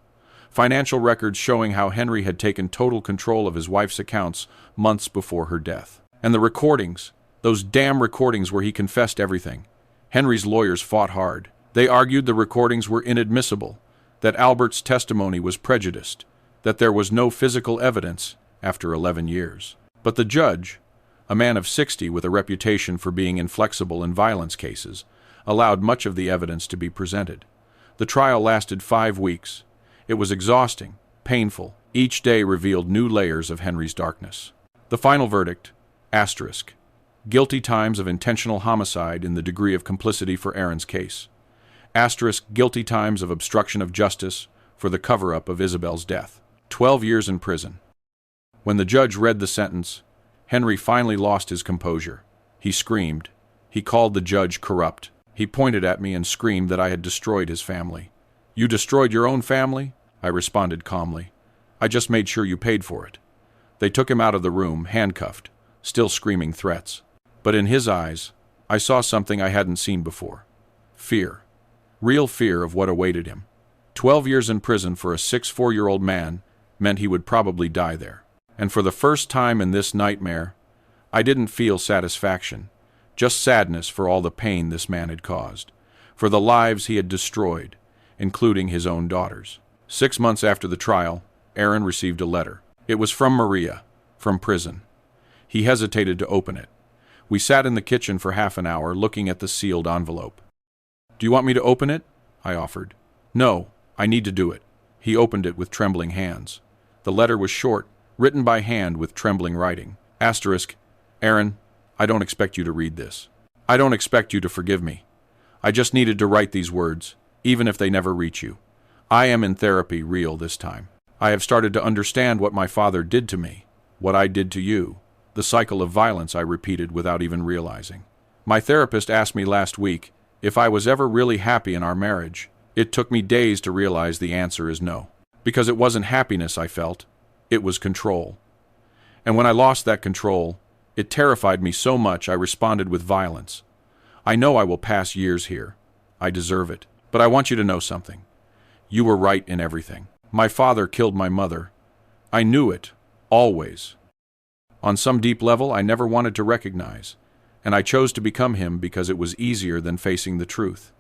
financial records showing how Henry had taken total control of his wife's accounts months before her death. And the recordings, those damn recordings where he confessed everything. Henry's lawyers fought hard. They argued the recordings were inadmissible. that Albert's testimony was prejudiced, that there was no physical evidence after 11 years. But the judge, a man of 60 with a reputation for being inflexible in violence cases, allowed much of the evidence to be presented. The trial lasted 5 weeks. It was exhausting, painful. Each day revealed new layers of Henry's darkness. The final verdict, asterisk, guilty times of intentional homicide in the degree of complicity for Aaron's case. Asterisk, guilty times of obstruction of justice for the cover-up of Isabel's death. 12 years in prison. When the judge read the sentence, Henry finally lost his composure. He screamed. He called the judge corrupt. He pointed at me and screamed that I had destroyed his family. "You destroyed your own family?" I responded calmly. "I just made sure you paid for it." They took him out of the room, handcuffed, still screaming threats. But in his eyes, I saw something I hadn't seen before. Fear. Real fear of what awaited him. 12 years in prison for a 64-year-old man meant he would probably die there. And for the first time in this nightmare, I didn't feel satisfaction, just sadness for all the pain this man had caused, for the lives he had destroyed, including his own daughters. 6 months after the trial, Aaron received a letter. It was from Maria, from prison. He hesitated to open it. We sat in the kitchen for half an hour looking at the sealed envelope. "Do you want me to open it?" I offered. "No, I need to do it." He opened it with trembling hands. The letter was short, written by hand with trembling writing. Asterisk, "Aaron, I don't expect you to read this. I don't expect you to forgive me. I just needed to write these words, even if they never reach you. I am in therapy, real this time. I have started to understand what my father did to me, what I did to you, the cycle of violence I repeated without even realizing. My therapist asked me last week if I was ever really happy in our marriage. It took me days to realize the answer is no. Because it wasn't happiness I felt, it was control. And when I lost that control, it terrified me so much I responded with violence. I know I will pass years here. I deserve it. But I want you to know something. You were right in everything. My father killed my mother. I knew it, always. On some deep level, I never wanted to recognize, and I chose to become him because it was easier than facing the truth.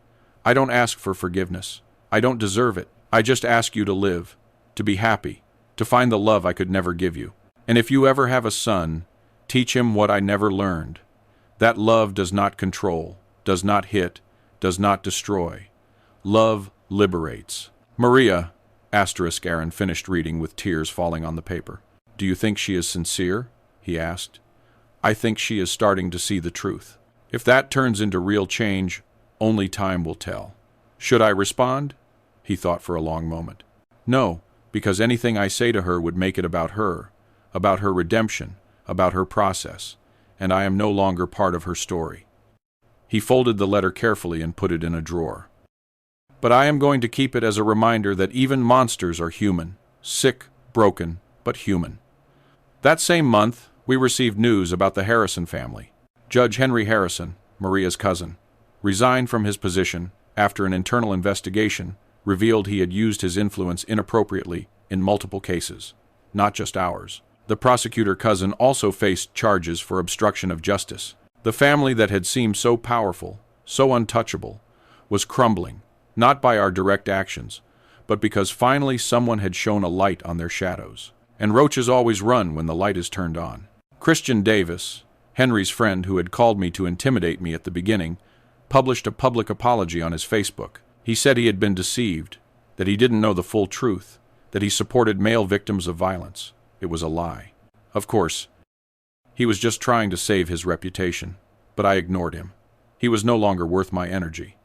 I don't ask for forgiveness. I don't deserve it. I just ask you to live, to be happy, to find the love I could never give you. And if you ever have a son, teach him what I never learned. That love does not control, does not hit, does not destroy. Love liberates. Maria, asterisk, Aaron finished reading with tears falling on the paper. Do you think she is sincere? He asked. I think she is starting to see the truth. If that turns into real change, only time will tell. Should I respond? He thought for a long moment. No, because anything I say to her would make it about her redemption, about her process, and I am no longer part of her story. He folded the letter carefully and put it in a drawer. But I am going to keep it as a reminder that even monsters are human, sick, broken, but human. That same month, we received news about the Harrison family. Judge Henry Harrison, Maria's cousin, resigned from his position after an internal investigation revealed he had used his influence inappropriately in multiple cases, not just ours. The prosecutor cousin also faced charges for obstruction of justice. The family that had seemed so powerful, so untouchable, was crumbling, not by our direct actions, but because finally someone had shone a light on their shadows. And roaches always run when the light is turned on. Christian Davis, Henry's friend who had called me to intimidate me at the beginning, published a public apology on his Facebook. He said he had been deceived, that he didn't know the full truth, that he supported male victims of violence. It was a lie. Of course, he was just trying to save his reputation, but I ignored him. He was no longer worth my energy.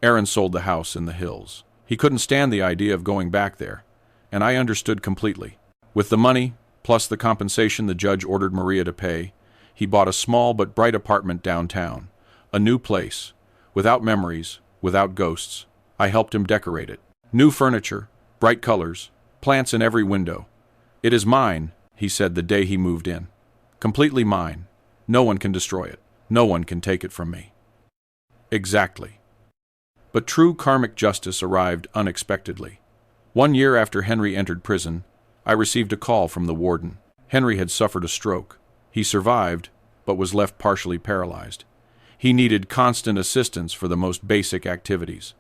Aaron sold the house in the hills. He couldn't stand the idea of going back there, and I understood completely. With the money, plus the compensation the judge ordered Maria to pay, he bought a small but bright apartment downtown, a new place, without memories, without ghosts. I helped him decorate it. New furniture, bright colors, plants in every window. It is mine, he said the day he moved in. Completely mine. No one can destroy it. No one can take it from me. Exactly. But true karmic justice arrived unexpectedly. 1 year after Henry entered prison, I received a call from the warden. Henry had suffered a stroke. He survived, but was left partially paralyzed. He needed constant assistance for the most basic activities.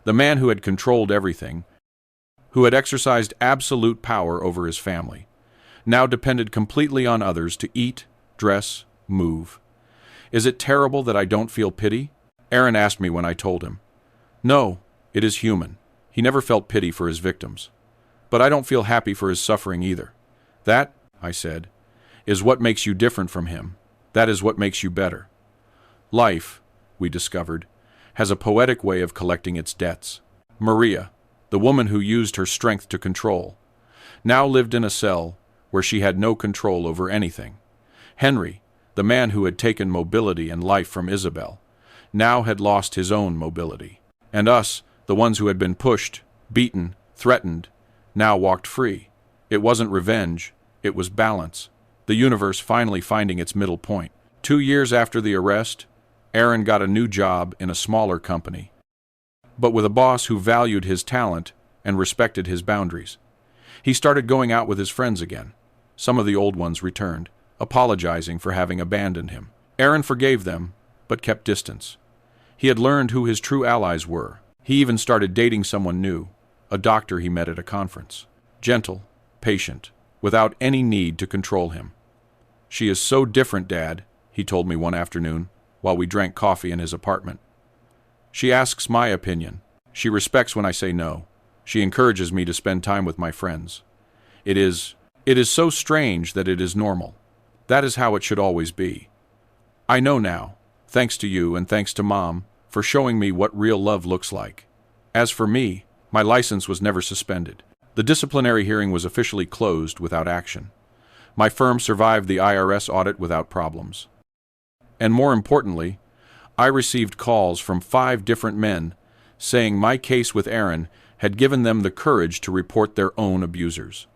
The man who had controlled everything who had exercised absolute power over his family, now depended completely on others to eat, dress, move. Is it terrible that I don't feel pity? Aaron asked me when I told him. No, it is human. He never felt pity for his victims. But I don't feel happy for his suffering either. That, I said, is what makes you different from him. That is what makes you better. Life, we discovered, has a poetic way of collecting its debts. Maria, the woman who used her strength to control, now lived in a cell where she had no control over anything. Henry, the man who had taken mobility and life from Isabel, now had lost his own mobility. And us, the ones who had been pushed, beaten, threatened, now walked free. It wasn't revenge, it was balance. The universe finally finding its middle point. 2 years after the arrest, Aaron got a new job in a smaller company, but with a boss who valued his talent and respected his boundaries. He started going out with his friends again. Some of the old ones returned, apologizing for having abandoned him. Aaron forgave them, but kept distance. He had learned who his true allies were. He even started dating someone new, a doctor he met at a conference. Gentle, patient, without any need to control him. She is so different, Dad, he told me one afternoon, while we drank coffee in his apartment. She asks my opinion. She respects when I say no. She encourages me to spend time with my friends. It is so strange that it is normal. That is how it should always be. I know now, thanks to you and thanks to Mom, for showing me what real love looks like. As for me, my license was never suspended. The disciplinary hearing was officially closed without action. My firm survived the IRS audit without problems. And more importantly, I received calls from 5 different men saying my case with Aaron had given them the courage to report their own abusers.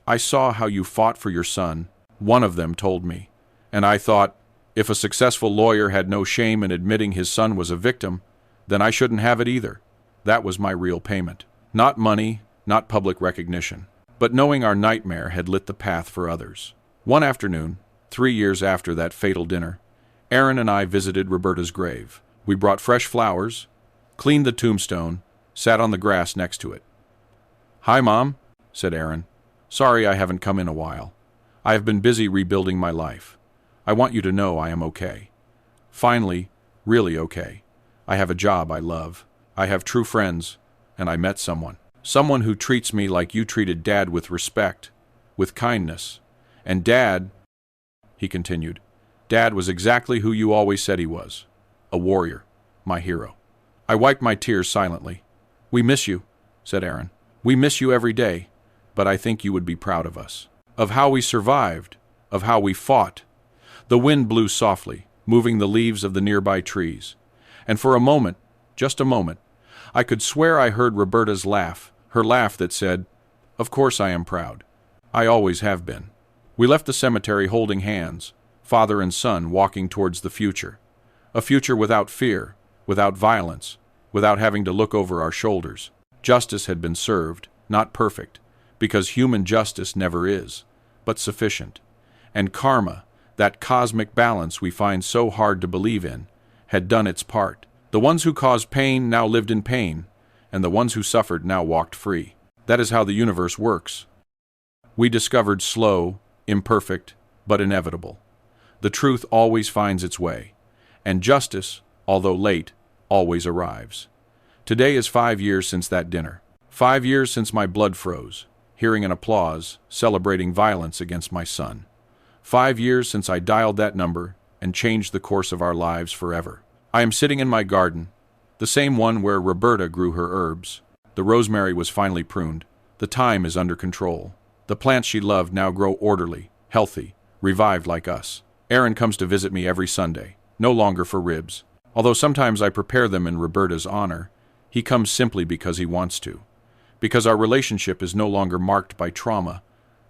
I saw how you fought for your son, one of them told me, and I thought, if a successful lawyer had no shame in admitting his son was a victim, then I shouldn't have it either. That was my real payment. Not money, not public recognition, but knowing our nightmare had lit the path for others. One afternoon, 3 years after that fatal dinner, Aaron and I visited Roberta's grave. We brought fresh flowers, cleaned the tombstone, sat on the grass next to it. "Hi, Mom," said Aaron. "Sorry I haven't come in a while. I have been busy rebuilding my life. I want you to know I am okay. Finally, really okay. I have a job I love. I have true friends, and I met someone. Someone who treats me like you treated Dad, with respect, with kindness. And Dad," he continued, "Dad was exactly who you always said he was. A warrior, my hero." I wiped my tears silently. "We miss you," said Aaron. "We miss you every day, but I think you would be proud of us. Of how we survived, of how we fought." The wind blew softly, moving the leaves of the nearby trees. And for a moment, just a moment, I could swear I heard Roberta's laugh, her laugh that said, "Of course I am proud. I always have been." We left the cemetery holding hands, father and son walking towards the future. A future without fear, without violence, without having to look over our shoulders. Justice had been served, not perfect, because human justice never is, but sufficient. And karma, that cosmic balance we find so hard to believe in, had done its part. The ones who caused pain now lived in pain, and the ones who suffered now walked free. That is how the universe works. We discovered slow, imperfect, but inevitable. The truth always finds its way, and justice, although late, always arrives. Today is 5 years since that dinner. 5 years since my blood froze, hearing an applause, celebrating violence against my son. 5 years since I dialed that number and changed the course of our lives forever. I am sitting in my garden, the same one where Roberta grew her herbs. The rosemary was finely pruned. The thyme is under control. The plants she loved now grow orderly, healthy, revived like us. Aaron comes to visit me every Sunday, no longer for ribs. Although sometimes I prepare them in Roberta's honor, he comes simply because he wants to. Because our relationship is no longer marked by trauma,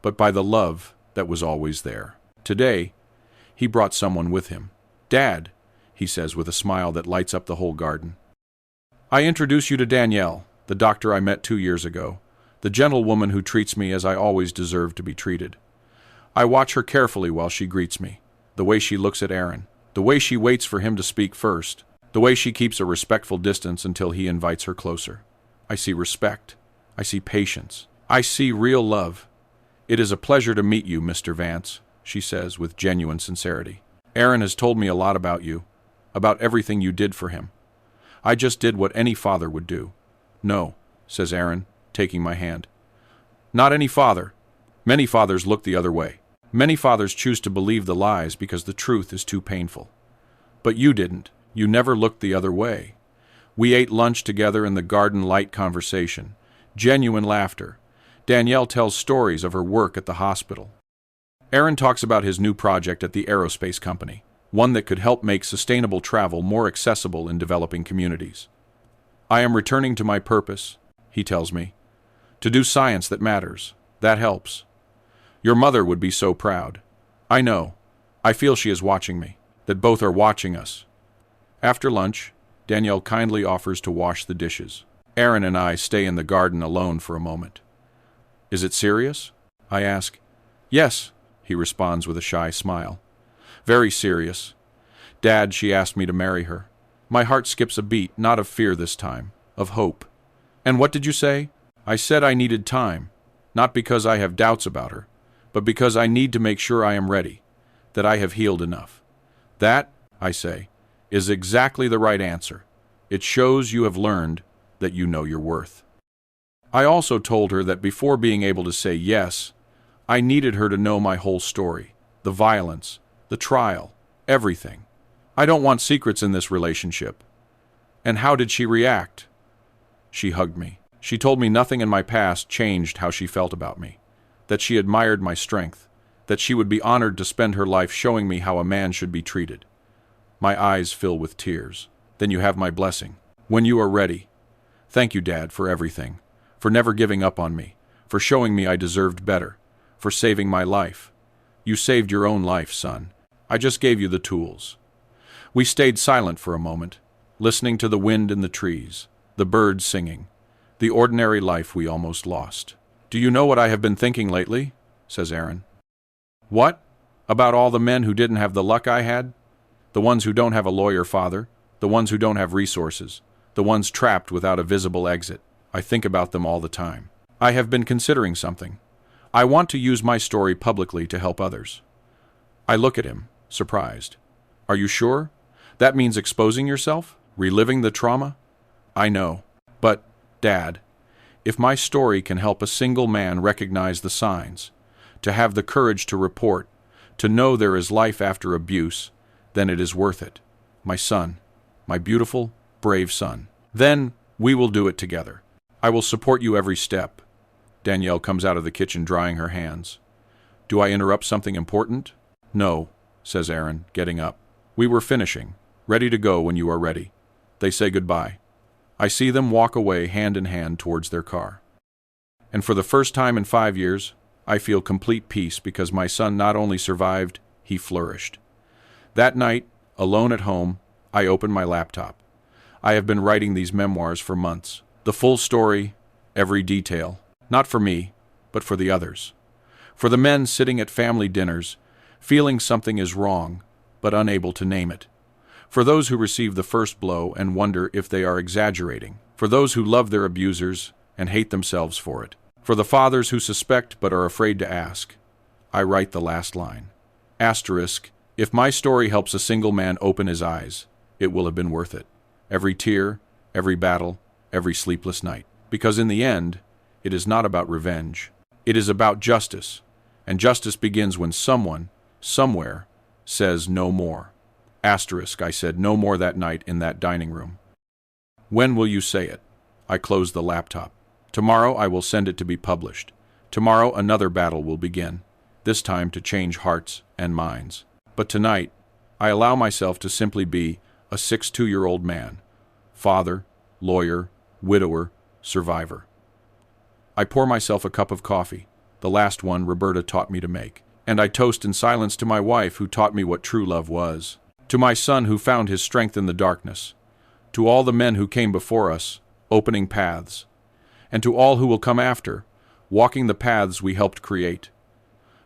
but by the love that was always there. Today, he brought someone with him. "Dad," he says with a smile that lights up the whole garden. "I introduce you to Danielle, the doctor I met 2 years ago, the gentle woman who treats me as I always deserve to be treated. I watch her carefully while she greets me, the way she looks at Aaron, the way she waits for him to speak first, the way she keeps a respectful distance until he invites her closer. I see respect, I see patience. I see real love. "It is a pleasure to meet you, Mr. Vance," she says with genuine sincerity. "Aaron has told me a lot about you, about everything you did for him. I just did what any father would do." "No," says Aaron, taking my hand. "Not any father. Many fathers look the other way. Many fathers choose to believe the lies because the truth is too painful. But you didn't. You never looked the other way. We ate lunch together in the garden, light conversation, genuine laughter. Danielle tells stories of her work at the hospital. Aaron talks about his new project at the aerospace company, one that could help make sustainable travel more accessible in developing communities. "I am returning to my purpose," he tells me. "To do science that matters. That helps. Your mother would be so proud." "I know. I feel she is watching me, that both are watching us." After lunch, Danielle kindly offers to wash the dishes. Aaron and I stay in the garden alone for a moment. "Is it serious?" I ask. "Yes," he responds with a shy smile. "Very serious. Dad, she asked me to marry her." My heart skips a beat, not of fear this time, of hope. "And what did you say?" "I said I needed time, not because I have doubts about her, but because I need to make sure I am ready, that I have healed enough." "That," I say, "is exactly the right answer. It shows you have learned that you know your worth." I also told her that before being able to say yes, I needed her to know my whole story, the violence, the trial, everything. I don't want secrets in this relationship. And how did she react? She hugged me. She told me nothing in my past changed how she felt about me, that she admired my strength, that she would be honored to spend her life showing me how a man should be treated. My eyes fill with tears. "Then you have my blessing. When you are ready. Thank you, Dad, for everything, for never giving up on me, for showing me I deserved better, for saving my life. You saved your own life, son. I just gave you the tools." We stayed silent for a moment, listening to the wind in the trees, the birds singing, the ordinary life we almost lost. "Do you know what I have been thinking lately?" says Aaron. "What? About all the men who didn't have the luck I had? The ones who don't have a lawyer father, the ones who don't have resources, the ones trapped without a visible exit. I think about them all the time. I have been considering something. I want to use my story publicly to help others." I look at him, surprised. "Are you sure? That means exposing yourself? Reliving the trauma?" "I know. But, Dad, if my story can help a single man recognize the signs, to have the courage to report, to know there is life after abuse, then it is worth it. My son, my beautiful, brave son. Then we will do it together. I will support you every step." Danielle comes out of the kitchen drying her hands. "Do I interrupt something important?" "No," says Aaron, getting up. "We were finishing, ready to go when you are ready." They say goodbye. I see them walk away hand in hand towards their car. And for the first time in 5 years, I feel complete peace because my son not only survived, he flourished. That night, alone at home, I open my laptop. I have been writing these memoirs for months. The full story, every detail. Not for me, but for the others. For the men sitting at family dinners, feeling something is wrong, but unable to name it. For those who receive the first blow and wonder if they are exaggerating. For those who love their abusers and hate themselves for it. For the fathers who suspect but are afraid to ask. I write the last line. Asterisk, if my story helps a single man open his eyes, it will have been worth it. Every tear, every battle, every sleepless night. Because in the end, it is not about revenge. It is about justice. And justice begins when someone, somewhere, says no more. Asterisk, I said no more that night in that dining room. When will you say it? I closed the laptop. Tomorrow I will send it to be published. Tomorrow another battle will begin, this time to change hearts and minds. But tonight, I allow myself to simply be a 62-year-old man, father, lawyer, widower, survivor. I pour myself a cup of coffee, the last one Roberta taught me to make, and I toast in silence to my wife who taught me what true love was, to my son who found his strength in the darkness, to all the men who came before us, opening paths, and to all who will come after, walking the paths we helped create.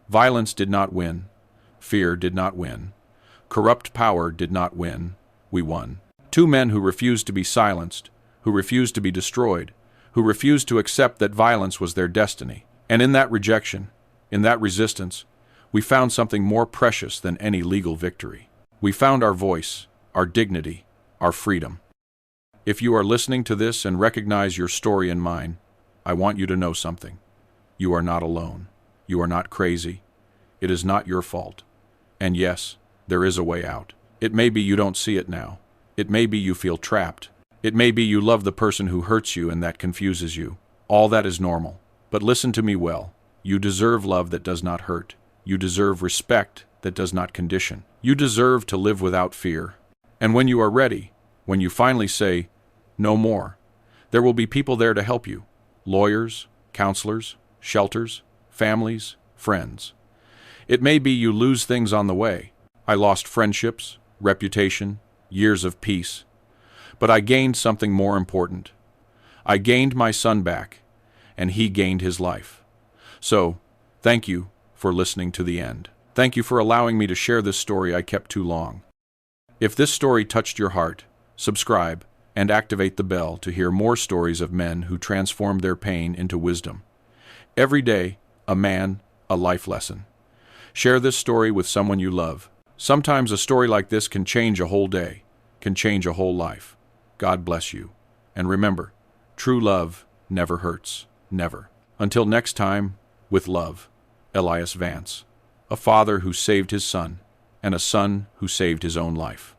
Violence did not win. Fear did not win. Corrupt power did not win. We won. Two men who refused to be silenced, who refused to be destroyed, who refused to accept that violence was their destiny. And in that rejection, in that resistance, we found something more precious than any legal victory. We found our voice, our dignity, our freedom. If you are listening to this and recognize your story and mine, I want you to know something. You are not alone. You are not crazy. It is not your fault. And yes, there is a way out. It may be you don't see it now. It may be you feel trapped. It may be you love the person who hurts you and that confuses you. All that is normal. But listen to me well. You deserve love that does not hurt. You deserve respect that does not condition. You deserve to live without fear. And when you are ready, when you finally say, no more, there will be people there to help you. Lawyers, counselors, shelters, families, friends. It may be you lose things on the way. I lost friendships, reputation, years of peace. But I gained something more important. I gained my son back, and he gained his life. So, thank you for listening to the end. Thank you for allowing me to share this story I kept too long. If this story touched your heart, subscribe and activate the bell to hear more stories of men who transformed their pain into wisdom. Every day, a man, a life lesson. Share this story with someone you love. Sometimes a story like this can change a whole day, can change a whole life. God bless you. And remember, true love never hurts. Never. Until next time, with love, Elias Vance, a father who saved his son, and a son who saved his own life.